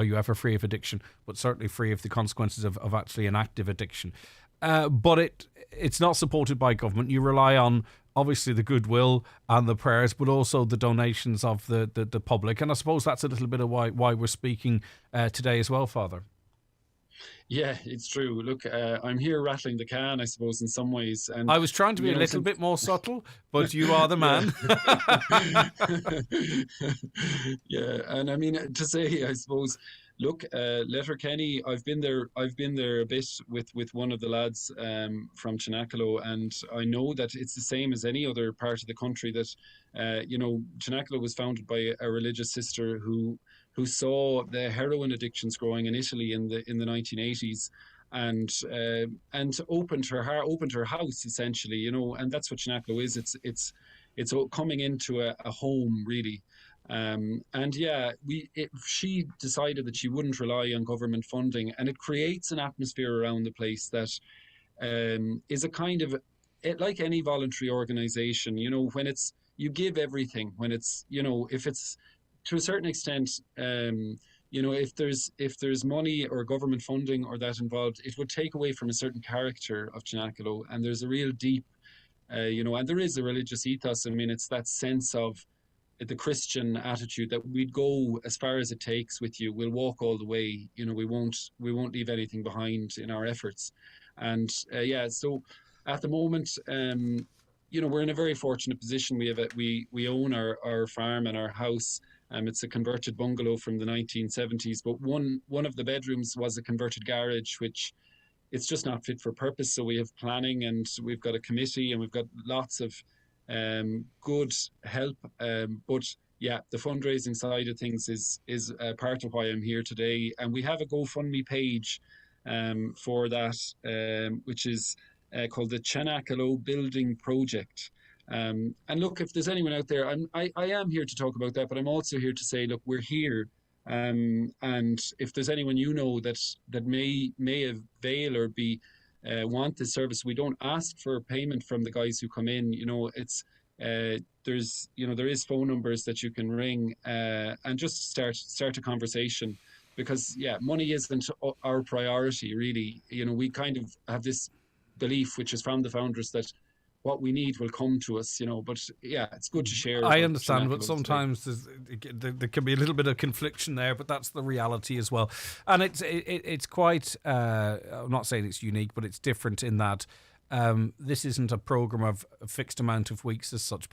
you ever free of addiction, but certainly free of the consequences of actually an active addiction. But it's not supported by government. You rely on obviously the goodwill and the prayers, but also the donations of the public. And I suppose that's a little bit of why we're speaking today as well, Father. Yeah, it's true. Look, I'm here rattling the can, I suppose, in some ways. And I was trying to be a little bit more subtle, but you are the man. Yeah, and I mean, to say, I suppose, look, Letterkenny, I've been there a bit with one of the lads from Chinakalo, and I know that it's the same as any other part of the country, that Chinakalo was founded by a religious sister who saw the heroin addictions growing in Italy in the 1980s, and opened her house essentially, and that's what Chinakalo is. It's coming into a home, really. And yeah, she decided that she wouldn't rely on government funding, and it creates an atmosphere around the place that is a kind of, like any voluntary organization, when it's, you give everything, when it's, if it's to a certain extent, if there's money or government funding or that involved, it would take away from a certain character of Chinakalo, and there's a real deep, and there is a religious ethos. I mean, it's that sense of the Christian attitude that we'd go as far as it takes with you. We'll walk all the way. We won't leave anything behind in our efforts. And so at the moment, we're in a very fortunate position. We own our farm and our house. It's a converted bungalow from the 1970s, but one of the bedrooms was a converted garage, which it's just not fit for purpose. So we have planning, and we've got a committee, and we've got lots of good help, but yeah, the fundraising side of things is part of why I'm here today. And we have a GoFundMe page for that, which is called the Chinakalo Building Project. And look, if there's anyone out there, I am here to talk about that, but I'm also here to say, look, we're here. And if there's anyone that may avail or be want this service, we don't ask for payment from the guys who come in. It's there is phone numbers that you can ring and just start a conversation, because money isn't our priority, really. We kind of have this belief, which is from the founders, that what we need will come to us, but it's good to share. I understand, but sometimes there can be a little bit of confliction there, but that's the reality as well. And it's quite, I'm not saying it's unique, but it's different in that this isn't a program of a fixed amount of weeks as such.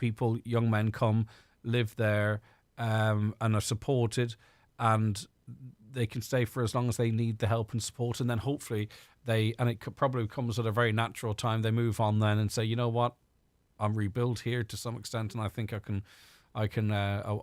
Young men come, live there, and are supported, and they can stay for as long as they need the help and support, and then hopefully probably comes at a very natural time, they move on then and say, you know what, I'm rebuilt here to some extent, and I think I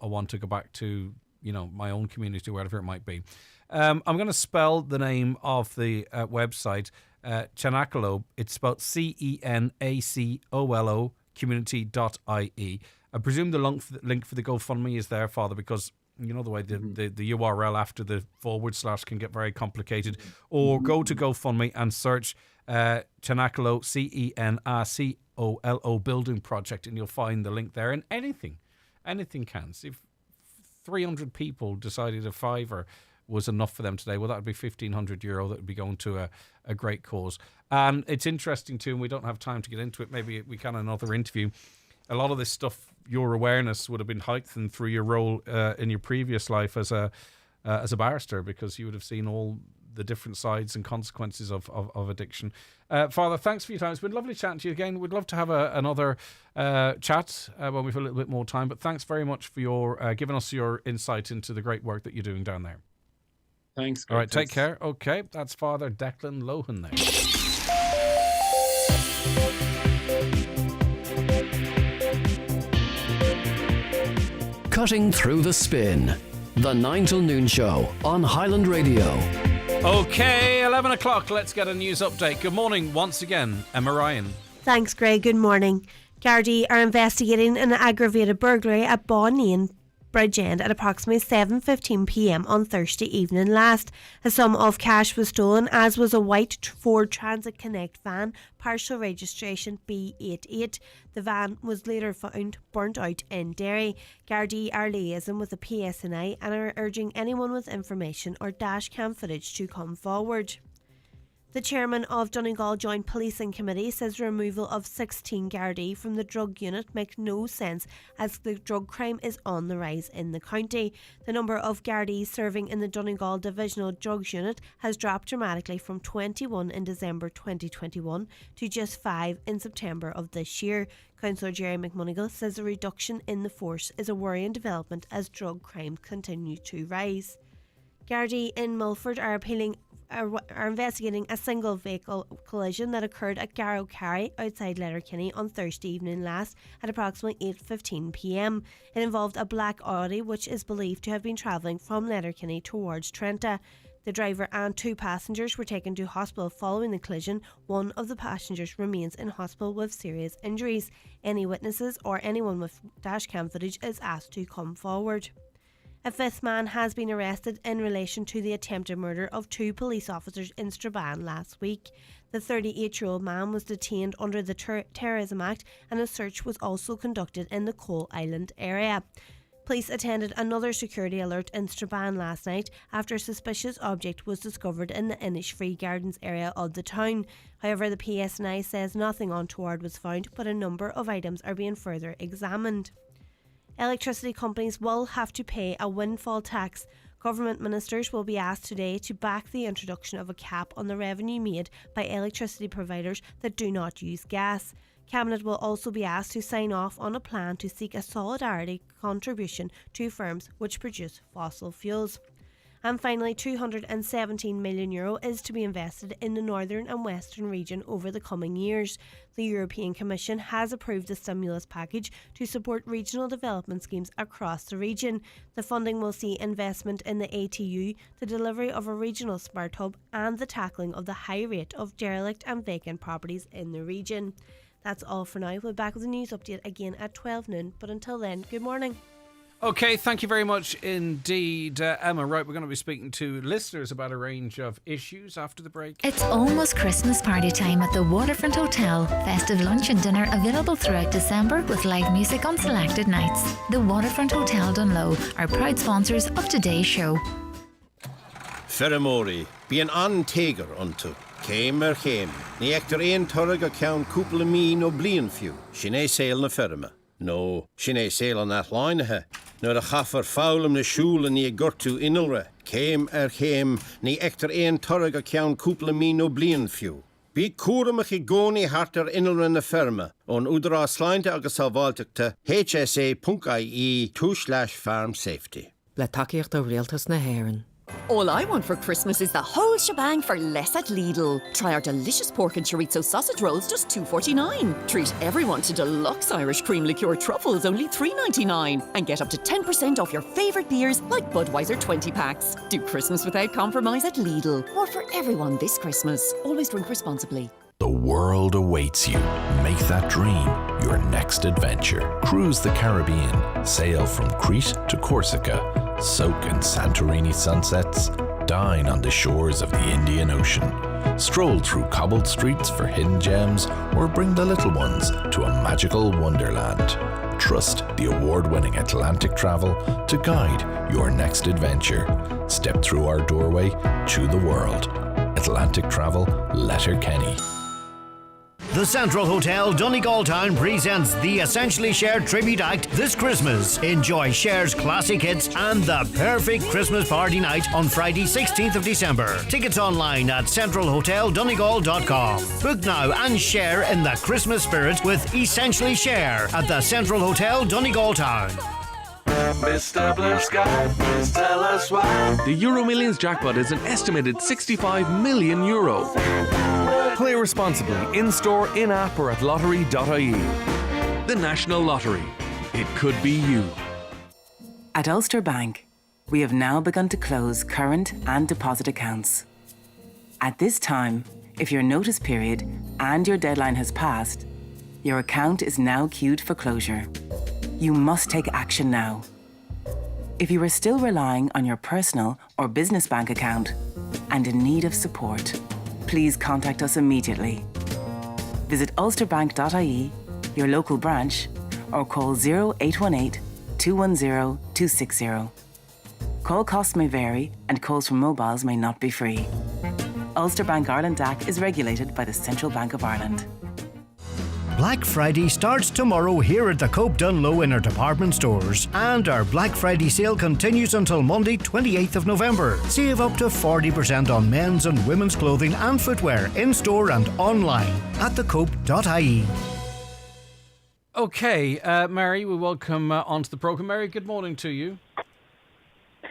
want to go back to, you know, my own community, wherever it might be. I'm going to spell the name of the website, Cenacolo. It's spelled CENACOLO, community.ie. I presume the link for the GoFundMe is there, Father, because you know the way the URL after the / can get very complicated. Or go to GoFundMe and search Cenacolo, CENACOLO Building Project, and you'll find the link there. And anything counts. If 300 people decided a £5 was enough for them today, well, that would be €1,500 that would be going to a great cause. And it's interesting too, and we don't have time to get into it, maybe we can in another interview. A lot of this stuff, your awareness would have been heightened through your role in your previous life as a barrister, because you would have seen all the different sides and consequences of addiction. Father, thanks for your time. It's been lovely chatting to you again. We'd love to have another chat when we've a little bit more time, but thanks very much for your giving us your insight into the great work that you're doing down there. Thanks. All right, take care. Okay, that's Father Declan Lohan there. Cutting Through the Spin, the 9 till noon show on Highland Radio. Okay, 11 o'clock, let's get a news update. Good morning once again, Emma Ryan. Thanks, Greg. Good morning. Gardaí are investigating an aggravated burglary at Bonnane Bridge End at approximately 7:15pm on Thursday evening last. A sum of cash was stolen, as was a white Ford Transit Connect van, partial registration B88. The van was later found burnt out in Derry. Gardaí are liaising with the PSNI and are urging anyone with information or dashcam footage to come forward. The chairman of Donegal Joint Policing Committee says removal of 16 Gardaí from the drug unit makes no sense, as the drug crime is on the rise in the county. The number of Gardaí serving in the Donegal Divisional Drugs Unit has dropped dramatically from 21 in December 2021 to just 5 in September of this year. Councillor Jerry McMonigal says a reduction in the force is a worrying development as drug crime continue to rise. Gardaí in Mulford are investigating a single vehicle collision that occurred at Garrow Carry outside Letterkenny on Thursday evening last at approximately 8:15pm. It involved a black Audi which is believed to have been travelling from Letterkenny towards Trenta. The driver and 2 passengers were taken to hospital following the collision. One of the passengers remains in hospital with serious injuries. Any witnesses or anyone with dashcam footage is asked to come forward. A 5th man has been arrested in relation to the attempted murder of 2 police officers in Strabane last week. The 38-year-old man was detained under the Terrorism Act, and a search was also conducted in the Coal Island area. Police attended another security alert in Strabane last night after a suspicious object was discovered in the Innisfree Gardens area of the town. However, the PSNI says nothing untoward was found, but a number of items are being further examined. Electricity companies will have to pay a windfall tax. Government ministers will be asked today to back the introduction of a cap on the revenue made by electricity providers that do not use gas. Cabinet will also be asked to sign off on a plan to seek a solidarity contribution to firms which produce fossil fuels. And finally, €217 million is to be invested in the northern and western region over the coming years. The European Commission has approved the stimulus package to support regional development schemes across the region. The funding will see investment in the ATU, the delivery of a regional smart hub, and the tackling of the high rate of derelict and vacant properties in the region. That's all for now. We'll be back with a news update again at 12 noon. But until then, good morning. Okay, thank you very much indeed, Emma. Right, we're going to be speaking to listeners about a range of issues after the break. It's almost Christmas party time at the Waterfront Hotel. Festive lunch and dinner available throughout December with live music on selected nights. The Waterfront Hotel Dunlow are proud sponsors of today's show. Ferramori, be an anteger unto. Came came. Ni ector ein turg a count couple me no blian few. Shine sail na ferma. No, shine sail on that line he. No the chaffer foulum na shule ni gurtu inelre. Came came. Ni ector ein turg a count couple me no blian few. Be courmach goni harter inelre na ferma. On udra slainte agus salvaltekte hsa.ie/farm safety. Le takeíocht a rialtas na haireann. All I want for Christmas is the whole shebang for less at Lidl. Try our delicious pork and chorizo sausage rolls, just $2.49. Treat everyone to deluxe Irish cream liqueur truffles, only $3.99. And get up to 10% off your favourite beers like Budweiser 20 packs. Do Christmas without compromise at Lidl. More for everyone this Christmas. Always drink responsibly. The world awaits you. Make that dream your next adventure. Cruise the Caribbean. Sail from Crete to Corsica. Soak in Santorini sunsets. Dine on the shores of the Indian Ocean. Stroll through cobbled streets for hidden gems, or bring the little ones to a magical wonderland. Trust the award-winning Atlantic Travel to guide your next adventure. Step through our doorway to the world. Atlantic Travel, Letterkenny. The Central Hotel, Donegal Town presents the Essentially Shared Tribute Act this Christmas. Enjoy Cher's classic hits and the perfect Christmas party night on Friday 16th of December. Tickets online at centralhoteldonegal.com. Book now and share in the Christmas spirit with Essentially Share at the Central Hotel, Donegal Town. Mr. Blue Sky, please tell us why. The Euro Millions jackpot is an estimated €65 million. Play responsibly, in-store, in-app or at lottery.ie. The National Lottery. It could be you. At Ulster Bank, we have now begun to close current and deposit accounts. At this time, if your notice period and your deadline has passed, your account is now queued for closure. You must take action now. If you are still relying on your personal or business bank account and in need of support, please contact us immediately. Visit ulsterbank.ie, your local branch, or call 0818 210 260. Call costs may vary and calls from mobiles may not be free. Ulster Bank Ireland DAC is regulated by the Central Bank of Ireland. Black Friday starts tomorrow here at the Cope Dunlow in our department stores, and our Black Friday sale continues until Monday 28th of November. Save up to 40% on men's and women's clothing and footwear in store and online at thecope.ie. Okay, Mary, we welcome onto the programme. Mary, good morning to you.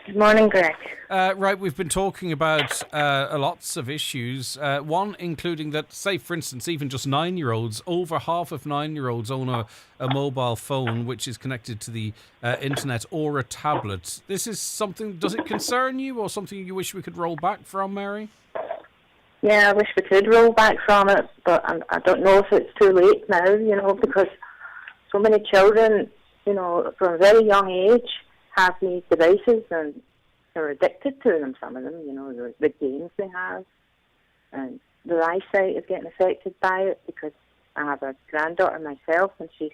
Good morning, Greg. Right, we've been talking about lots of issues. One including that, say, for instance, even just 9-year-olds, over half of 9-year-olds own a mobile phone which is connected to the internet or a tablet. This is something, does it concern you or something you wish we could roll back from, Mary? Yeah, I wish we could roll back from it, but I don't know if it's too late now, because so many children, from a very young age, have these devices and they're addicted to them, some of them, the games they have. And their eyesight is getting affected by it, because I have a granddaughter myself and she's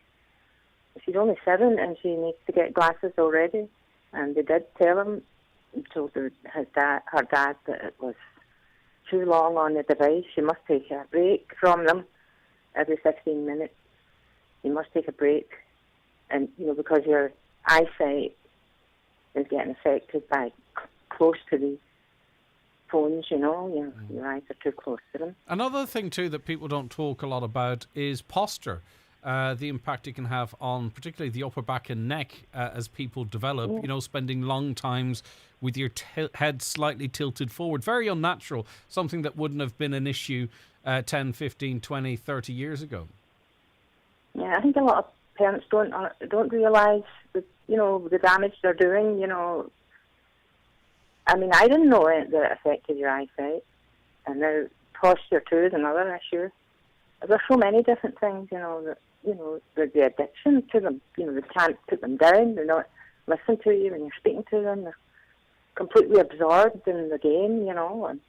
only 7 and she needs to get glasses already. And they did tell him, told her dad that it was too long on the device. She must take a break from them every 15 minutes. You must take a break. And, because your eyesight is getting affected by close to the phones, your eyes are too close to them. Another thing too that people don't talk a lot about is posture, the impact it can have on particularly the upper back and neck as people develop, spending long times with your head slightly tilted forward. Very unnatural, something that wouldn't have been an issue 10, 15, 20, 30 years ago. Yeah, I think a lot of parents don't realise that, the damage they're doing, I mean, I didn't know it that it affected your eyesight. And now posture too is another issue. There's so many different things, that, the addiction to them, they can't put them down, they're not listening to you when you're speaking to them, they're completely absorbed in the game, and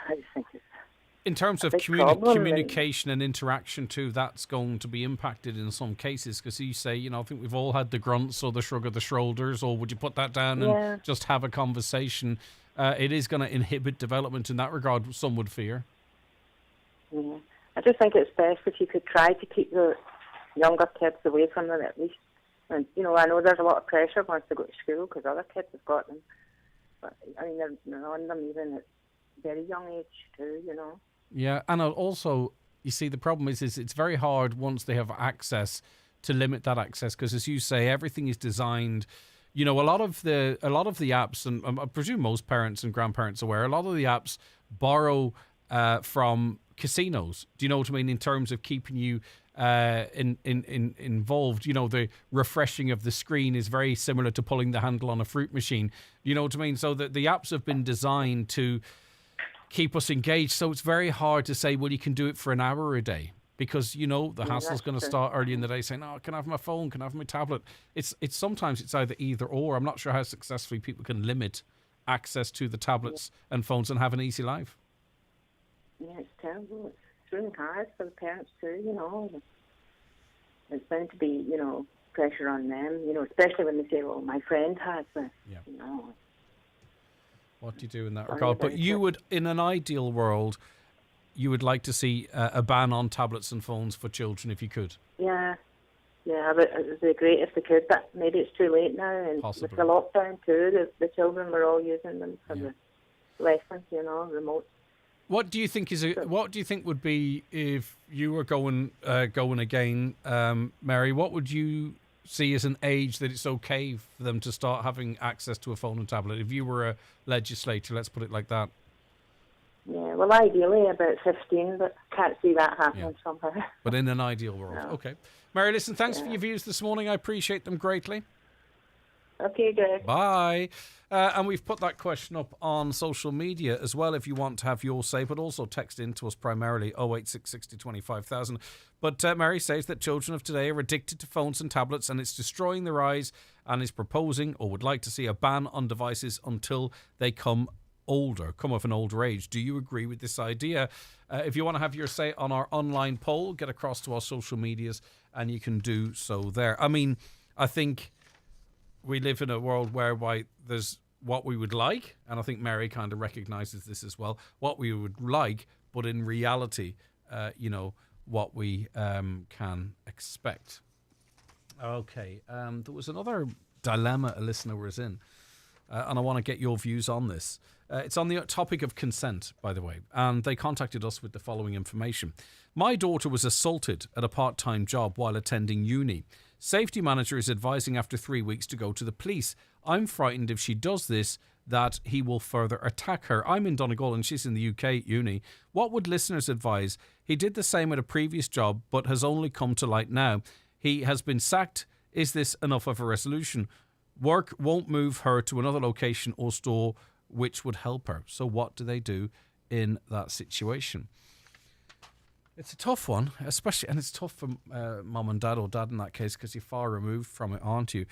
I just think it's in terms of communication and interaction too, that's going to be impacted in some cases, because you say, I think we've all had the grunts or the shrug of the shoulders, or would you put that down and just have a conversation? It is going to inhibit development in that regard, some would fear. Yeah. I just think it's best if you could try to keep the younger kids away from them at least. And, I know there's a lot of pressure once they go to school because other kids have got them. But, I mean, they're on them even at very young age too, Yeah, and also, you see, the problem is it's very hard once they have access to limit that access, because as you say, everything is designed you know, a lot of the apps, and I presume most parents and grandparents are aware, a lot of the apps borrow from casinos. Do you know what I mean? In terms of keeping you involved, you know, the refreshing of the screen is very similar to pulling the handle on a fruit machine. You know what I mean? So the apps have been designed to keep us engaged. So it's very hard to say, well, you can do it for an hour a day. Because, you know, the hassle's going to start early in the day saying, oh, can I have my phone? Can I have my tablet? It's sometimes it's either or. I'm not sure how successfully people can limit access to the tablets and phones and have an easy life. Yeah, it's terrible. It's really hard for the parents too, you know. There's bound to be, you know, pressure on them, you know, especially when they say, well, my friend has this, you know. What do you do in that regard? But you would, in an ideal world, you would like to see a ban on tablets and phones for children if you could? Yeah, but it would be great if they could, but maybe it's too late now. And Possibly. with the lockdown too, the children were all using them for the lessons, you know, remote. What do you think would be, if you were going again, Mary? What would you see as an age that it's okay for them to start having access to a phone and tablet? If you were a legislator, let's put it like that. Yeah, well, ideally about 15, but can't see that happening somehow. But in an ideal world, okay. Mary, listen, thanks for your views this morning. I appreciate them greatly. Okay, Greg. Bye. And we've put that question up on social media as well if you want to have your say, but also text in to us primarily 08660 25000. But Mary says that children of today are addicted to phones and tablets and it's destroying their eyes, and is proposing or would like to see a ban on devices until they come of an older age. Do you agree with this idea? If you want to have your say on our online poll, get across to our social medias and you can do so there. I mean, I think we live in a world whereby there's what we would like, and I think Mary kind of recognises this as well, what we would like, but in reality, you know, what we can expect. Okay, there was another dilemma a listener was in, and I want to get your views on this. It's on the topic of consent, by the way, and they contacted us with the following information. My daughter was assaulted at a part-time job while attending uni. Safety manager is advising after 3 weeks to go to the police. I'm frightened if she does this that he will further attack her. I'm in Donegal and she's in the UK uni. What would listeners advise? He did the same at a previous job but has only come to light now. He has been sacked. Is this enough of a resolution? Work won't move her to another location or store which would help her. So what do they do in that situation? It's a tough one, especially, and it's tough for mum and dad, or dad in that case, because you're far removed from it, aren't you?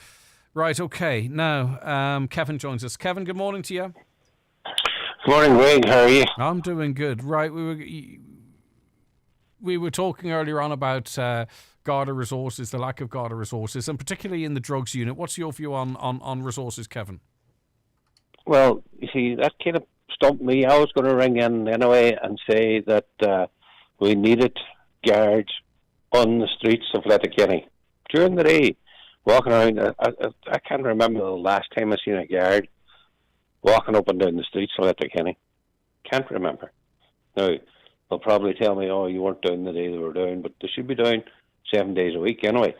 Right, okay. Now, Kevin joins us. Kevin, good morning to you. Good morning, Greg. How are you? I'm doing good. Right, we were talking earlier on about Garda resources, the lack of Garda resources, and particularly in the drugs unit. What's your view on resources, Kevin? Well, you see, that kind of stumped me. I was going to ring in anyway and say that we needed guards on the streets of Letterkenny during the day, walking around. I can't remember the last time I seen a guard walking up and down the streets of Letterkenny. Can't remember. Now, they'll probably tell me, oh, you weren't down the day they were down, but they should be down 7 days a week anyway.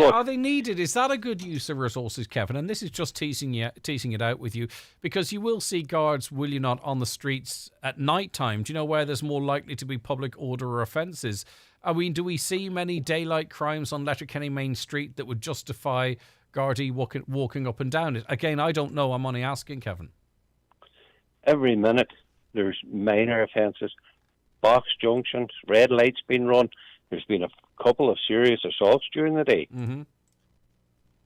Are they needed? Is that a good use of resources, Kevin? And this is just teasing it out with you, because you will see guards, will you not, on the streets at night time? Do you know where there's more likely to be public order or offences? I mean, do we see many daylight crimes on Letterkenny Main Street that would justify Gardaí walking up and down it? Again, I don't know. I'm only asking, Kevin. Every minute there's minor offences, box junctions, red lights being run. There's been a couple of serious assaults during the day. Mm-hmm.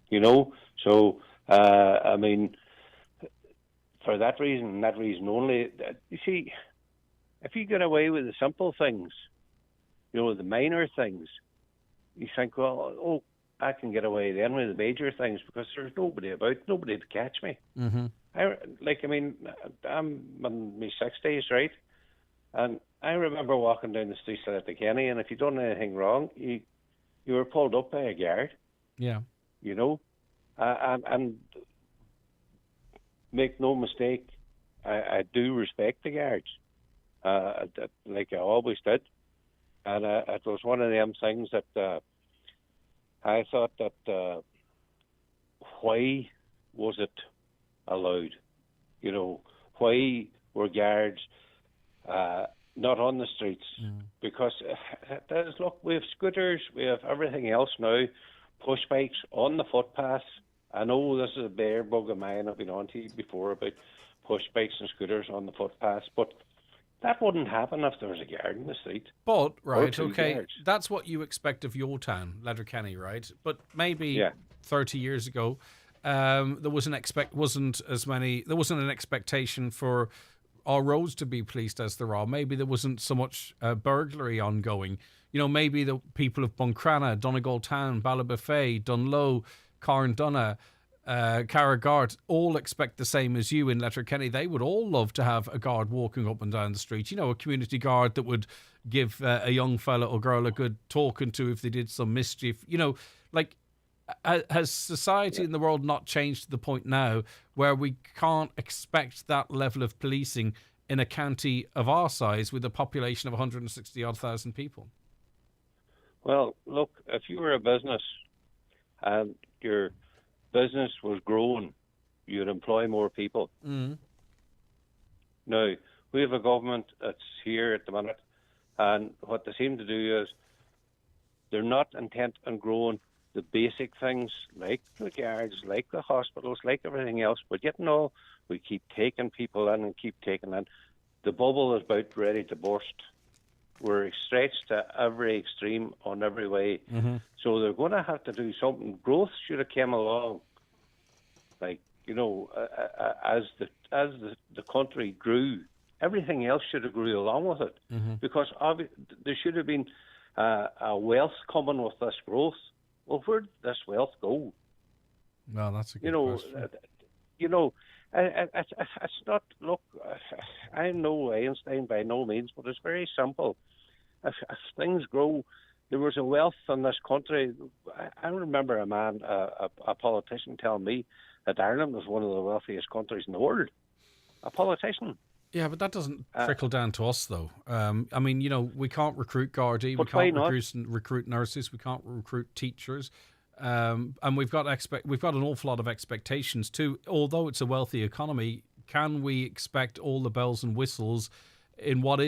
You know, so I mean, for that reason and that reason only, you see, if you get away with the simple things, you know, the minor things, you think, well, oh, I can get away then with the major things because there's nobody about, nobody to catch me. Mm-hmm. I'm in my 60s, right? And I remember walking down the streets of Letterkenny, and if you'd done anything wrong, you were pulled up by a guard. Yeah. You know? And make no mistake, I do respect the guards, like I always did. And it was one of them things that I thought that why was it allowed? You know, why were guards not on the streets? Because look, we have scooters, we have everything else now, push bikes on the footpaths. I know this is a bear bug of mine. I've been on to you before about push bikes and scooters on the footpaths, but that wouldn't happen if there was a guard in the street. But, right, Or 2 okay, guards. that's what you expect of your town, Letterkenny, right? But maybe 30 years ago, there wasn't an expectation for our roads to be policed as there are. Maybe there wasn't so much burglary ongoing. You know, maybe the people of Buncrana, Donegal Town, Ballabafay, Dunlow, Carndonagh, Carragart all expect the same as you in Letterkenny. They would all love to have a guard walking up and down the street. You know, a community guard that would give a young fella or girl a good talking to if they did some mischief. You know, like, has society in the world not changed to the point now where we can't expect that level of policing in a county of our size with a population of 160,000 people? Well, look, if you were a business and your business was growing, you'd employ more people. Now, we have a government that's here at the minute, and what they seem to do is they're not intent on growing the basic things like the guards, like the hospitals, like everything else, but yet no, we keep taking people in and keep taking in. The bubble is about ready to burst. We're stretched to every extreme on every way. So they're going to have to do something. Growth should have come along, like, you know, as the country grew, everything else should have grew along with it. Because there should have been a wealth coming with this growth. Well, where did this wealth go? Well, that's a good question. It's not, look, I'm no Einstein by no means, but it's very simple. If things grow, there was a wealth in this country. I remember a politician telling me that Ireland was one of the wealthiest countries in the world. A politician. Yeah, but that doesn't trickle down to us, though. I mean, you know, we can't recruit Gardaí, we But why can't recruit nurses, we can't recruit teachers, and we've got an awful lot of expectations too. Although it's a wealthy economy, can we expect all the bells and whistles in what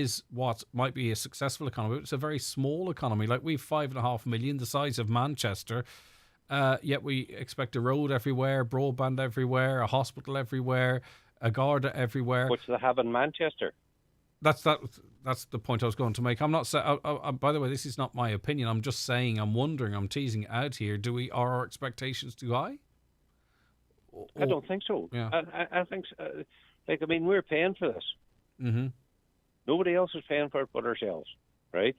might be a successful economy? It's a very small economy. Like, we've 5.5 million, the size of Manchester. Yet we expect a road everywhere, broadband everywhere, a hospital everywhere, a Garda everywhere. Which they have in Manchester. That's the point I was going to make. I'm not saying. By the way, this is not my opinion. I'm just saying. I'm wondering. I'm teasing it out here. Are our expectations too high? I don't think so. Yeah. I think, we're paying for this. Nobody else is paying for it but ourselves, right?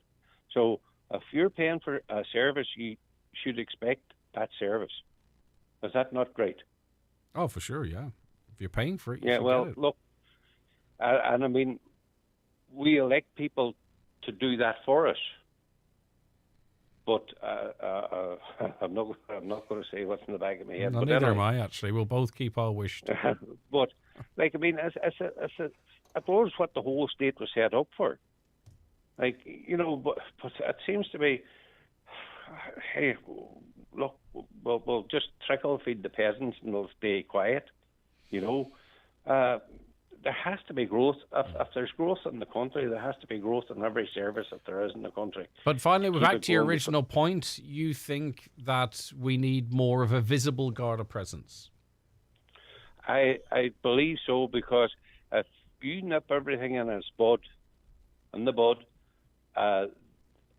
So if you're paying for a service, you should expect that service. Is that not great? Oh, for sure, yeah. If you're paying for it, you yeah. should Well, get it. look, and I mean, we elect people to do that for us. But I'm not going to say what's in the back of my head. No, but neither anyway. am I, actually. We'll both keep our wish. But, I suppose what the whole state was set up for. But it seems to be, hey, look, we'll just trickle feed the peasants and we'll stay quiet, There has to be growth. If there's growth in the country, there has to be growth in every service that there is in the country. But finally, we're Keep back it to your going. original point. You think that we need more of a visible Garda presence? I believe so, because if you nip everything in the bud,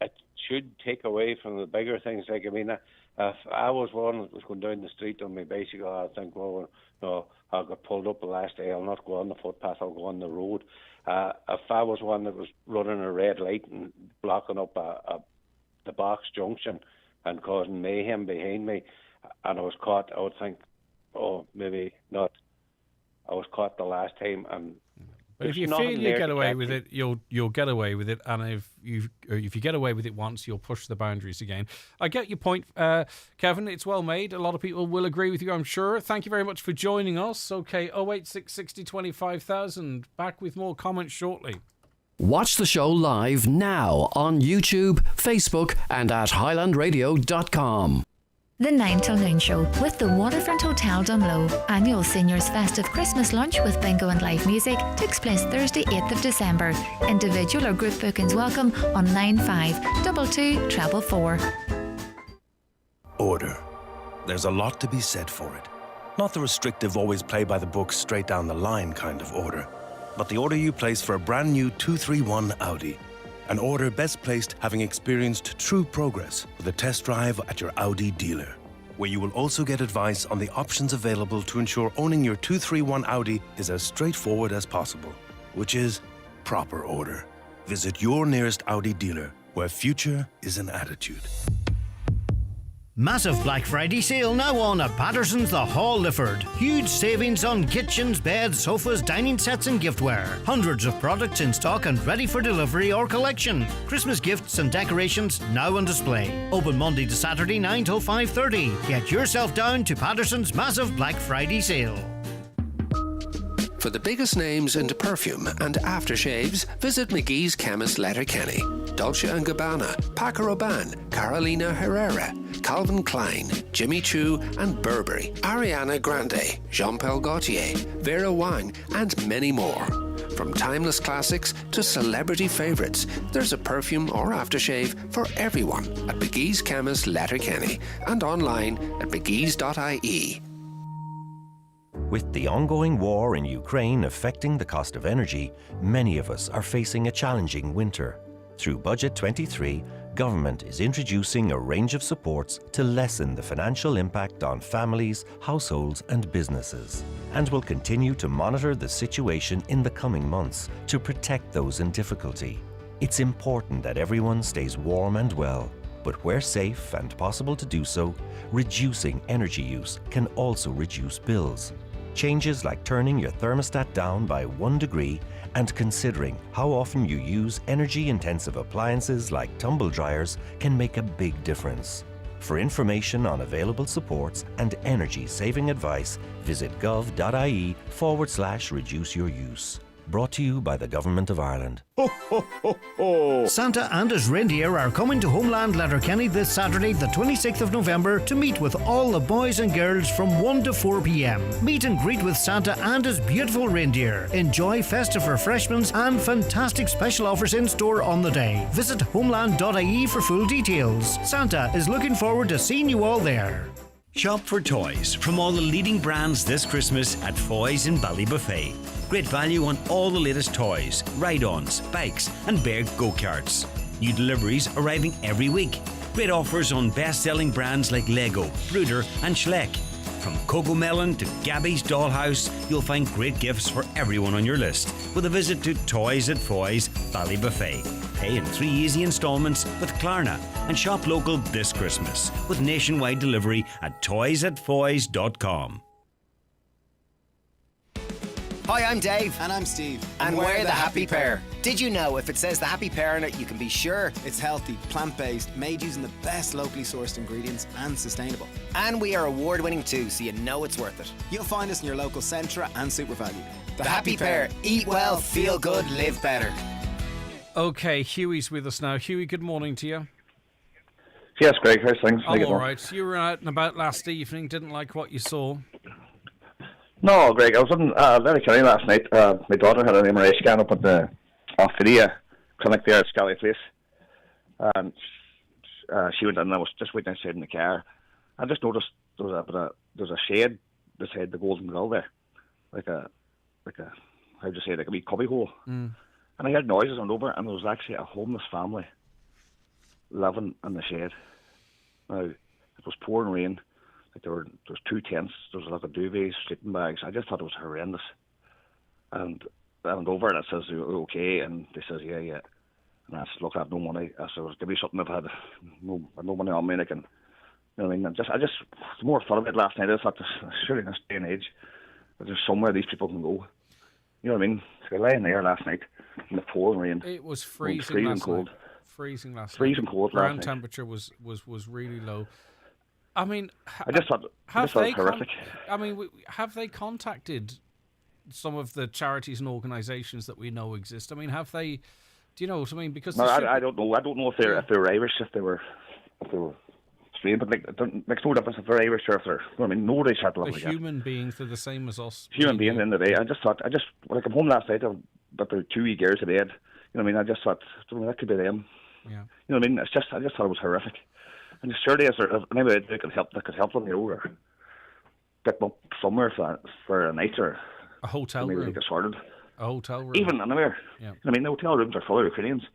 it should take away from the bigger things. If I was one that was going down the street on my bicycle, I'd think, well, no, I got pulled up the last day, I'll not go on the footpath, I'll go on the road. If I was one that was running a red light and blocking up the box junction and causing mayhem behind me, and I was caught, I would think, oh, maybe not. I was caught the last time, and But if you nothing feel you there get to away catch with me. it, you'll get away with it, and if you get away with it once, you'll push the boundaries again. I get your point, Kevin. It's well made. A lot of people will agree with you, I'm sure. Thank you very much for joining us. Okay, 086 60 25,000. Back with more comments shortly. Watch the show live now on YouTube, Facebook, and at highlandradio.com. The 9 till noon show with the Waterfront Hotel Dunlow. Annual Seniors Festive Christmas Lunch with bingo and live music takes place Thursday 8th of December. Individual or group bookings welcome on 9522 444. Order. There's a lot to be said for it. Not the restrictive, always play by the book, straight down the line kind of order, but the order you place for a brand new 231 Audi. An order best placed having experienced true progress with a test drive at your Audi dealer, where you will also get advice on the options available to ensure owning your 231 Audi is as straightforward as possible, which is proper order. Visit your nearest Audi dealer, where future is an attitude. Massive Black Friday sale now on at Patterson's The Hall, Lifford. Huge savings on kitchens, beds, sofas, dining sets and giftware. Hundreds of products in stock and ready for delivery or collection. Christmas gifts and decorations now on display. Open Monday to Saturday 9 till 5:30. Get yourself down to Patterson's massive Black Friday sale. For the biggest names in perfume and aftershaves, visit McGee's Chemist Letterkenny. Dolce & Gabbana, Paco Rabanne, Carolina Herrera, Calvin Klein, Jimmy Choo and Burberry, Ariana Grande, Jean-Paul Gaultier, Vera Wang and many more. From timeless classics to celebrity favourites, there's a perfume or aftershave for everyone at McGee's Chemist Letterkenny and online at mcgees.ie. With the ongoing war in Ukraine affecting the cost of energy, many of us are facing a challenging winter. Through Budget 23, government is introducing a range of supports to lessen the financial impact on families, households and businesses, and will continue to monitor the situation in the coming months to protect those in difficulty. It's important that everyone stays warm and well, but where safe and possible to do so, reducing energy use can also reduce bills. Changes like turning your thermostat down by 1 degree and considering how often you use energy-intensive appliances like tumble dryers can make a big difference. For information on available supports and energy-saving advice, visit gov.ie/reduce your use. Brought to you by the Government of Ireland. Ho, ho, ho, ho. Santa and his reindeer are coming to Homeland Letterkenny this Saturday, the 26th of November, to meet with all the boys and girls from 1 to 4 p.m. Meet and greet with Santa and his beautiful reindeer. Enjoy festive refreshments and fantastic special offers in store on the day. Visit homeland.ie for full details. Santa is looking forward to seeing you all there. Shop for toys from all the leading brands this Christmas at Foy's in Ballybuffet. Great value on all the latest toys, ride-ons, bikes and Bear go-karts. New deliveries arriving every week. Great offers on best-selling brands like Lego, Brooder and Schleck. From Cocomelon to Gabby's Dollhouse, you'll find great gifts for everyone on your list with a visit to Toys at Foy's Ballybuffet. Pay in 3 easy instalments with Klarna and shop local this Christmas with nationwide delivery at toysatfoys.com. Hi, I'm Dave. And I'm Steve. And we're the Happy Pair. Did you know if it says the Happy Pair on it, you can be sure it's healthy, plant-based, made using the best locally sourced ingredients and sustainable. And we are award-winning too, so you know it's worth it. You'll find us in your local Centra and SuperValu. The Happy Pair. Eat well, feel good, live better. Okay, Huey's with us now. Huey, good morning to you. Yes, Greg, how's things? I'm all right. You were out and about last evening, didn't like what you saw. No, Greg, I was in Letterkenny last night. My daughter had an MRI scan up at the Ophelia clinic there at Scally Place. And she went in and I was just waiting outside in the car. I just noticed there was a shade beside the Golden Grill there. Like a how'd you say, like a wee cubby hole. Mm. And I heard noises on over and there was actually a homeless family living in the shade. Now, it was pouring rain. There was 2 tents, there was a lot of duvets, sleeping bags. I just thought it was horrendous. And I went over and it says, okay, and they says, yeah. And I said, look, I have no money. I said, give me something. I've had no money on me, and I can, you know what I mean? I just the more I thought of it last night, I thought, surely in this day and age, there's somewhere these people can go. You know what I mean? So I lay in there last night in the pouring rain. It was freezing last cold. night. Freezing last night. Freezing cold last Ground night. temperature was really low. I mean, I just thought it was horrific. Have they contacted some of the charities and organisations that we know exist? I mean, have they? Do you know what I mean? Because no, I don't know. I don't know if they're Irish, if they were strange, but like, it makes no difference if they're Irish or if they're, I mean, nobody should love The human beings, they're the same as us. Human beings, at the end of the day. I just thought, when I come home last night, about 2 wee girls in bed, you know what I mean, I just thought, that could be them. Yeah. You know what I mean? I just thought it was horrific. And surely is there anybody that could help them, you know, or pick them up somewhere for a night or a hotel maybe room. Get sorted. A hotel room. Even anywhere. Yeah. You know what I mean? The hotel rooms are full of Ukrainians. You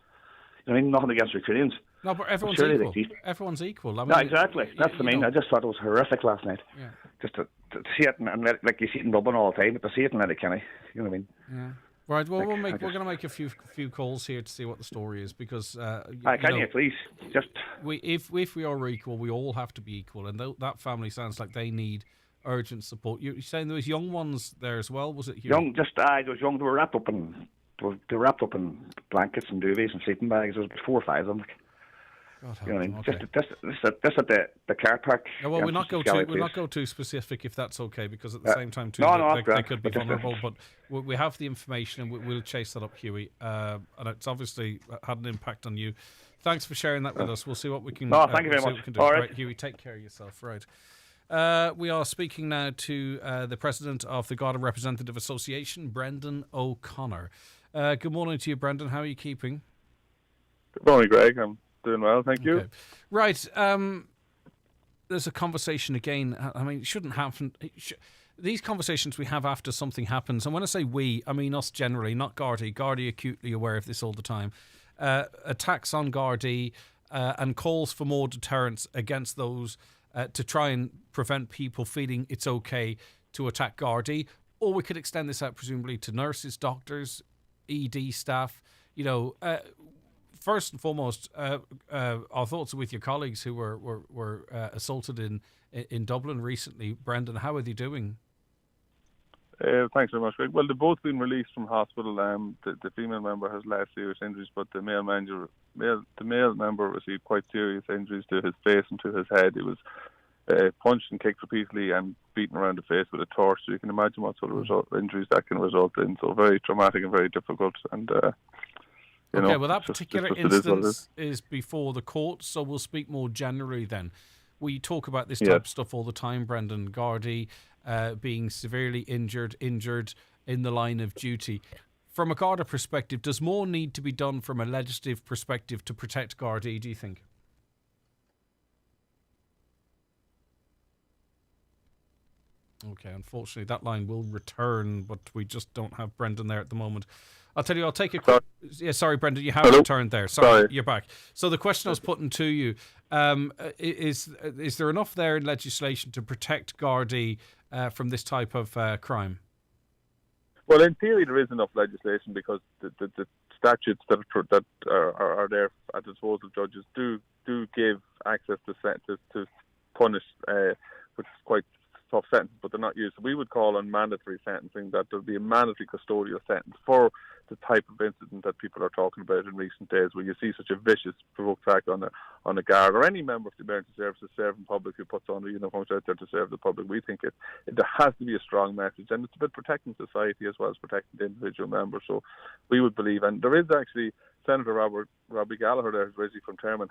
know what I mean? Nothing against Ukrainians. No, but everyone's surely equal. Everyone's equal. I mean, no, exactly. That's the main. I just thought it was horrific last night. Yeah. Just to see it and like you see it in Dublin all the time, but to see it in Letterkenny, you know what I mean? Yeah. Right. Well, we're going to make a few calls here to see what the story is because. Can you please just? If we are equal, we all have to be equal, and that family sounds like they need urgent support. You're saying there was young ones there as well, was it? Hugh? Young, those young. They were wrapped up in blankets and duvets and sleeping bags. There was 4 or 5 of them. Like, God, you know what I mean? okay. Just at the car park. Yeah, well, we'll not go too specific if that's okay, because at the same time too, they could be vulnerable. But we have the information, and we'll chase that up, Huey. And it's obviously had an impact on you. Thanks for sharing that with us. We'll see what we can. No, thank you very much. All right, Huey, take care of yourself. Right. We are speaking now to the president of the Garda Representative Association, Brendan O'Connor. Good morning to you, Brendan. How are you keeping? Good morning, Greg. I'm doing well, thank you. Right. There's a conversation again. I mean, it shouldn't happen. These conversations we have after something happens, and when I say we, I mean us generally, not Gardaí. Gardaí acutely aware of this all the time. Attacks on Gardaí and calls for more deterrence against those to try and prevent people feeling it's okay to attack Gardaí. Or we could extend this out presumably to nurses, doctors, ED staff. You know, first and foremost, our thoughts are with your colleagues who were assaulted in Dublin recently. Brendan, how are they doing? Thanks very much, Greg. Well, they've both been released from hospital. The female member has less serious injuries, but the male member received quite serious injuries to his face and to his head. He was punched and kicked repeatedly and beaten around the face with a torch. So you can imagine what sort of injuries that can result in. So very traumatic and very difficult. And okay, well, that particular instance is before the court, so we'll speak more generally then. We talk about this type of stuff all the time, Brendan. Gardaí being severely injured in the line of duty. From a Garda perspective, does more need to be done from a legislative perspective to protect Gardaí, do you think? Okay, unfortunately, that line will return, but we just don't have Brendan there at the moment. I'll tell you, I'll take a quick... Yeah, sorry, Brendan, you have returned there. Sorry, you're back. So the question I was putting to you, is there enough there in legislation to protect Gardaí from this type of crime? Well, in theory, there is enough legislation because the statutes that are there at the disposal of judges do give access to punish, which is quite tough sentence, but they're not used. So we would call on mandatory sentencing, that there'll be a mandatory custodial sentence for the type of incident that people are talking about in recent days, where you see such a vicious provoked act on a guard or any member of the emergency services serving public who puts on the uniforms out there to serve the public. We think there has to be a strong message, and it's about protecting society as well as protecting the individual member. So we would believe, and there is actually Senator Robbie Gallagher there, who's originally from Termon,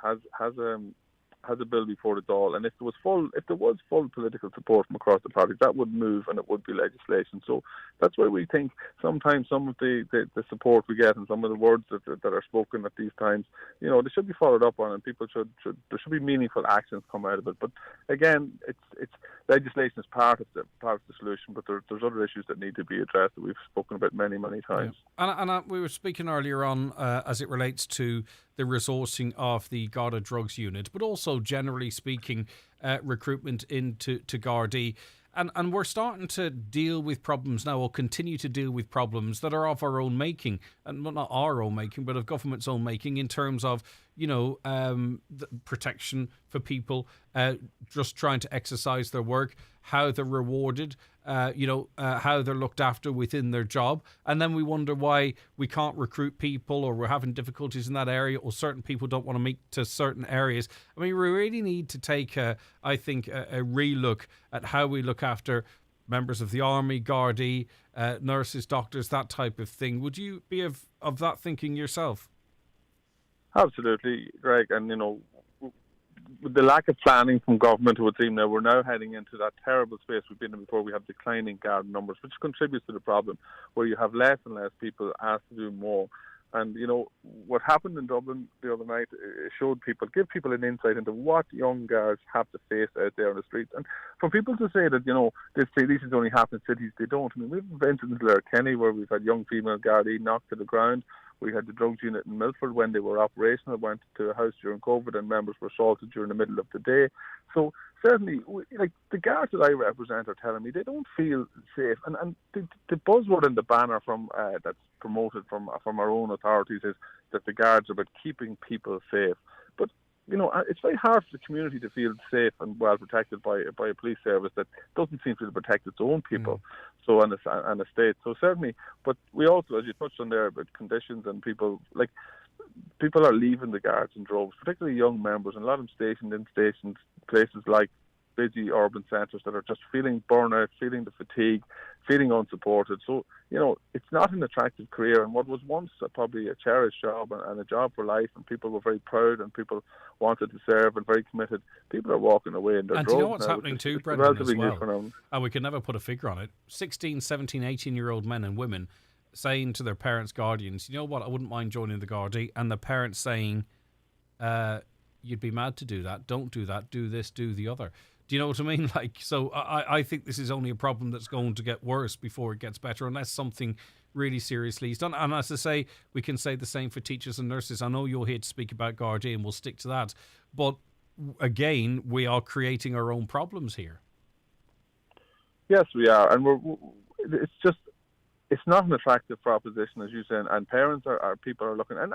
has a bill before the Dáil, and if there was full political support from across the parties, that would move and it would be legislation. So that's why we think sometimes some of the support we get and some of the words that are spoken at these times, they should be followed up on, and people there should be meaningful actions come out of it. But again, it's legislation is part of the solution, but there's other issues that need to be addressed that we've spoken about many times. Yeah. And we were speaking earlier on as it relates to the resourcing of the Garda Drugs Unit, but also generally speaking, recruitment into Gardaí. And we're starting to deal with problems now, or continue to deal with problems that are of our own making, and not our own making, but of government's own making, in terms of, the protection for people just trying to exercise their work, how they're rewarded, how they're looked after within their job. And then we wonder why we can't recruit people, or we're having difficulties in that area, or certain people don't want to meet to certain areas. I mean, we really need to take, a re-look at how we look after members of the Army, Gardaí, nurses, doctors, that type of thing. Would you be of that thinking yourself? Absolutely, Greg. And, with the lack of planning from government, it would seem now we're now heading into that terrible space we've been in before. We have declining guard numbers, which contributes to the problem, where you have less and less people asked to do more. And, you know, what happened in Dublin the other night give people an insight into what young guards have to face out there on the streets. And for people to say that, you know, these things only happen in cities, they don't. I mean, we've incidents in Letterkenny where we've had young female Gardaí knocked to the ground. We had the drugs unit in Milford when they were operational, went to a house during COVID and members were assaulted during the middle of the day. So certainly, like the guards that I represent are telling me they don't feel safe. And the buzzword in the banner from that's promoted from our own authorities is that the guards are about keeping people safe. But you know, it's very hard for the community to feel safe and well protected by a police service that doesn't seem to protect its own people. So and a state. So certainly, but we also, as you touched on there, about conditions and people are leaving the guards in droves, particularly young members, and a lot of them stationed in places like busy urban centres that are just feeling burnout, feeling the fatigue, feeling unsupported. So, you know, it's not an attractive career, and what was once probably a cherished job and a job for life, and people were very proud and people wanted to serve and very committed, people are walking away in their droves. And do you know what's now, happening too, it's Brendan, as relatively new well? phenomenon. And we can never put a figure on it. 16, 17, 18-year-old men and women saying to their parents, guardians, you know what, I wouldn't mind joining the Gardaí, and the parents saying, you'd be mad to do that, don't do that, do this, do the other. Do you know what I mean? Like, so I think this is only a problem that's going to get worse before it gets better, unless something really seriously is done. And as I say, we can say the same for teachers and nurses. I know you're here to speak about Gardaí, and we'll stick to that. But again, we are creating our own problems here. Yes, we are, and it's not an attractive proposition, as you say, and parents people are looking, and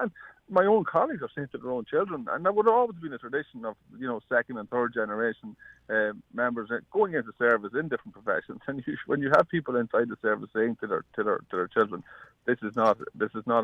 my own colleagues are saying to their own children, and that would have always been a tradition of, you know, second and third generation members going into service in different professions, and when you have people inside the service saying to their children, this is not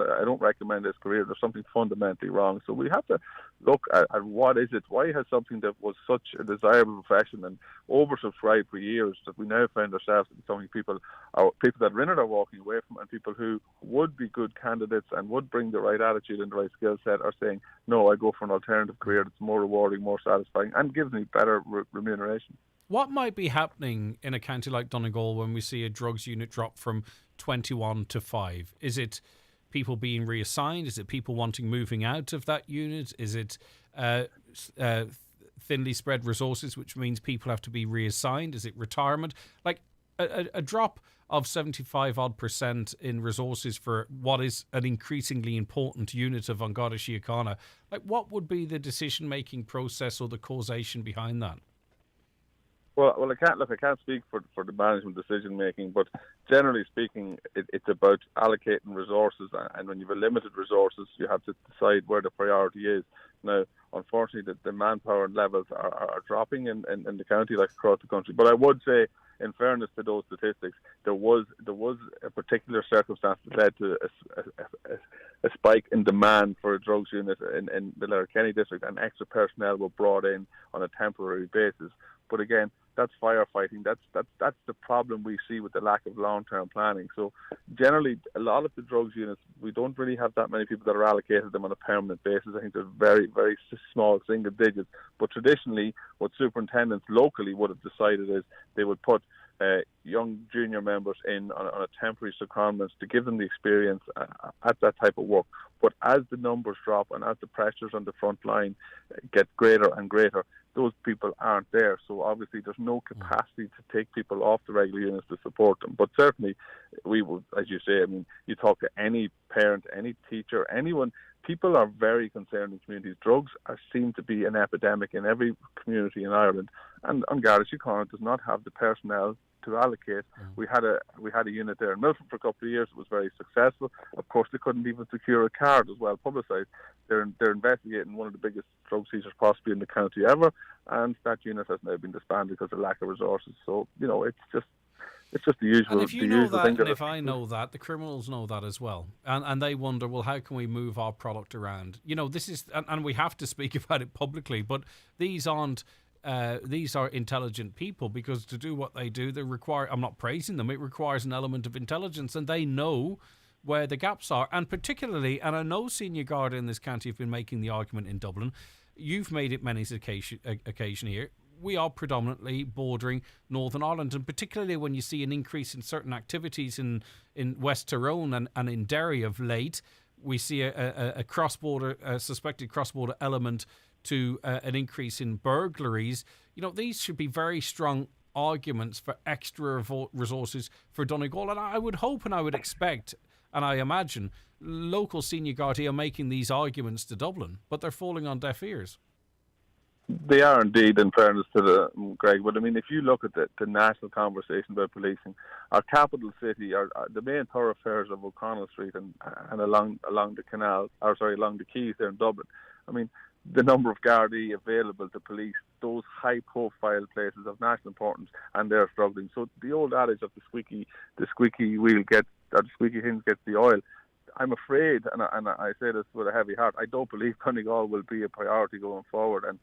I don't recommend this career, there's something fundamentally wrong. So we have to look at what is it, why has something that was such a desirable profession and oversubscribed for years, that we now find ourselves becoming people that are in it are walking away from, and people who would be good candidates and would bring the right attitude and the right skill set are saying, no, I go for an alternative career that's more rewarding, more satisfying, and gives me better remuneration. What might be happening in a county like Donegal when we see a drugs unit drop from 21 to 5? Is it people being reassigned? Is it people moving out of that unit? Is it thinly spread resources, which means people have to be reassigned? Is it retirement? Like a drop of 75% in resources for what is an increasingly important unit of An Garda Síochána. Like, what would be the decision-making process or the causation behind that? Well, I can't speak for the management decision making, but generally speaking, it's about allocating resources, and when you have limited resources, you have to decide where the priority is. Now, unfortunately, the manpower levels are dropping in the county, like across the country. But I would say, in fairness to those statistics, there was a particular circumstance that led to a spike in demand for a drugs unit in the Letterkenny district, and extra personnel were brought in on a temporary basis. But again, that's firefighting. That's the problem we see with the lack of long-term planning. So generally, a lot of the drugs units, we don't really have that many people that are allocated them on a permanent basis. I think they're very, very small single digits. But traditionally, what superintendents locally would have decided is they would put young junior members in on a temporary secondment to give them the experience at that type of work. But as the numbers drop and as the pressures on the front line get greater and greater, those people aren't there. So obviously there's no capacity to take people off the regular units to support them. But certainly we would, as you say, I mean, you talk to any parent, any teacher, anyone, people are very concerned in communities. Drugs seem to be an epidemic in every community in Ireland, and An Garda Síochána does not have the personnel to allocate. We had a unit there in Milford for a couple of years. It was very successful. Of course, they couldn't even secure a card as well publicised. They're investigating one of the biggest drug seizures possibly in the county ever, and that unit has now been disbanded because of lack of resources. So, you know, it's just the usual. And if you know that, thing and if I know that, the criminals know that as well. And they wonder, well, how can we move our product around? You know, this is, and we have to speak about it publicly, but these are intelligent people, because to do what they do, they require, I'm not praising them, it requires an element of intelligence, and they know where the gaps are. And particularly, and I know Senior Garda in this county have been making the argument in Dublin, you've made it many occasion here. We are predominantly bordering Northern Ireland, and particularly when you see an increase in certain activities in West Tyrone and in Derry of late, we see a cross-border, suspected cross-border element to an increase in burglaries. These should be very strong arguments for extra resources for Donegal, and I would hope and I would expect and I imagine local senior Gardaí are making these arguments to Dublin, but they're falling on deaf ears. They are indeed, in fairness to Greg. But I mean, if you look at the national conversation about policing, our capital city, the main thoroughfares of O'Connell Street and along the canal, along the quays there in Dublin. I mean, the number of Gardaí available to police those high-profile places of national importance, and they're struggling. So the old adage of the squeaky wheel the squeaky hinge gets the oil. I'm afraid, and I say this with a heavy heart, I don't believe Donegal will be a priority going forward. And,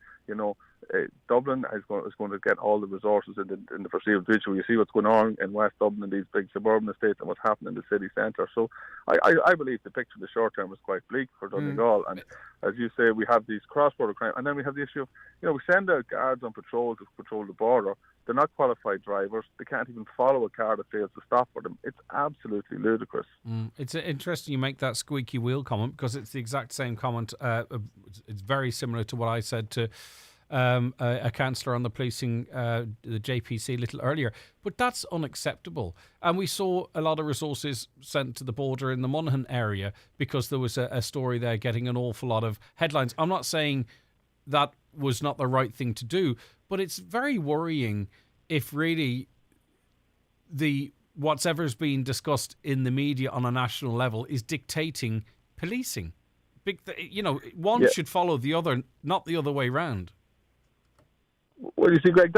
Dublin is going to get all the resources in the foreseeable future. You see what's going on in West Dublin and these big suburban estates and what's happening in the city centre. So I believe the picture in the short term is quite bleak for Donegal. And as you say, we have these cross-border crime. And then we have the issue of, we send out guards on patrol to patrol the border. They're not qualified drivers. They can't even follow a car that fails to stop for them. It's absolutely ludicrous. It's interesting you make that squeaky wheel comment, because it's the exact same comment. It's very similar to what I said to a councillor on the policing, the JPC, a little earlier. But that's unacceptable. And we saw a lot of resources sent to the border in the Monaghan area because there was a story there getting an awful lot of headlines. I'm not saying that was not the right thing to do, but it's very worrying if really whatever's being discussed in the media on a national level is dictating policing. One should follow the other, not the other way round. Well, you see, Greg,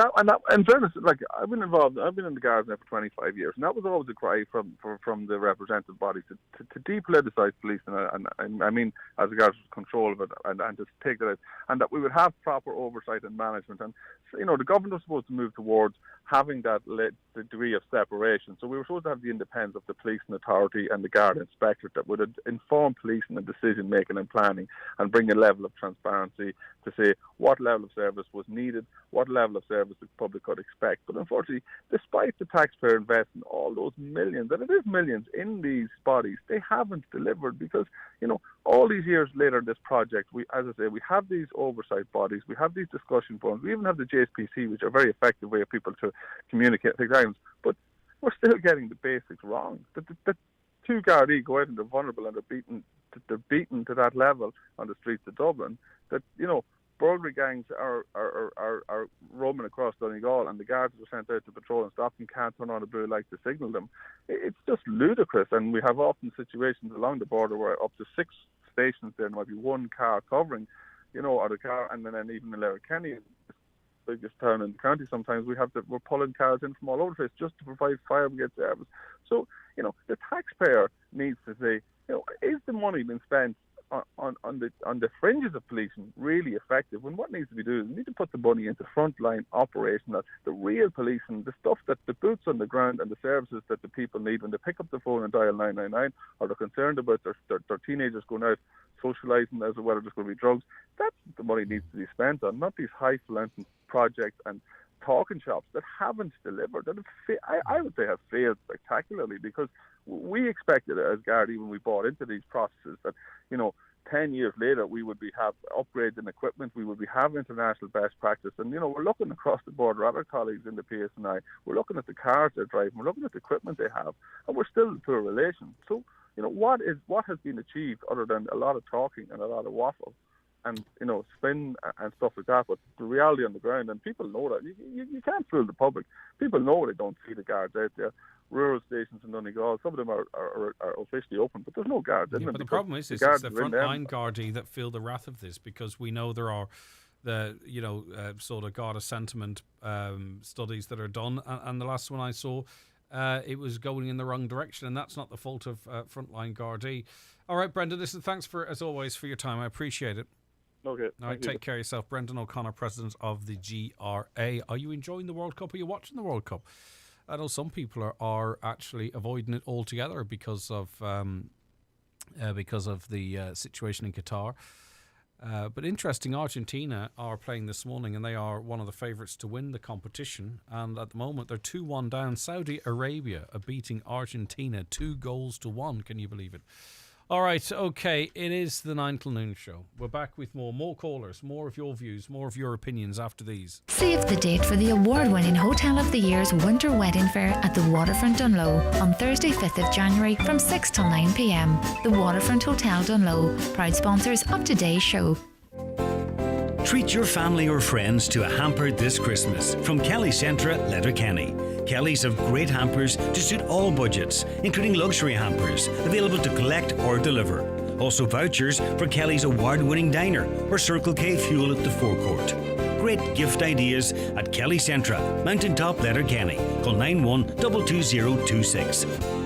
in fairness, I've been in the Guards now for 25 years, and that was always a cry from the representative bodies to depoliticise policing, and I mean, as regards control of it, and to take that out, and that we would have proper oversight and management. And, the government was supposed to move towards having that degree of separation. So we were supposed to have the independence of the policing authority and the Guard inspectorate that would inform policing and decision making and planning, and bring a level of transparency to say what level of service was needed, what level of service the public could expect. But unfortunately, despite the taxpayer investing all those millions, and it is millions, in these bodies, they haven't delivered because, all these years later in this project, we have these oversight bodies, we have these discussion forums, we even have the JSPC, which are a very effective way of people to communicate things, but we're still getting the basics wrong. The two Gardaí go out and they're vulnerable and they're beaten to that level on the streets of Dublin, that, burglary gangs are roaming across Donegal, and the guards are sent out to patrol and stop them, can't turn on a blue light to signal them. It's just ludicrous, and we have often situations along the border where up to 6 stations there might be one car covering, or the car, and then even in Letterkenny, the biggest town in the county, sometimes we're pulling cars in from all over the place just to provide fire brigade service. So, the taxpayer needs to say, is the money being spent on the fringes of policing really effective, when what needs to be done is we need to put the money into frontline operation, the real policing, the stuff that the boots on the ground and the services that the people need when they pick up the phone and dial 999, or they're concerned about their teenagers going out socialising as to whether there's going to be drugs. That's what the money needs to be spent on, not these highfalutin projects and talking shops that haven't delivered, that I would say have failed spectacularly, because we expected as Gardaí when we bought into these processes that 10 years later we would have upgrades in equipment, we would have international best practice, and we're looking across the border at our colleagues in the PSNI, we're looking at the cars they're driving, we're looking at the equipment they have, and we're still in poor relation. So what has been achieved other than a lot of talking and a lot of waffle and spin and stuff like that? But the reality on the ground, and people know that, you can't fool the public. People know they don't see the guards out there. Rural stations in Donegal, some of them are officially open, but there's no guards in them. But the problem is it's the frontline Gardaí that feel the wrath of this, because we know there are the sort of Garda sentiment studies that are done, and the last one I saw, it was going in the wrong direction, and that's not the fault of frontline Gardaí. All right, Brendan, listen, thanks as always for your time. I appreciate it. Okay. All right, take care of yourself. Brendan O'Connor, President of the GRA. Are you enjoying the World Cup? Are you watching the World Cup? I know some people are actually avoiding it altogether because of the situation in Qatar. But interesting, Argentina are playing this morning, and they are one of the favourites to win the competition. And at the moment, they're 2-1 down. Saudi Arabia are beating Argentina 2-1. Can you believe it? All right, okay, it is the 9 till noon show. We're back with more callers, more of your views, more of your opinions after these. Save the date for the award-winning Hotel of the Year's Winter Wedding Fair at the Waterfront Dunloe on Thursday 5th of January from 6 till 9 p.m. The Waterfront Hotel Dunloe, proud sponsors of today's show. Treat your family or friends to a hamper this Christmas from Kelly Centra, Letterkenny. Kelly's have great hampers to suit all budgets, including luxury hampers available to collect or deliver. Also vouchers for Kelly's award-winning diner or Circle K fuel at the forecourt. Great gift ideas at Kelly Centra, Mountaintop, Letterkenny. Call 91-22026.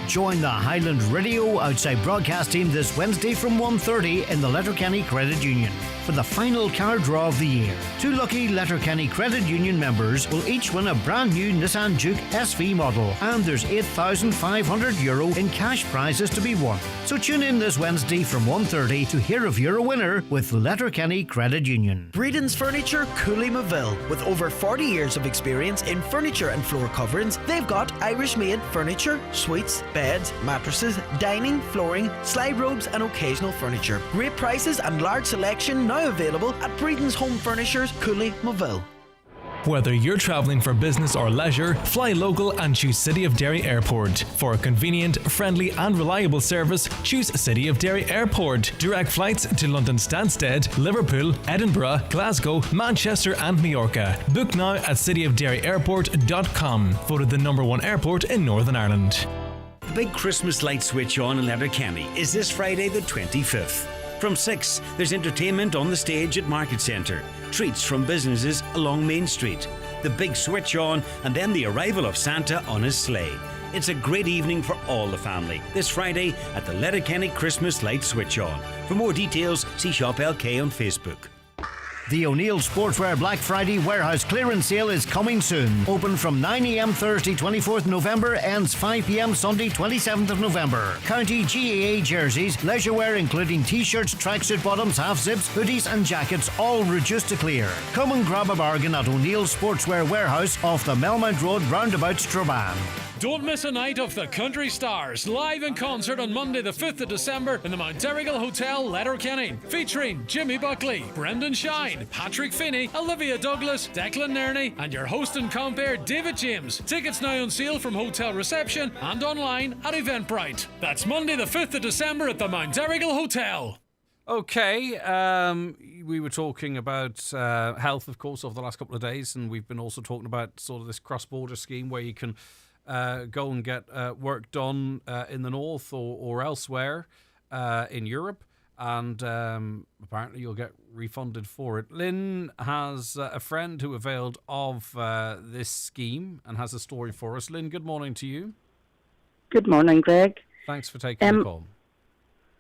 Join the Highland Radio outside broadcast team this Wednesday from 1:30 in the Letterkenny Credit Union for the final car draw of the year. 2 lucky Letterkenny Credit Union members will each win a brand new Nissan Juke SV model, and there's €8,500 in cash prizes to be won. So tune in this Wednesday from 1:30 to hear if you're a winner with Letterkenny Credit Union. Breedon's Furniture, Cooley-Maville. With over 40 years of experience in furniture and floor coverings, they've got Irish-made furniture, suites, beds, mattresses, dining, flooring, slide robes and occasional furniture. Great prices and large selection now available at Breedon's Home Furnishers, Cooley-Maville. Whether you're travelling for business or leisure, fly local and choose City of Derry Airport. For a convenient, friendly and reliable service, choose City of Derry Airport. Direct flights to London Stansted, Liverpool, Edinburgh, Glasgow, Manchester and Majorca. Book now at cityofderryairport.com. Voted the #1 airport in Northern Ireland. The big Christmas light switch on in Letterkenny is this Friday the 25th. From 6, there's entertainment on the stage at Market Centre, treats from businesses along Main Street, the big switch on, and then the arrival of Santa on his sleigh. It's a great evening for all the family this Friday at the Letterkenny Christmas Light Switch On. For more details, see Shop LK on Facebook. The O'Neill Sportswear Black Friday warehouse clearance sale is coming soon. Open from 9 a.m. Thursday 24th November, ends 5 p.m. Sunday 27th of November. County GAA jerseys, leisure wear including t-shirts, tracksuit bottoms, half zips, hoodies and jackets, all reduced to clear. Come and grab a bargain at O'Neill Sportswear Warehouse off the Melmount Road roundabout Strabane. Don't miss a night of the Country Stars live in concert on Monday the 5th of December in the Mount Errigal Hotel, Letterkenny, featuring Jimmy Buckley, Brendan Shine, Patrick Finney, Olivia Douglas, Declan Nerney and your host and compere David James. Tickets now on sale from hotel reception and online at Eventbrite. That's Monday the 5th of December at the Mount Errigal Hotel. Okay, we were talking about health, of course, over the last couple of days, and we've been also talking about sort of this cross-border scheme where you can go and get work done in the north or elsewhere in Europe, and apparently you'll get refunded for it. Lynn has a friend who availed of this scheme and has a story for us. Lynn, good morning to you. Good morning, Greg. Thanks for taking the call.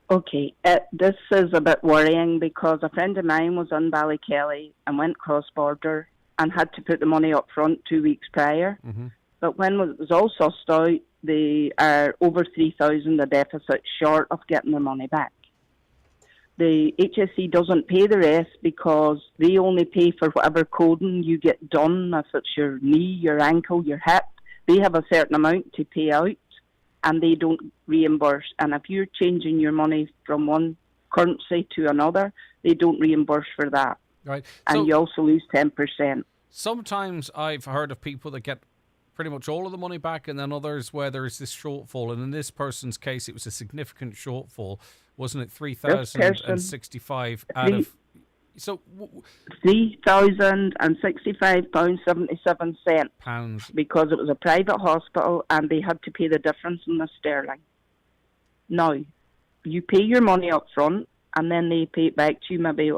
Okay, this is a bit worrying because a friend of mine was on Ballykelly and went cross-border and had to put the money up front 2 weeks prior. Mm-hmm. But when it was all sussed out, they are over 3,000 a deficit short of getting their money back. The HSE doesn't pay the rest because they only pay for whatever coding you get done, if it's your knee, your ankle, your hip. They have a certain amount to pay out and they don't reimburse. And if you're changing your money from one currency to another, they don't reimburse for that. Right. And you also lose 10%. Sometimes I've heard of people that get pretty much all of the money back, and then others where there is this shortfall. And in this person's case, it was a significant shortfall, wasn't it? 3,065 out of. So £3,065.77 because it was a private hospital and they had to pay the difference in the sterling. Now, you pay your money up front and then they pay it back to you maybe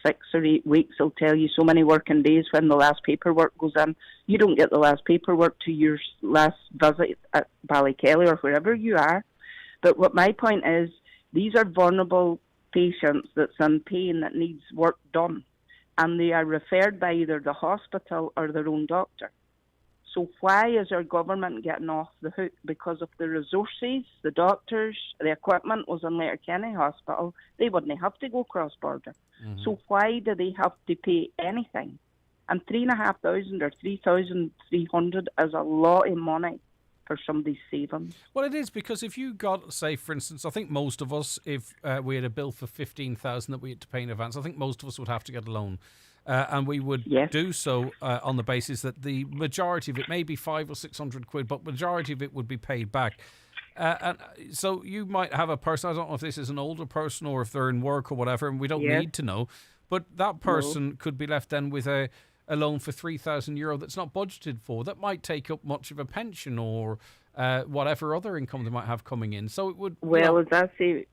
6 or 8 weeks. They'll tell you so many working days when the last paperwork goes in. You don't get the last paperwork to your last visit at Ballykelly or wherever you are. But what my point is, these are vulnerable patients that's in pain that needs work done, and they are referred by either the hospital or their own doctor. So why is our government getting off the hook? Because of the resources, the doctors, the equipment was in Letterkenny Hospital. They wouldn't have to go cross-border. Mm-hmm. So why do they have to pay anything? And 3,500 or 3,300 is a lot of money for somebody's savings. Well, it is, because if you got, say, for instance, I think most of us, if we had a bill for 15,000 that we had to pay in advance, I think most of us would have to get a loan. And we would do so on the basis that the majority of it, maybe 500 or 600 quid, but majority of it would be paid back. And so you might have a person, I don't know if this is an older person or if they're in work or whatever, and we don't need to know, but that person could be left then with a loan for €3,000 that's not budgeted for. That might take up much of a pension or whatever other income they might have coming in. So it would... Well, as I say...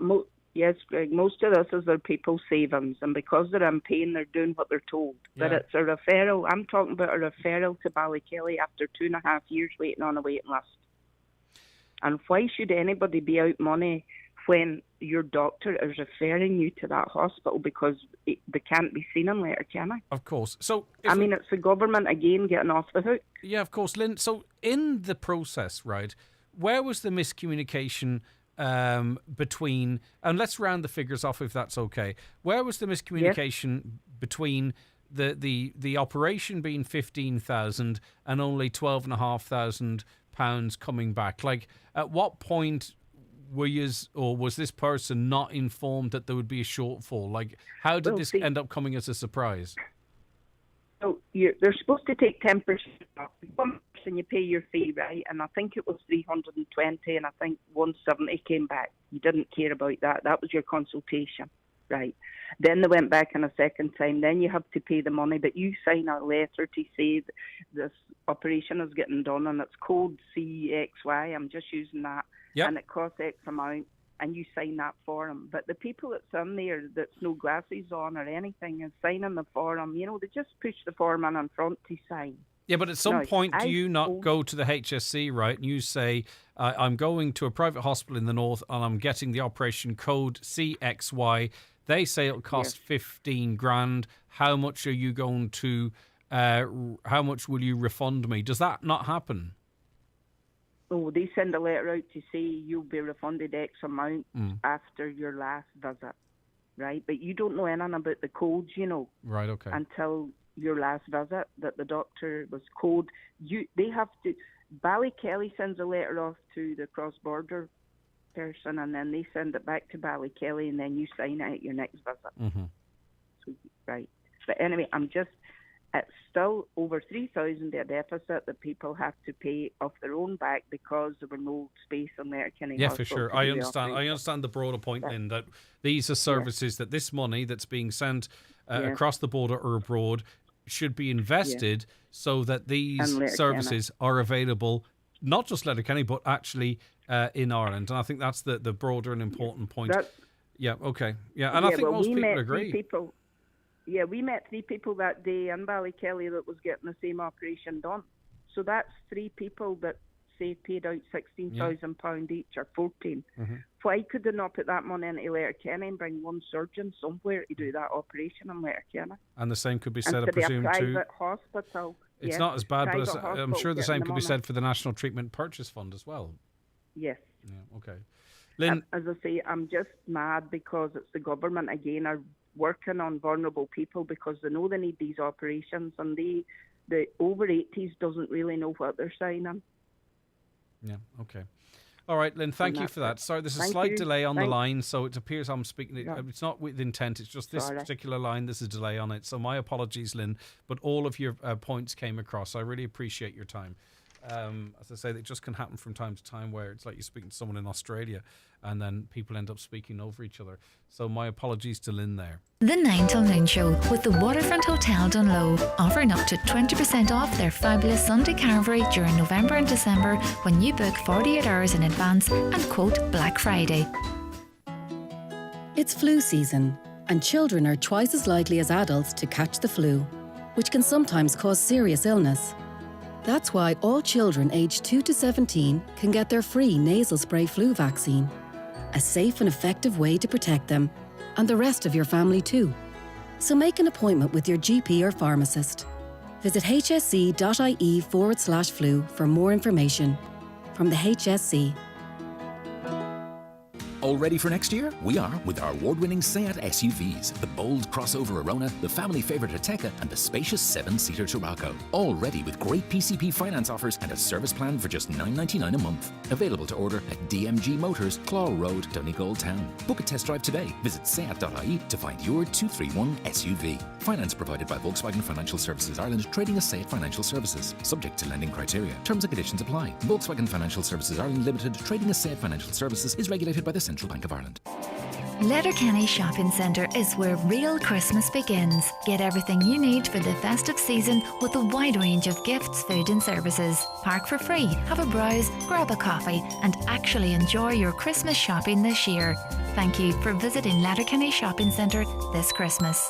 Yes, Greg, most of this is their people's savings, and because they're in pain, they're doing what they're told. But it's a referral. I'm talking about a referral to Ballykelly after 2.5 years waiting on a waiting list. And why should anybody be out money when your doctor is referring you to that hospital because they can't be seen in Letterkenny? Of course. So it's the government again getting off the hook. Yeah, of course, Lynn. So in the process, right, where was the miscommunication between, and let's round the figures off if that's okay, where was the miscommunication between the operation being 15,000 and only £12,500 coming back? Like, at what point were you, or was this person not informed that there would be a shortfall? Like, how did this end up coming as a surprise? So they're supposed to take 10% off. One person you pay your fee, right? And I think it was 320, and I think 170 came back. You didn't care about that. That was your consultation, right? Then they went back in a second time. Then you have to pay the money, but you sign a letter to say that this operation is getting done, and it's code CXY. I'm just using that, and it costs X amount. And you sign that form. But the people that's in there that's no glasses on or anything is signing the form. You know, they just push the form in front to sign. Yeah, but at some point, do you not go to the HSC, right, and you say, I'm going to a private hospital in the north and I'm getting the operation code CXY. They say it'll cost 15 grand. How much are you going to, how much will you refund me? Does that not happen? Oh, they send a letter out to say you'll be refunded X amount after your last visit, right? But you don't know anything about the codes, you know. Right, okay. Until your last visit, that the doctor was code. They have to... Ballykelly sends a letter off to the cross-border person, and then they send it back to Ballykelly, and then you sign it at your next visit. Mm-hmm. So, right. But anyway, it's still over 3,000 a deficit that people have to pay off their own back because there were no space in there. Yeah, for sure. I understand the broader point, Lynn, that these are services that this money that's being sent across the border or abroad should be invested so that these services are available, not just Letterkenny, but actually in Ireland. And I think that's the broader and important point. Yeah, okay. Yeah, and I think most people agree. We met 3 people that day in Ballykelly that was getting the same operation done. So that's 3 people that, say, paid out £16,000 each or 14. Mm-hmm. Why could they not put that money into Letterkenny and bring one surgeon somewhere to do that operation in Letterkenny? And the same could be said, I presume, to a private hospital. It's not as bad, but I'm sure the same could be said for the National Treatment Purchase Fund as well. Yes. Yeah, okay. Lynn, as I say, I'm just mad because it's the government again are working on vulnerable people because they know they need these operations, and the over 80s doesn't really know what they're signing. Yeah, okay. All right, Lynn, thank you for that. Sorry, there's a slight delay on the line, so it appears I'm speaking. It's not with intent, it's just this particular line, there's a delay on it. So my apologies, Lynn, but all of your points came across. I really appreciate your time. As I say, it just can happen from time to time where it's like you're speaking to someone in Australia and then people end up speaking over each other. So my apologies to Lynn there. The 9 till Noon Show with the Waterfront Hotel Dunlow, offering up to 20% off their fabulous Sunday carvery during November and December when you book 48 hours in advance and quote Black Friday. It's flu season, and children are twice as likely as adults to catch the flu, which can sometimes cause serious illness. That's why all children aged 2 to 17 can get their free nasal spray flu vaccine, a safe and effective way to protect them and the rest of your family too. So make an appointment with your GP or pharmacist. Visit hsc.ie/flu for more information. From the HSC. All ready for next year? We are with our award-winning Seat SUVs, the bold crossover Arona, the family favourite Ateca, and the spacious 7-seater Tarraco. All ready with great PCP finance offers and a service plan for just $9.99 a month. Available to order at DMG Motors, Claw Road, Donegal Town. Book a test drive today. Visit seat.ie to find your 231 SUV. Finance provided by Volkswagen Financial Services Ireland, trading as Seat Financial Services. Subject to lending criteria. Terms and conditions apply. Volkswagen Financial Services Ireland Limited, trading as Seat Financial Services, is regulated by the Central Bank of Ireland. Letterkenny Shopping Centre is where real Christmas begins. Get everything you need for the festive season with a wide range of gifts, food and services. Park for free, have a browse, grab a coffee and actually enjoy your Christmas shopping this year. Thank you for visiting Letterkenny Shopping Centre this Christmas.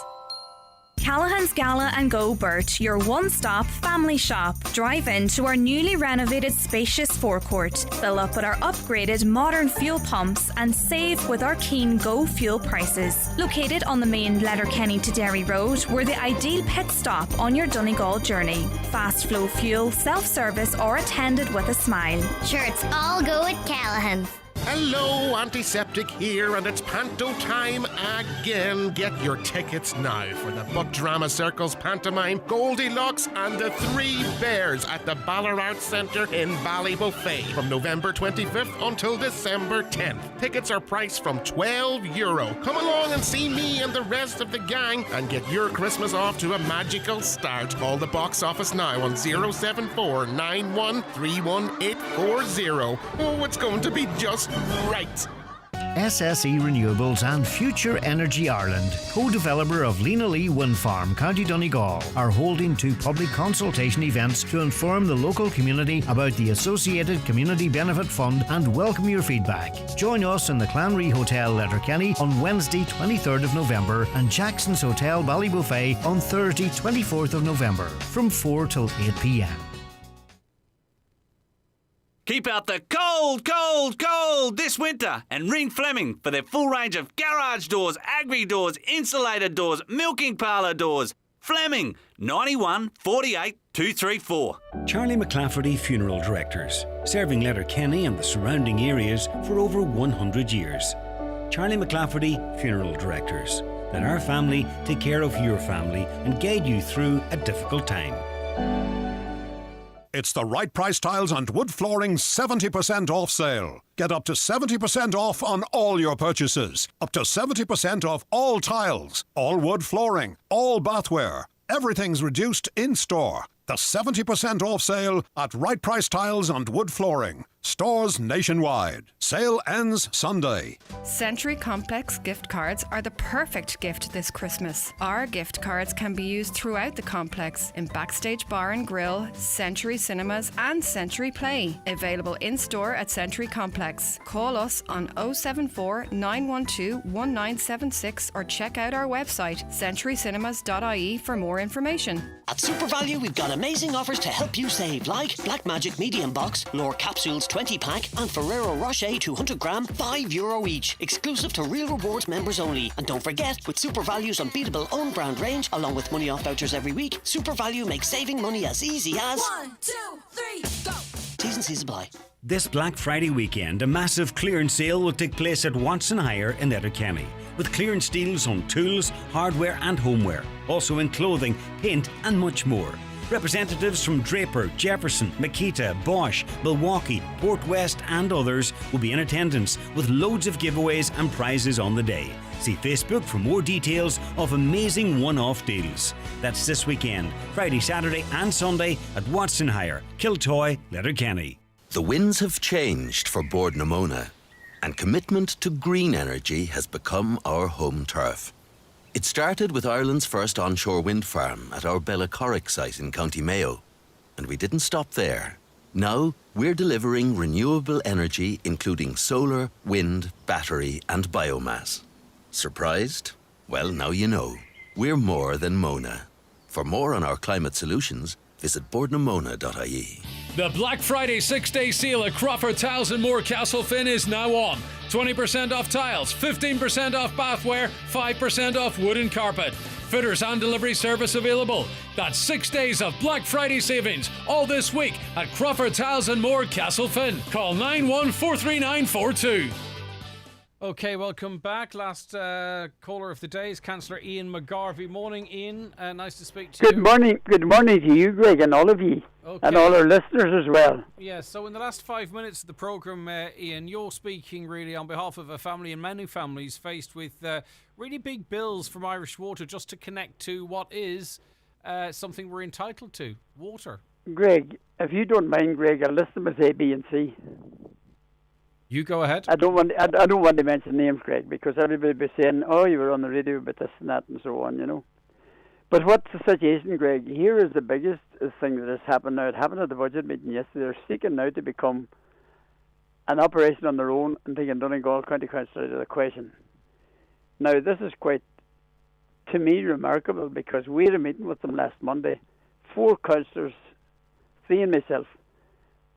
Callahan's Gala and Go Burt, your one-stop family shop. Drive into our newly renovated spacious forecourt. Fill up with our upgraded modern fuel pumps and save with our keen Go Fuel prices. Located on the main Letterkenny to Derry Road, we're the ideal pit stop on your Donegal journey. Fast flow fuel, self-service or attended with a smile. Sure, it's all go at Callahan's. Hello, Antiseptic here, and it's Panto time again. Get your tickets now for the Buck Drama Circle's pantomime Goldilocks and the Three Bears at the Ballarat Centre in Ballybuffet from November 25th until December 10th. Tickets are priced from €12. Come along and see me and the rest of the gang and get your Christmas off to a magical start. Call the box office now on 074 9131 840. Oh, it's going to be just right. SSE Renewables and Future Energy Ireland, co-developer of Lena Lee Wind Farm, County Donegal, are holding 2 public consultation events to inform the local community about the associated Community Benefit Fund and welcome your feedback. Join us in the Clanry Hotel, Letterkenny on Wednesday 23rd of November and Jackson's Hotel, Ballybuffet on Thursday 24th of November from 4 till 8 p.m. Keep out the cold this winter and ring Fleming for their full range of garage doors, agri doors, insulated doors, milking parlour doors. Fleming, 91 48 234. Charlie McClafferty Funeral Directors, serving Letterkenny and the surrounding areas for over 100 years. Charlie McClafferty Funeral Directors. Let our family take care of your family and guide you through a difficult time. It's the Right Price Tiles and Wood Flooring 70% off sale. Get up to 70% off on all your purchases. Up to 70% off all tiles, all wood flooring, all bathware. Everything's reduced in store. The 70% off sale at Right Price Tiles and Wood Flooring. Stores nationwide. Sale ends Sunday. Century Complex gift cards are the perfect gift this Christmas. Our gift cards can be used throughout the complex in Backstage Bar and Grill, Century Cinemas and Century Play. Available in-store at Century Complex. Call us on 074 912 1976 or check out our website centurycinemas.ie for more information. At Super Value, we've got amazing offers to help you save, like Black Magic Medium Box, Lore Capsules 20-pack and Ferrero Rocher 200 gram, €5 each. Exclusive to Real Rewards members only. And don't forget, with Super Value's unbeatable own brand range, along with money off vouchers every week, Super Value makes saving money as easy as 1, 2, 3, go! T's and C's apply. This Black Friday weekend, a massive clearance sale will take place at Watson Hire in Letterkenny, with clearance deals on tools, hardware and homeware, also in clothing, paint and much more. Representatives from Draper, Jefferson, Makita, Bosch, Milwaukee, Port West and others will be in attendance with loads of giveaways and prizes on the day. See Facebook for more details of amazing one-off deals. That's this weekend, Friday, Saturday and Sunday at Watson Hire, Kiltoy, Letterkenny. The winds have changed for Bord na Móna, and commitment to green energy has become our home turf. It started with Ireland's first onshore wind farm at our Bellacorrick site in County Mayo. And we didn't stop there. Now, we're delivering renewable energy including solar, wind, battery and biomass. Surprised? Well, now you know. We're more than Mona. For more on our climate solutions, visit bordnamona.ie. The Black Friday 6-day sale at Crawford Tiles and More Castlefin is now on. 20% off tiles, 15% off bathware, 5% off wooden carpet, Fitters and delivery service available. That's 6 days of Black Friday savings all this week at Crawford Tiles and More, Castlefin. Call 914392. Okay, welcome back. Last caller of the day is Councillor Ian McGarvey. Morning, Ian. Nice to speak to you. Good morning. Good morning to you, Greg, and all of you, and all our listeners as well. Yeah, so in the last 5 minutes of the programme, Ian, you're speaking really on behalf of a family and many families faced with really big bills from Irish Water just to connect to what is something we're entitled to, water. Greg, if you don't mind, Greg, I'll list them as A, B and C. You go ahead. I don't want to mention names, Greg, because everybody will be saying, oh, you were on the radio about this and that and so on, you know. But what's the situation, Greg? Here is the biggest thing that has happened now. It happened at the budget meeting yesterday. They're seeking now to become an operation on their own and taking Donegal County Council out of the question. Now, this is quite, to me, remarkable, because we had a meeting with them last Monday. 4 councillors, 3 and myself.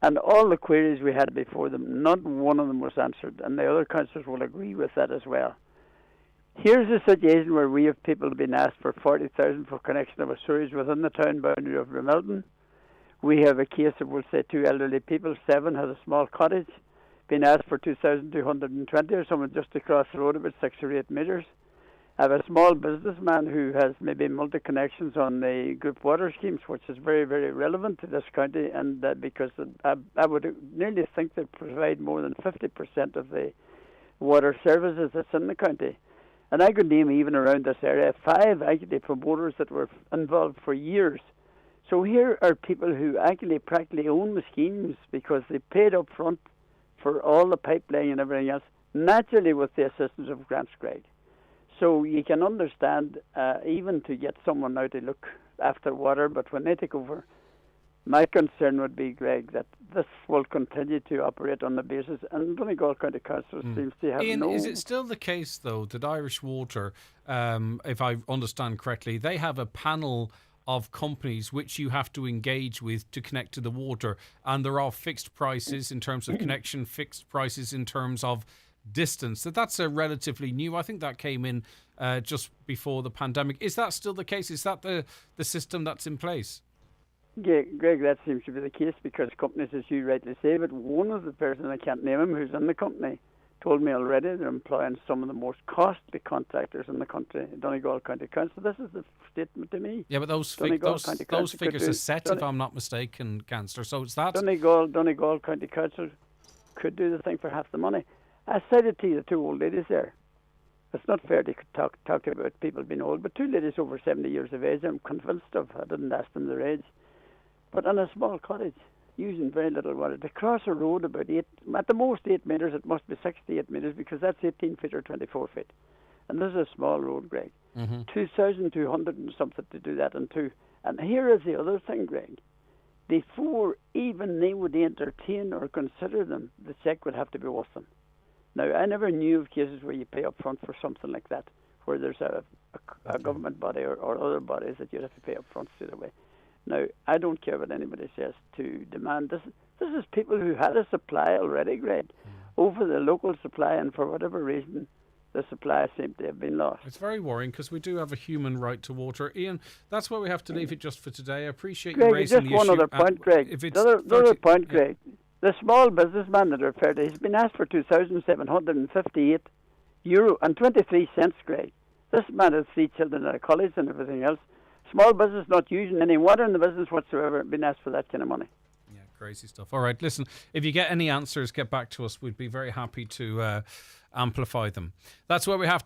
And all the queries we had before them, not one of them was answered. And the other councillors will agree with that as well. Here's a situation where we have people being asked for 40,000 for connection of a sewage within the town boundary of Remilton. We have a case of, we'll say, 2 elderly people. 7 has a small cottage, being asked for 2,220, or someone just across the road about 6 or 8 metres. I have a small businessman who has maybe multi-connections on the group water schemes, which is very, very relevant to this county, and because I would nearly think they provide more than 50% of the water services that's in the county. And I could name, even around this area, 5 actually promoters that were involved for years. So here are people who actually practically own the schemes because they paid up front for all the pipeline and everything else, naturally with the assistance of Grants, Greg. So you can understand, even to get someone now to look after water, but when they take over, my concern would be, Greg, that this will continue to operate on the basis, and Donegal County Council seems to have Ian, no... is it still the case, though, that Irish Water, if I understand correctly, they have a panel of companies which you have to engage with to connect to the water, and there are fixed prices in terms of connection, fixed prices in terms of distance? That's a relatively new. I think that came in just before the pandemic. Is that still the case? Is that the system that's in place? Yeah, Greg, that seems to be the case because companies, as you rightly say, but one of the persons, I can't name him, who's in the company, told me already they're employing some of the most costly contractors in the country, Donegal County Council. This is the statement to me. Yeah, but those figures are set, if I'm not mistaken, Councillor. So it's that Donegal County Council could do the thing for half the money. I cited to you the 2 old ladies there. It's not fair to talk about people being old, but 2 ladies over 70 years of age, I'm convinced of. I didn't ask them their age. But in a small cottage, using very little water, to cross a road about 8, at the most 8 metres, it must be 68 metres, because that's 18 feet or 24 feet. And this is a small road, Greg. 2,200 and something to do that in 2. And here is the other thing, Greg. Before even they would entertain or consider them, the cheque would have to be worth them. Now, I never knew of cases where you pay up front for something like that, where there's a government body or other bodies that you have to pay up front straight away. Now, I don't care what anybody says to demand. This is people who had a supply already, Greg, over the local supply, and for whatever reason, the supply seemed to have been lost. It's very worrying because we do have a human right to water. Ian, that's where we have to leave it just for today. I appreciate Greg, you raising just the one issue. other point, Greg. The other point, Greg. The small businessman that referred to, he's been asked for €2,758 and 23 cents, Greg. This man has 3 children at a college and everything else. Small business not using any water in the business whatsoever, been asked for that kind of money. Yeah, crazy stuff. All right, listen, if you get any answers, get back to us. We'd be very happy to amplify them. That's where we have